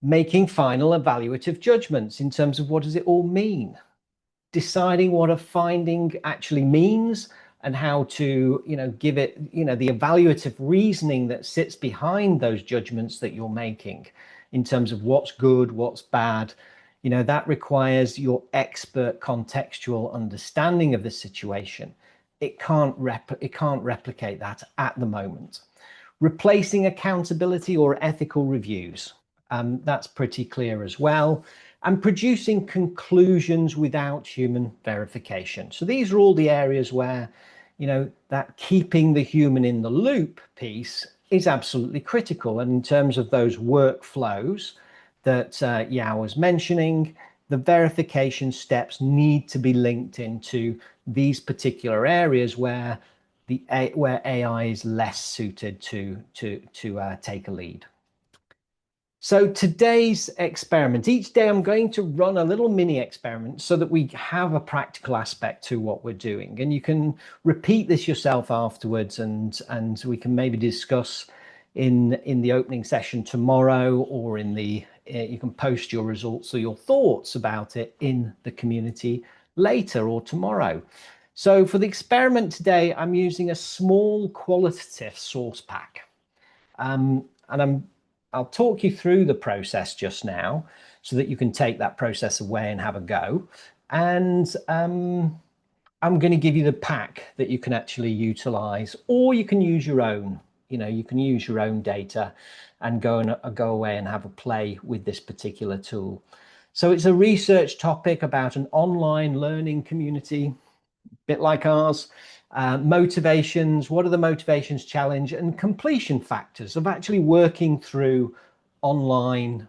making final evaluative judgments in terms of what does it all mean? Deciding what a finding actually means and how to, give it, the evaluative reasoning that sits behind those judgments that you're making in terms of what's good, what's bad. That requires your expert contextual understanding of the situation. It can't replicate that at the moment. Replacing accountability or ethical reviews. That's pretty clear as well. And producing conclusions without human verification. So these are all the areas where, that keeping the human in the loop piece is absolutely critical. And in terms of those workflows that Yao was mentioning, the verification steps need to be linked into these particular areas where AI is less suited to take a lead. So today's experiment, each day I'm going to run a little mini experiment so that we have a practical aspect to what we're doing. And you can repeat this yourself afterwards, and we can maybe discuss in the opening session tomorrow, or you can post your results or your thoughts about it in the community later or tomorrow. So for the experiment today, I'm using a small qualitative source pack. And I'll talk you through the process just now so that you can take that process away and have a go. And I'm going to give you the pack that you can actually utilize, or you can use your own. You can use your own data and go away and have a play with this particular tool. So it's a research topic about an online learning community, a bit like ours. Motivations, what are the motivations challenge, and completion factors of actually working through online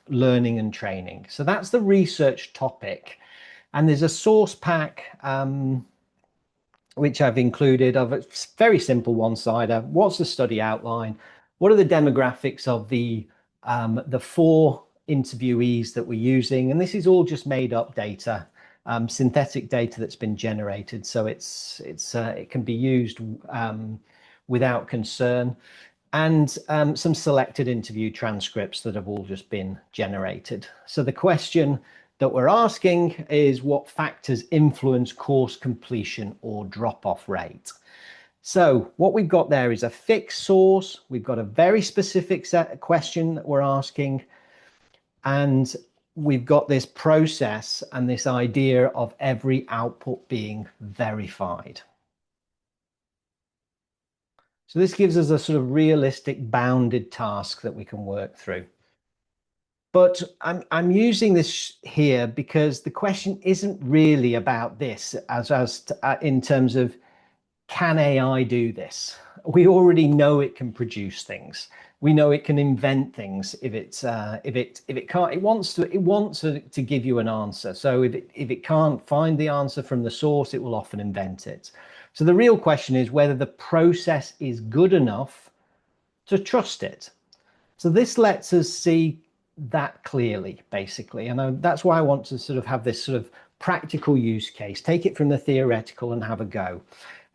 learning and training. So that's the research topic. And there's a source pack which I've included of a very simple one-sider. What's the study outline? What are the demographics of the 4 interviewees that we're using? And this is all just made up data. Synthetic data that's been generated, so it can be used without concern, and some selected interview transcripts that have all just been generated. So the question that we're asking is, what factors influence course completion or drop-off rate? So what we've got there is a fixed source. We've got a very specific question that we're asking, and we've got this process and this idea of every output being verified. So this gives us a sort of realistic bounded task that we can work through. But I'm using this here because the question isn't really about this in terms of, can AI do this? We already know it can produce things. We know it can invent things if it can't. It wants to give you an answer. So if it can't find the answer from the source, it will often invent it. So the real question is whether the process is good enough to trust it. So this lets us see that clearly, basically, and that's why I want to sort of have this sort of practical use case, take it from the theoretical and have a go.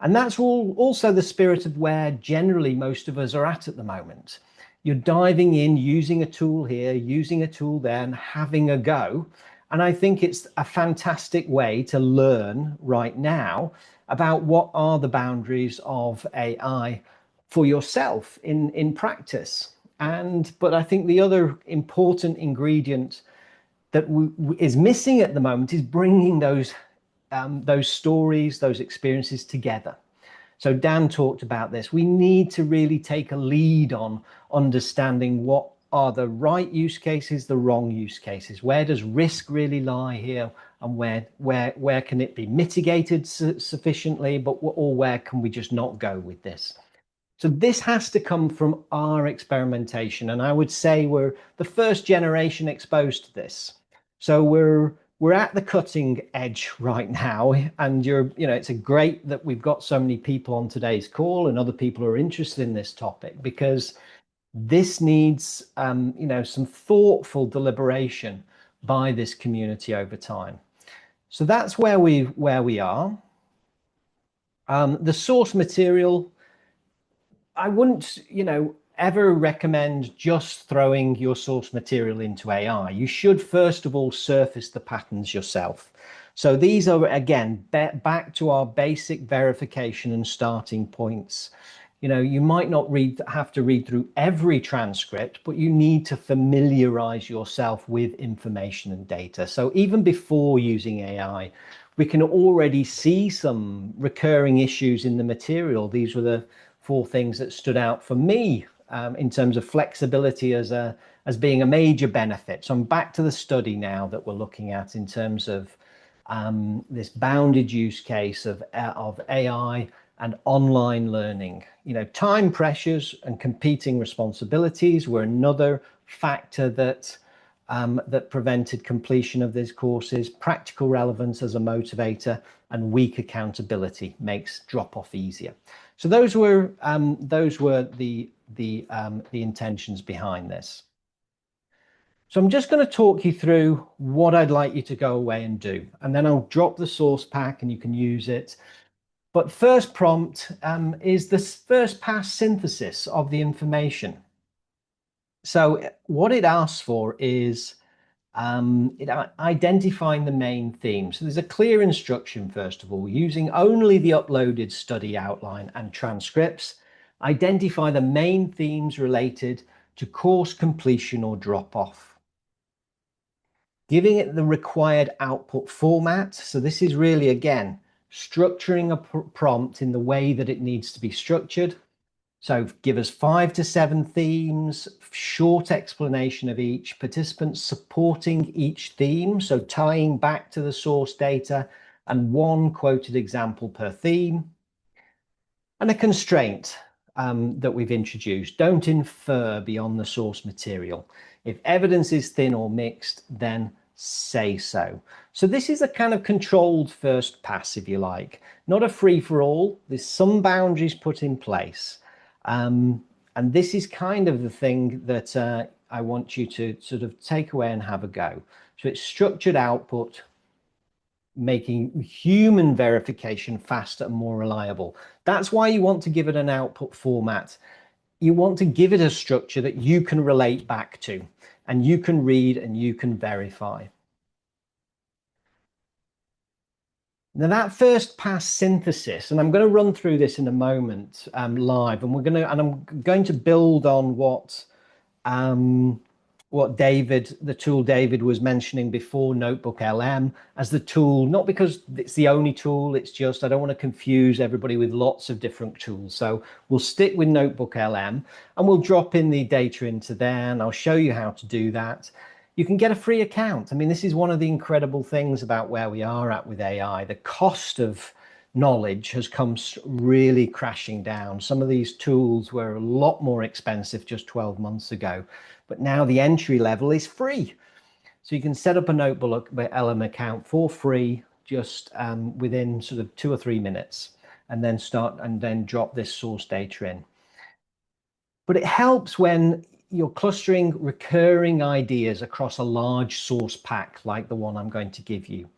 And that's also the spirit of where generally most of us are at the moment. You're diving in, using a tool here, using a tool there, and having a go. And I think it's a fantastic way to learn right now about what are the boundaries of AI for yourself in practice. But I think the other important ingredient that is missing at the moment is bringing those stories, those experiences together. So Dan talked about this. We need to really take a lead on understanding what are the right use cases, the wrong use cases. Where does risk really lie here, and where can it be mitigated sufficiently, or where can we just not go with this? So this has to come from our experimentation, and I would say we're the first generation exposed to this. So we're at the cutting edge right now, and it's great that we've got so many people on today's call and other people who are interested in this topic, because this needs some thoughtful deliberation by this community over time. So that's where we are. The source material, I wouldn't ever recommend just throwing your source material into AI. You should first of all surface the patterns yourself. So these are, again, back to our basic verification and starting points. You might not have to read through every transcript, but you need to familiarize yourself with information and data. So even before using AI, we can already see some recurring issues in the material. These were the 4 things that stood out for me in terms of flexibility as being a major benefit. So I'm back to the study now that we're looking at in terms of this bounded use case of AI and online learning. You know, time pressures and competing responsibilities were another factor that that prevented completion of these courses. Practical relevance as a motivator and weak accountability makes drop-off easier. So those were the intentions behind this. So I'm just going to talk you through what I'd like you to go away and do, and then I'll drop the source pack and you can use it. But first prompt is the first pass synthesis of the information. So what it asks for is identifying the main theme. So there's a clear instruction, first of all, using only the uploaded study outline and transcripts, identify the main themes related to course completion or drop-off. Giving it the required output format. So this is really, again, structuring a prompt in the way that it needs to be structured. So give us 5 to 7 themes, short explanation of each, participants supporting each theme, so tying back to the source data, and 1 quoted example per theme. And a constraint that we've introduced: don't infer beyond the source material. If evidence is thin or mixed, then say so. So this is a kind of controlled first pass, if you like, not a free-for-all. There's some boundaries put in place. And this is kind of the thing that I want you to sort of take away and have a go. So it's structured output, making human verification faster and more reliable. That's why you want to give it an output format. You want to give it a structure that you can relate back to, and you can read and you can verify. Now that first pass synthesis, and I'm going to run through this in a moment live, and I'm going to build on what David, the tool David was mentioning before, Notebook LM, as the tool, not because it's the only tool, it's just I don't want to confuse everybody with lots of different tools. So we'll stick with Notebook LM and we'll drop in the data into there, and I'll show you how to do that. You can get a free account. I mean, this is one of the incredible things about where we are at with AI. The cost of knowledge has come really crashing down. Some of these tools were a lot more expensive just 12 months ago, but now the entry level is free. So you can set up a Notebook LM account for free, just within sort of 2 or 3 minutes, and then drop this source data in. But it helps when you're clustering recurring ideas across a large source pack like the one I'm going to give you.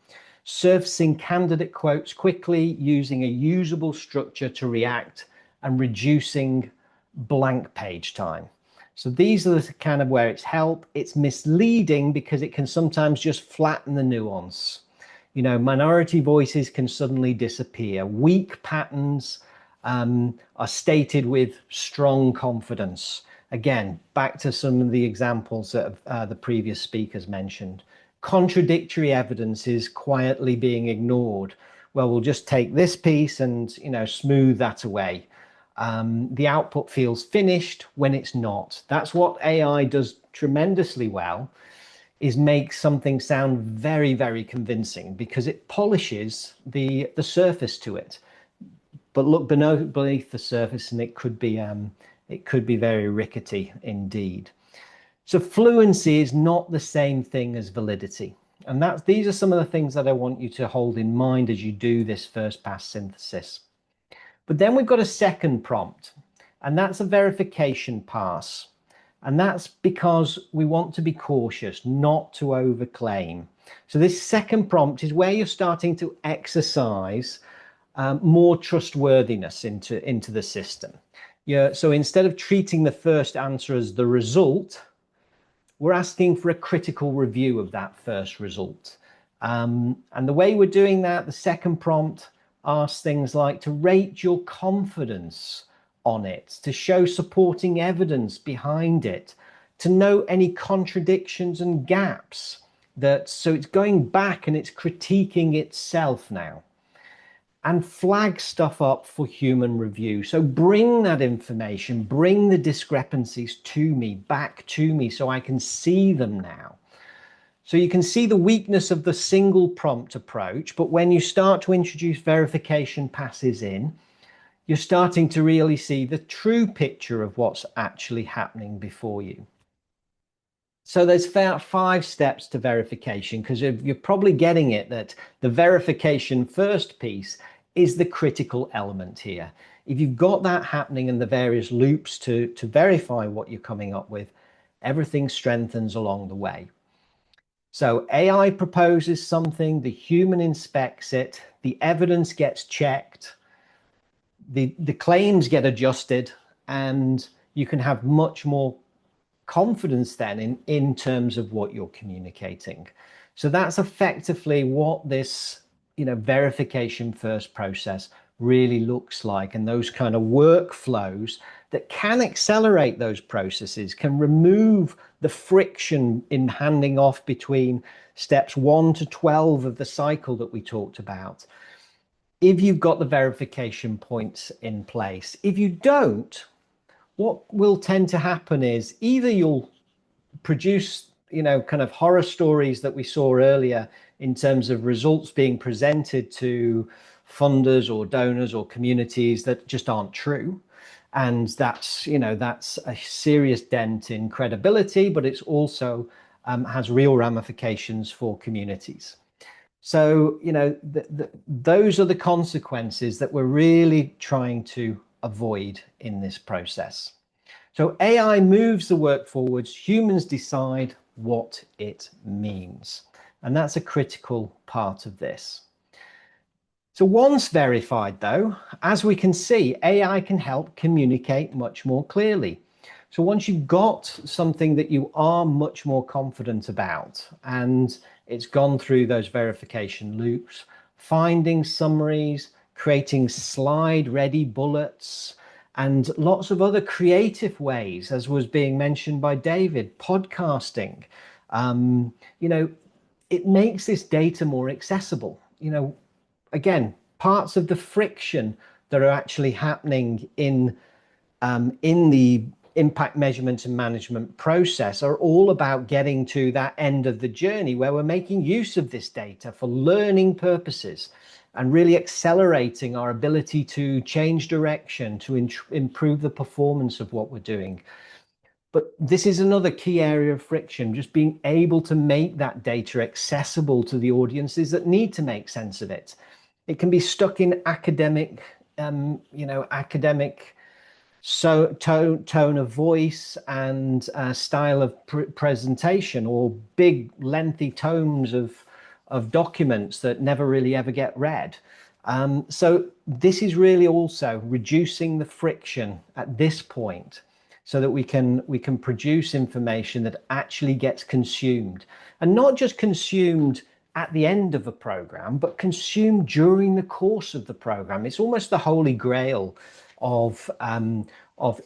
Surfacing candidate quotes quickly, using a usable structure to react, and reducing blank page time. So these are the kind of where it's help. It's misleading because it can sometimes just flatten the nuance. You know, minority voices can suddenly disappear. Weak patterns are stated with strong confidence. Again, back to some of the examples that the previous speakers mentioned. Contradictory evidence is quietly being ignored. Well, we'll just take this piece and, you know, smooth that away. The output feels finished when it's not. That's what AI does tremendously well, is make something sound very, very convincing because it polishes the surface to it. But look beneath the surface and it could be very rickety indeed. So fluency is not the same thing as validity. And these are some of the things that I want you to hold in mind as you do this first pass synthesis. But then we've got a second prompt, and that's a verification pass. And that's because we want to be cautious, not to overclaim. So this second prompt is where you're starting to exercise more trustworthiness into the system. Yeah, so instead of treating the first answer as the result, we're asking for a critical review of that first result. And the way we're doing that, the second prompt asks things like to rate your confidence on it, to show supporting evidence behind it, to note any contradictions and gaps. So it's going back and it's critiquing itself now. and flag stuff up for human review. So bring that information, bring the discrepancies to me, back to me, so I can see them now. So you can see the weakness of the single prompt approach, but when you start to introduce verification passes in, you're starting to really see the true picture of what's actually happening before you. So there's 5 steps to verification, because you're probably getting it that the verification first piece is the critical element here. If you've got that happening and the various loops to verify what you're coming up with, everything strengthens along the way. So AI proposes something, the human inspects it, the evidence gets checked, the claims get adjusted, and you can have much more confidence then in terms of what you're communicating. So that's effectively what this, verification first process really looks like, and those kind of workflows that can accelerate those processes, can remove the friction in handing off between steps 1 to 12 of the cycle that we talked about, if you've got the verification points in place. If you don't, what will tend to happen is either you'll produce, kind of horror stories that we saw earlier in terms of results being presented to funders or donors or communities that just aren't true. And that's a serious dent in credibility, but it's also has real ramifications for communities. So, those are the consequences that we're really trying to avoid in this process. So AI moves the work forwards, humans decide what it means. And that's a critical part of this. So once verified, though, as we can see, AI can help communicate much more clearly. So once you've got something that you are much more confident about, and it's gone through those verification loops, finding summaries, creating slide-ready bullets, and lots of other creative ways, as was being mentioned by David, podcasting, it makes this data more accessible. Again, parts of the friction that are actually happening in the impact measurement and management process are all about getting to that end of the journey where we're making use of this data for learning purposes and really accelerating our ability to change direction, to improve the performance of what we're doing. But this is another key area of friction, just being able to make that data accessible to the audiences that need to make sense of it. It can be stuck in academic, tone of voice and style of presentation, or big lengthy tomes of documents that never really ever get read. So this is really also reducing the friction at this point, so that we can produce information that actually gets consumed, and not just consumed at the end of a program, but consumed during the course of the program. It's almost the holy grail of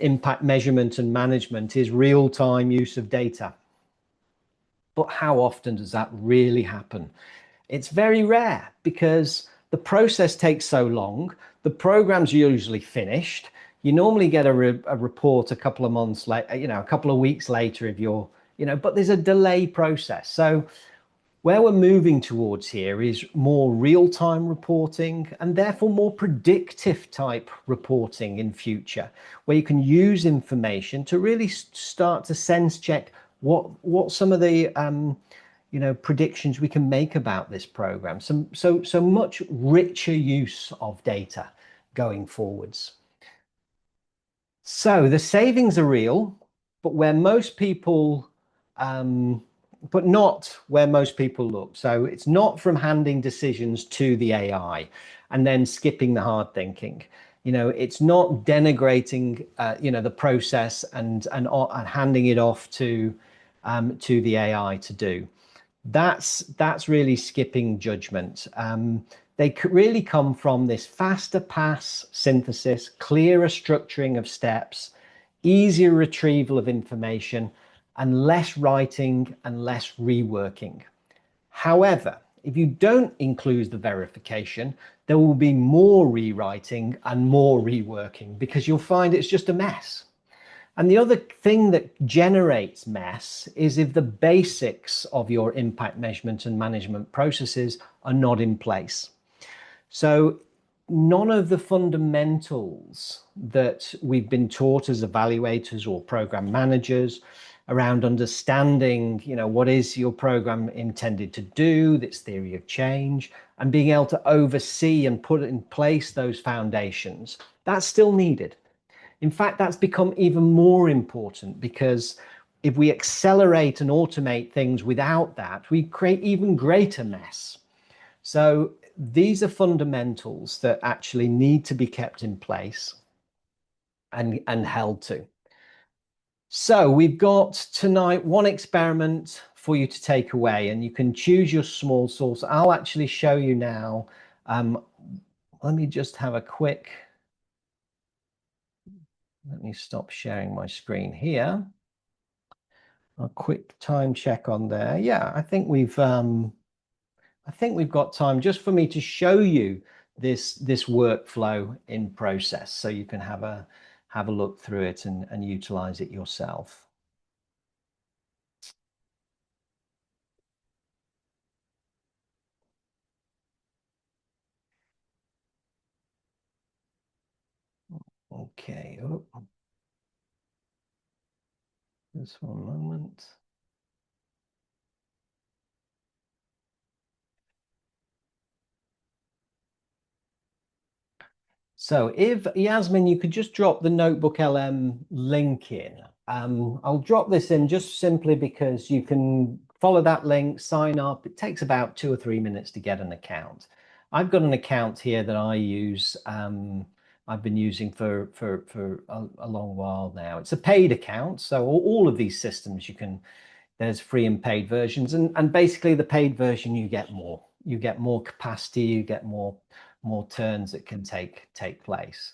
impact measurement and management, is real-time use of data. But how often does that really happen? It's very rare, because the process takes so long. The program's usually finished. You normally get a report a couple of months later, a couple of weeks later if you're, but there's a delay process. So where we're moving towards here is more real-time reporting, and therefore more predictive type reporting in future, where you can use information to really start to sense check what some of the predictions we can make about this program. So much richer use of data going forwards. So the savings are real, but where most people, but not where most people look. So it's not from handing decisions to the AI and then skipping the hard thinking. It's not denigrating, the process and handing it off to the AI to do. That's really skipping judgment. They really come from this faster pass synthesis, clearer structuring of steps, easier retrieval of information, and less writing and less reworking. However, If you don't include the verification, there will be more rewriting and more reworking because you'll find it's just a mess. And the other thing that generates mess is if the basics of your impact measurement and management processes are not in place. So none of the fundamentals that we've been taught as evaluators or program managers around understanding, what is your program intended to do, this theory of change, and being able to oversee and put in place those foundations, that's still needed. In fact, that's become even more important because if we accelerate and automate things without that, we create even greater mess. So these are fundamentals that actually need to be kept in place and held to. So we've got tonight one experiment for you to take away, and you can choose your small source. I'll actually show you now. Let me just have a quick, let me stop sharing my screen here. A quick time check on there. Yeah, I think we've got time just for me to show you this workflow in process, so you can have a look through it and utilize it yourself. Okay. Oh. Just one moment. So if Yasmin, you could just drop the Notebook LM link in. I'll drop this in just simply because you can follow that link, sign up. It takes about 2 or 3 minutes to get an account. I've got an account here that I use. I've been using for a long while now. It's a paid account, so all of these systems there's free and paid versions, and basically the paid version you get more capacity, you get more turns that can take place.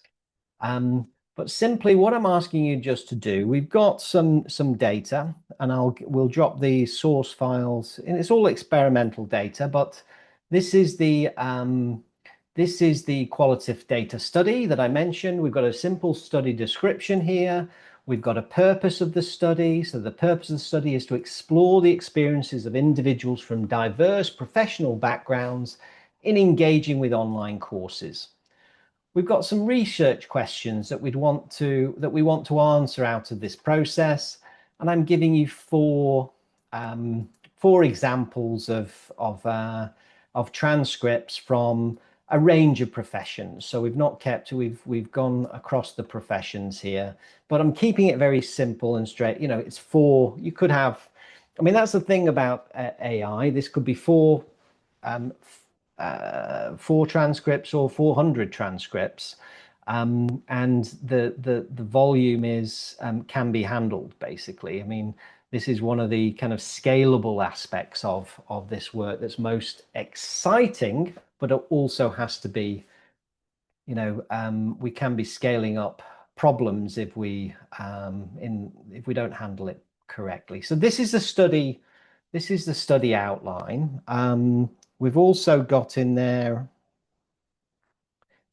But simply what I'm asking you just to do, we've got some data, and we'll drop the source files, and it's all experimental data, but this is the qualitative data study that I mentioned. We've got a simple study description here. We've got a purpose of the study. So the purpose of the study is to explore the experiences of individuals from diverse professional backgrounds in engaging with online courses. We've got some research questions that we want to answer out of this process, and I'm giving you four examples of transcripts from a range of professions. So we've gone across the professions here, but I'm keeping it very simple and straight. It's four. You could have, that's the thing about AI. This could be four transcripts or 400 transcripts, and the volume can be handled basically. This is one of the kind of scalable aspects of this work that's most exciting, but it also has to be, we can be scaling up problems if we don't handle it correctly. So this is the study. This is the study outline. We've also got in there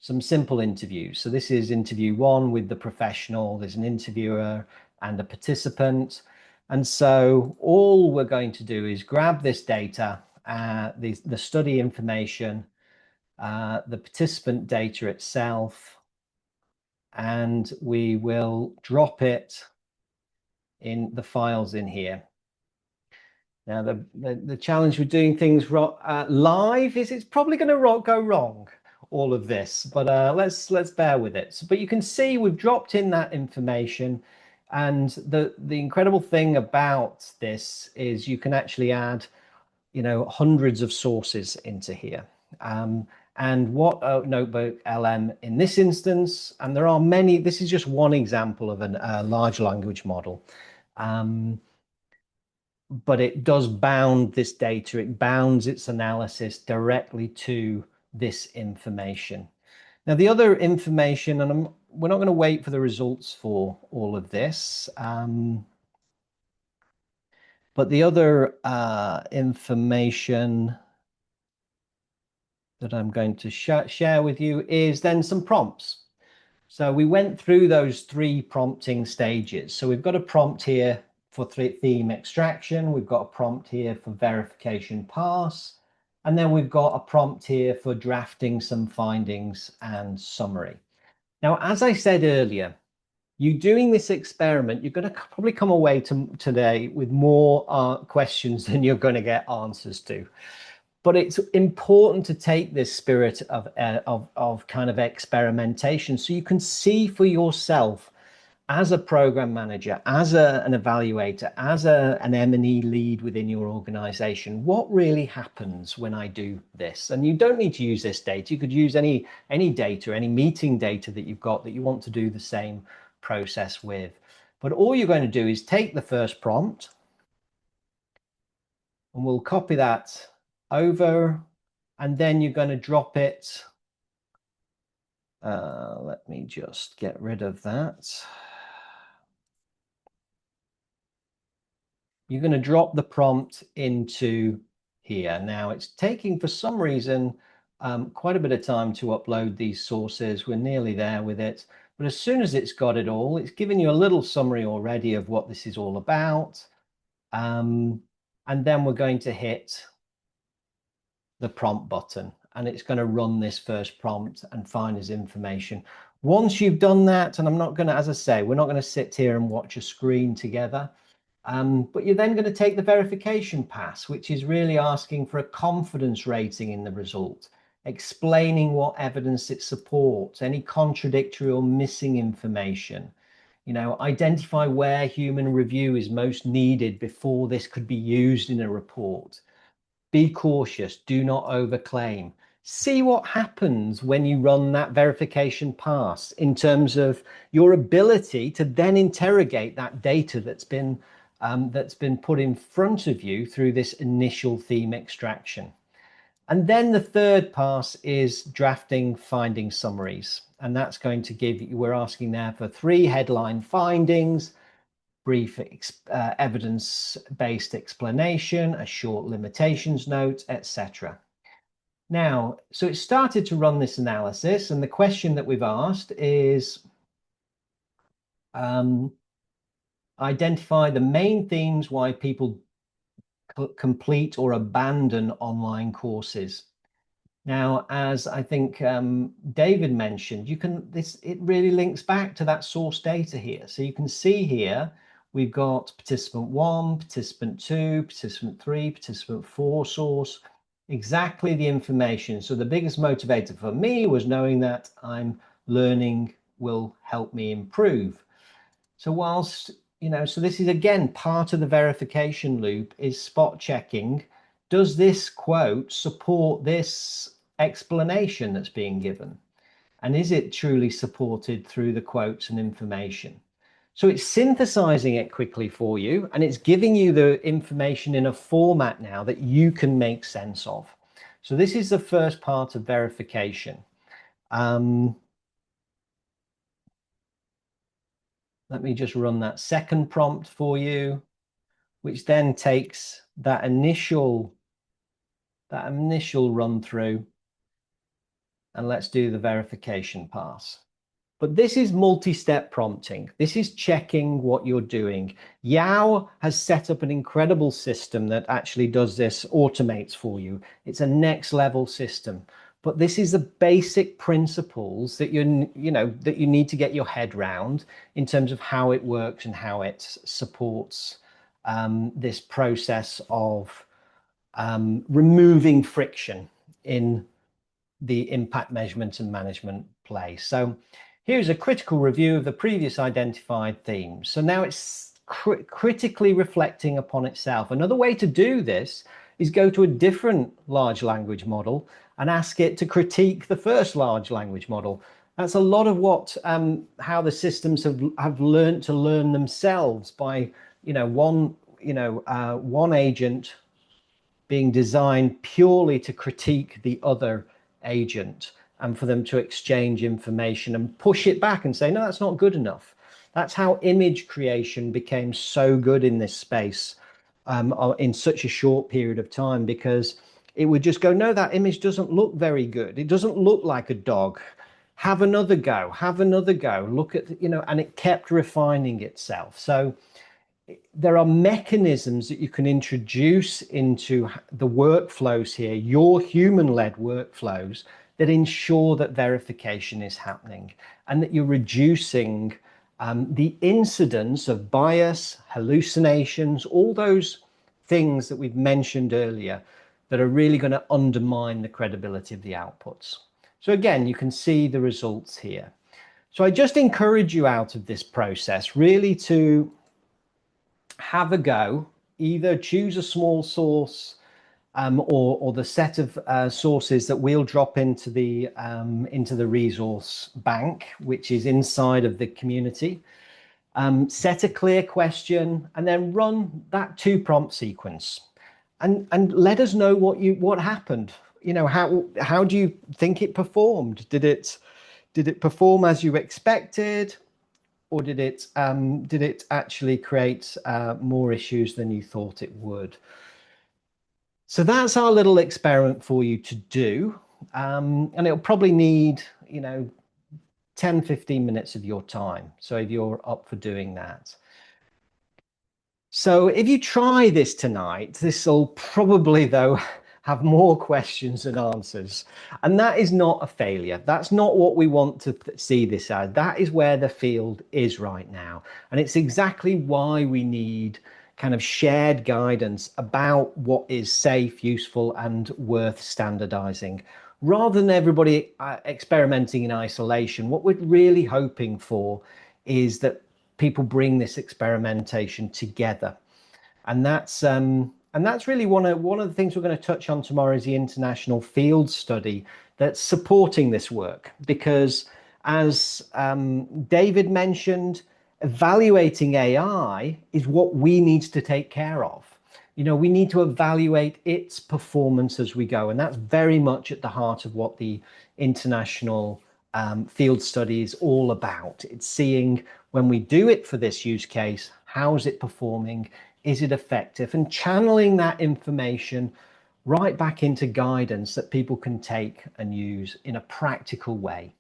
some simple interviews. So this is interview 1 with the professional. There's an interviewer and a participant. And so all we're going to do is grab this data, the study information, the participant data itself, and we will drop it in the files in here. Now, the challenge with doing things live is it's probably going to go wrong, all of this, but let's bear with it. But you can see we've dropped in that information, and the incredible thing about this is you can actually add, hundreds of sources into here. And what Notebook LM in this instance, and there are many, this is just one example of a large language model. But it does bound this data, it bounds its analysis directly to this information. Now, the other information, and we're not going to wait for the results for all of this, but the other information that I'm going to share with you is then some prompts. So we went through those 3 prompting stages. So we've got a prompt here for theme extraction. We've got a prompt here for verification pass. And then we've got a prompt here for drafting some findings and summary. Now, as I said earlier, you doing this experiment, you're going to probably come away today with more questions than you're going to get answers to. But it's important to take this spirit of kind of experimentation so you can see for yourself as a program manager, as an evaluator, as an M&E lead within your organization, what really happens when I do this? And you don't need to use this data. You could use any data, any meeting data that you've got that you want to do the same process with. But all you're going to do is take the first prompt, and we'll copy that over, and then you're going to drop it. Let me just get rid of that. You're going to drop the prompt into here. Now it's taking, for some reason, quite a bit of time to upload these sources. We're nearly there with it. But as soon as it's got it all, it's given you a little summary already of what this is all about. And then we're going to hit the prompt button, and it's going to run this first prompt and find his information. Once you've done that, and I'm not going to, as I say, we're not going to sit here and watch a screen together. But you're then going to take the verification pass, which is really asking for a confidence rating in the result, explaining what evidence it supports, any contradictory or missing information, identify where human review is most needed before this could be used in a report. Be cautious, do not overclaim. See what happens when you run that verification pass in terms of your ability to then interrogate that data that's been put in front of you through this initial theme extraction. And then the third pass is drafting finding summaries. And that's going to give you, we're asking there for 3 headline findings, brief evidence-based explanation, a short limitations note, etc. Now, so it started to run this analysis, and the question that we've asked is, identify the main themes why people complete or abandon online courses. Now, as I think David mentioned, it really links back to that source data here. So you can see here, we've got participant 1, participant 2, participant 3, participant 4 source, exactly the information. So the biggest motivator for me was knowing that I'm learning will help me improve. So whilst, so this is again part of the verification loop, is spot checking. Does this quote support this explanation that's being given? And is it truly supported through the quotes and information? So it's synthesizing it quickly for you, and it's giving you the information in a format now that you can make sense of. So this is the first part of verification. Let me just run that second prompt for you, which then takes that initial run through, and let's do the verification pass. But this is multi-step prompting. This is checking what you're doing. Yao has set up an incredible system that actually does this, automates for you. It's a next level system. But this is the basic principles that you need to get your head round in terms of how it works and how it supports this process of removing friction in the impact measurement and management play. So here's a critical review of the previous identified themes. So now it's critically reflecting upon itself. Another way to do this is go to a different large language model and ask it to critique the first large language model. That's a lot of what how the systems have learned to learn themselves by one agent being designed purely to critique the other agent, and for them to exchange information and push it back and say, no, that's not good enough. That's how image creation became so good in this space in such a short period of time, because it would just go, no, that image doesn't look very good. It doesn't look like a dog. Have another go, have another go, look at, you know, and it kept refining itself. So there are mechanisms that you can introduce into the workflows here, your human-led workflows, that ensure that verification is happening and that you're reducing the incidence of bias, hallucinations, all those things that we've mentioned earlier that are really going to undermine the credibility of the outputs. So again, you can see the results here. So I just encourage you out of this process really to have a go, either choose a small source or the set of sources that we'll drop into the resource bank, which is inside of the community. Set a clear question and then run that 2-prompt sequence, and let us know what happened. You know, how do you think it performed? Did it perform as you expected, or did it actually create more issues than you thought it would? So that's our little experiment for you to do, and it'll probably need, you know, 10-15 minutes of your time. So if you're up for doing that. So if you try this tonight, this will probably, though, have more questions than answers. And that is not a failure. That's not what we want to see this as. That is where the field is right now. And it's exactly why we need kind of shared guidance about what is safe, useful, and worth standardizing. Rather than everybody experimenting in isolation, what we're really hoping for is that people bring this experimentation together. And that's really one of the things we're going to touch on tomorrow is the international field study that's supporting this work. Because as David mentioned, evaluating AI is what we need to take care of. You know, we need to evaluate its performance as we go. And that's very much at the heart of what the international field study is all about. It's seeing, when we do it for this use case, how is it performing? Is it effective? And channeling that information right back into guidance that people can take and use in a practical way.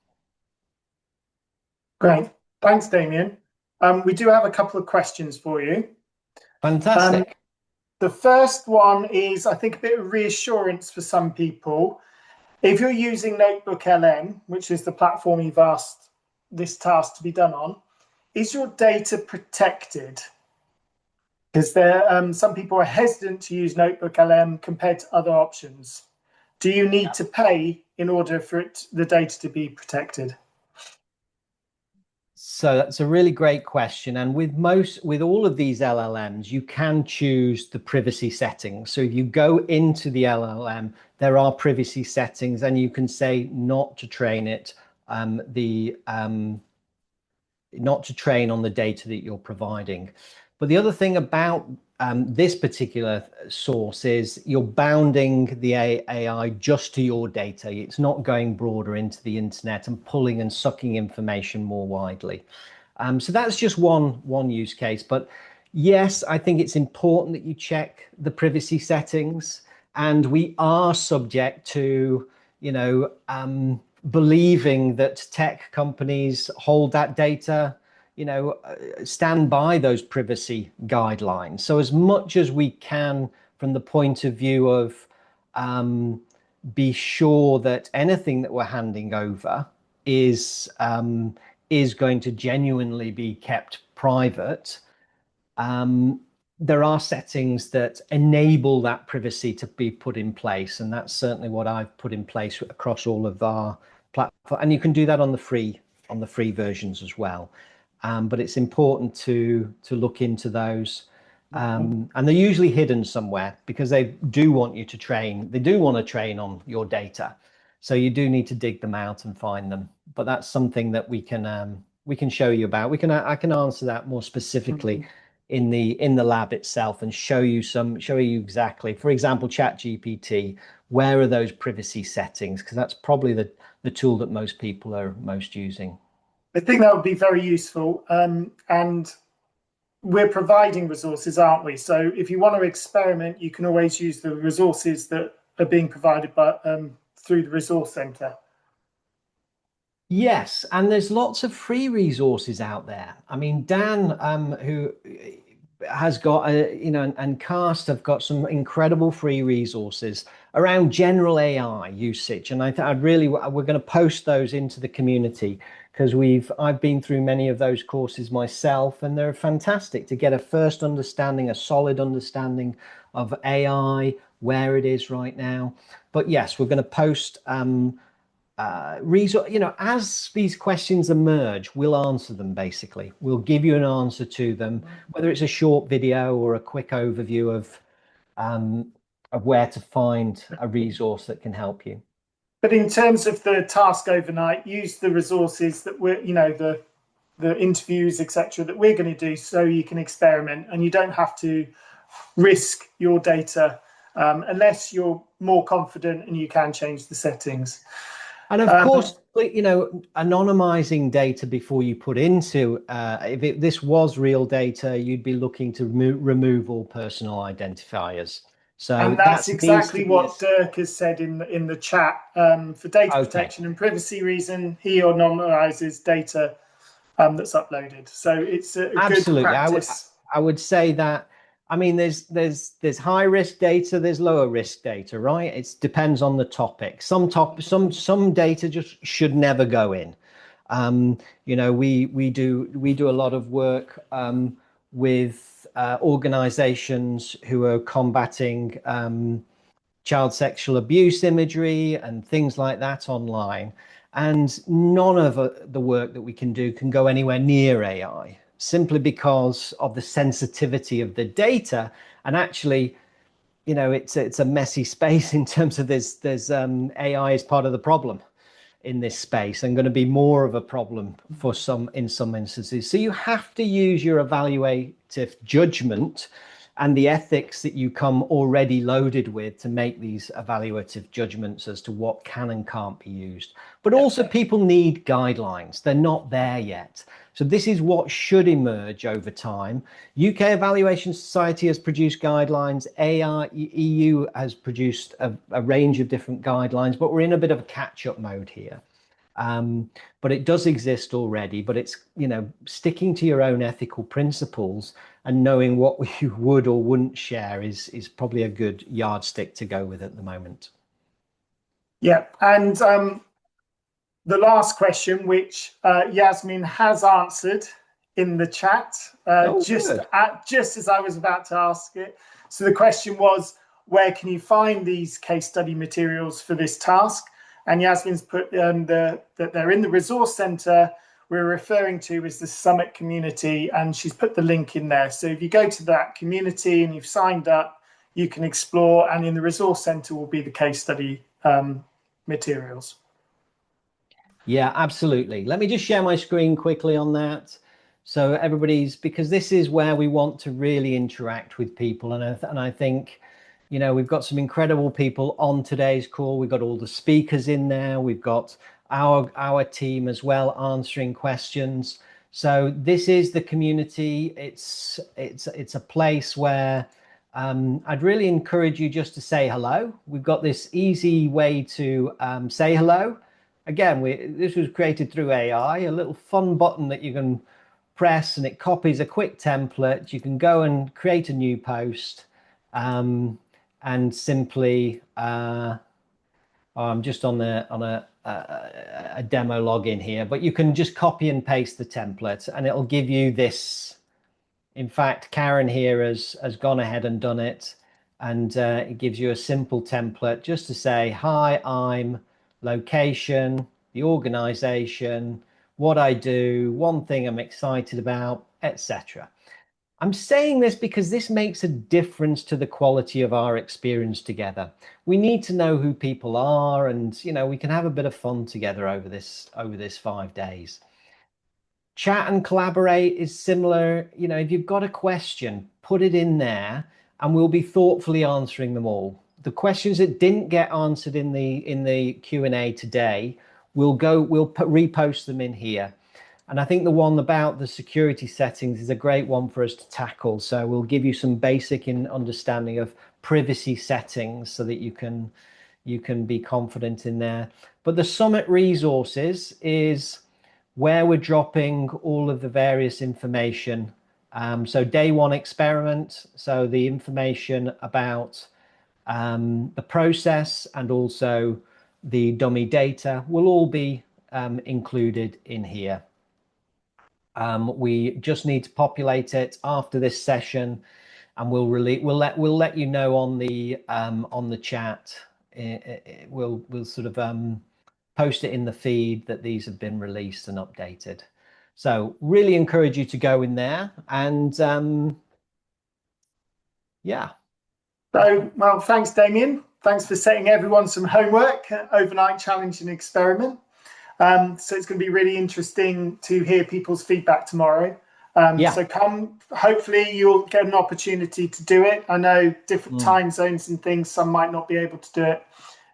Great. Thanks, Damien. We do have a couple of questions for you. Fantastic. The first one is, I think, a bit of reassurance for some people. If you're using NotebookLM, which is the platform you've asked this task to be done on, is your data protected? Because some people are hesitant to use NotebookLM compared to other options. Do you need to pay in order for the data to be protected? So that's a really great question. And with all of these LLMs, you can choose the privacy settings. So if you go into the LLM, there are privacy settings, and you can say not to train it, not to train on the data that you're providing. But the other thing about this particular source is you're bounding the AI just to your data. It's not going broader into the internet and pulling and sucking information more widely. So that's just one use case. But yes, I think it's important that you check the privacy settings, and we are subject to, you know, believing that tech companies hold that data, you know, stand by those privacy guidelines. So as much as we can, from the point of view of be sure that anything that we're handing over is going to genuinely be kept private, there are settings that enable that privacy to be put in place. And that's certainly what I've put in place across all of our platform. And you can do that on the free versions as well. But it's important to look into those. And they're usually hidden somewhere because they do want you to train. They do want to train on your data. So you do need to dig them out and find them. But that's something that we can show you about. I can answer that more specifically in the lab itself and show you exactly, for example, ChatGPT, where are those privacy settings? Because that's probably the tool that most people are most using. I think that would be very useful. And we're providing resources, aren't we? So if you want to experiment, you can always use the resources that are being provided by through the resource centre. Yes, and there's lots of free resources out there. I mean, Dan, who has got and Cast have got some incredible free resources around general AI usage, and we're going to post those into the community, because I've been through many of those courses myself, and they're fantastic to get a first understanding, a solid understanding of AI, where it is right now. But yes, we're going to post as these questions emerge, we'll answer them. Basically, we'll give you an answer to them, whether it's a short video or a quick overview of where to find a resource that can help you. But in terms of the task overnight, use the resources that we're, the interviews, etc., that we're going to do, so you can experiment, and you don't have to risk your data unless you're more confident and you can change the settings. And of course, anonymizing data before you put into, if this was real data, you'd be looking to remove all personal identifiers. So and that's exactly what Dirk has said in the chat. For data protection and privacy reason, he anonymizes data that's uploaded. So it's a absolutely good practice. I would say that. I mean, there's high risk data, there's lower risk data, right? It depends on the topic. Some data just should never go in. We do a lot of work with organizations who are combating child sexual abuse imagery and things like that online, and none of the work that we can do can go anywhere near AI, simply because of the sensitivity of the data. And actually, it's a messy space in terms of there's AI is part of the problem in this space, and going to be more of a problem in some instances. So you have to use your evaluative judgment and the ethics that you come already loaded with to make these evaluative judgments as to what can and can't be used. But also, people need guidelines. They're not there yet. So this is what should emerge over time. UK Evaluation Society has produced guidelines. EU has produced a range of different guidelines, but we're in a bit of a catch-up mode here. But it does exist already. But it's, sticking to your own ethical principles and knowing what you would or wouldn't share is probably a good yardstick to go with at the moment. Yeah, and the last question, which Yasmin has answered in the chat, just as I was about to ask it. So the question was, where can you find these case study materials for this task? And Yasmin's put that they're in the resource centre. We're referring to is the Summit community, and she's put the link in there. So if you go to that community and you've signed up, you can explore, and in the resource centre will be the case study materials. Yeah, absolutely. Let me just share my screen quickly on that. So because this is where we want to really interact with people. And I think, we've got some incredible people on today's call. We've got all the speakers in there. We've got our team as well answering questions. So this is the community. It's a place where I'd really encourage you just to say hello. We've got this easy way to say hello. Again, this was created through AI, a little fun button that you can press, and it copies a quick template. You can go and create a new post and simply, I'm just on a demo login here, but you can just copy and paste the template and it'll give you this. In fact, Karen here has gone ahead and done it, and it gives you a simple template just to say, hi, I'm location, the organization, what I do, one thing I'm excited about, etc. I'm saying this because this makes a difference to the quality of our experience together. We need to know who people are, and we can have a bit of fun together over this 5 days. Chat and collaborate is similar. If you've got a question, put it in there and we'll be thoughtfully answering them all. The questions that didn't get answered in the Q&A today, we'll repost them in here. And I think the one about the security settings is a great one for us to tackle. So we'll give you some basic understanding of privacy settings so that you can be confident in there. But the summit resources is where we're dropping all of the various information. So day one experiment, so the information about the process and also the dummy data will all be included in here. We just need to populate it after this session, and we'll let you know on the chat. We'll sort of post it in the feed that these have been released and updated. So really encourage you to go in there, and yeah. So, well, thanks, Damien. Thanks for setting everyone some homework, overnight challenge and experiment. So it's going to be really interesting to hear people's feedback tomorrow. So hopefully you'll get an opportunity to do it. I know different time zones and things, some might not be able to do it,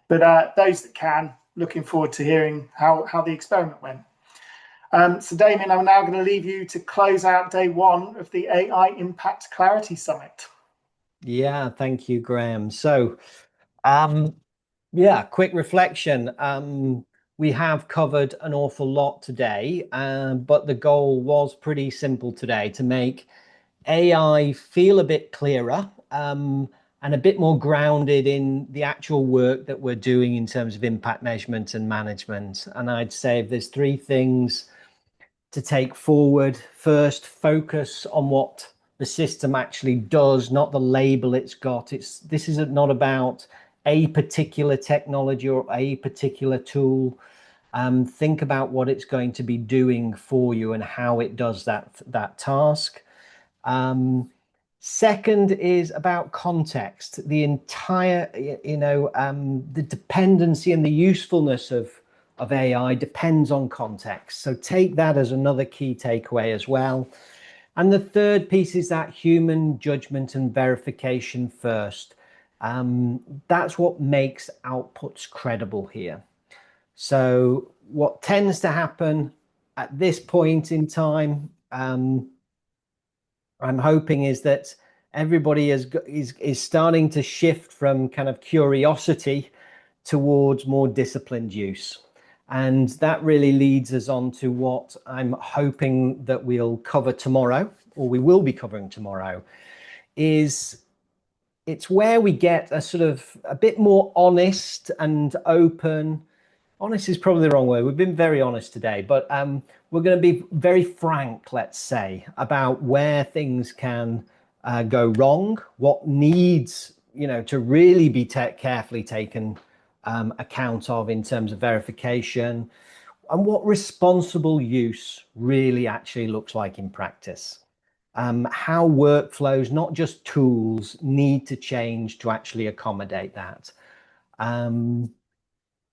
but those that can, looking forward to hearing how the experiment went. So Damien, I'm now going to leave you to close out day one of the AI Impact Clarity Summit. Yeah, thank you, Graham. So, quick reflection. We have covered an awful lot today, but the goal was pretty simple today, to make AI feel a bit clearer and a bit more grounded in the actual work that we're doing in terms of impact measurement and management. And I'd say if there's three things to take forward: first, focus on what the system actually does, not the label it's got. This is not about a particular technology or a particular tool. Think about what it's going to be doing for you and how it does that task. Second is about context. The entire, the dependency and the usefulness of AI depends on context. So take that as another key takeaway as well. And the third piece is that human judgment and verification first. That's what makes outputs credible here. So what tends to happen at this point in time, I'm hoping, is that everybody is starting to shift from kind of curiosity towards more disciplined use. And that really leads us on to what I'm hoping that we'll cover tomorrow, or we will be covering tomorrow, is it's where we get a sort of a bit more honest and open. Honest is probably the wrong word. We've been very honest today, but we're going to be very frank, let's say, about where things can go wrong, what needs, to really be carefully taken account of in terms of verification, and what responsible use really actually looks like in practice. How workflows, not just tools, need to change to actually accommodate that.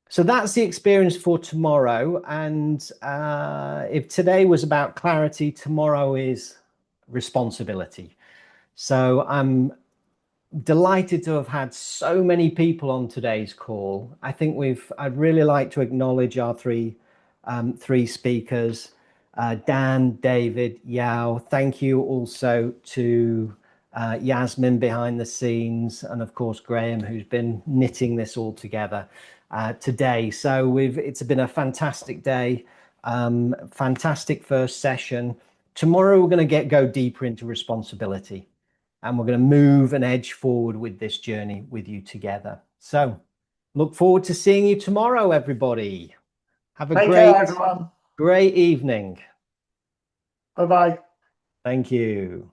So that's the experience for tomorrow. And if today was about clarity, tomorrow is responsibility. So I'm delighted to have had so many people on today's call. I think I'd really like to acknowledge our three speakers, Dan, David, Yao. Thank you also to Yasmin behind the scenes, and of course Graham, who's been knitting this all together today. So it's been a fantastic day, fantastic first session. Tomorrow we're going to go deeper into responsibility, and we're going to move and edge forward with this journey with you together. So look forward to seeing you tomorrow, everybody. Have a great evening. Bye-bye. Thank you.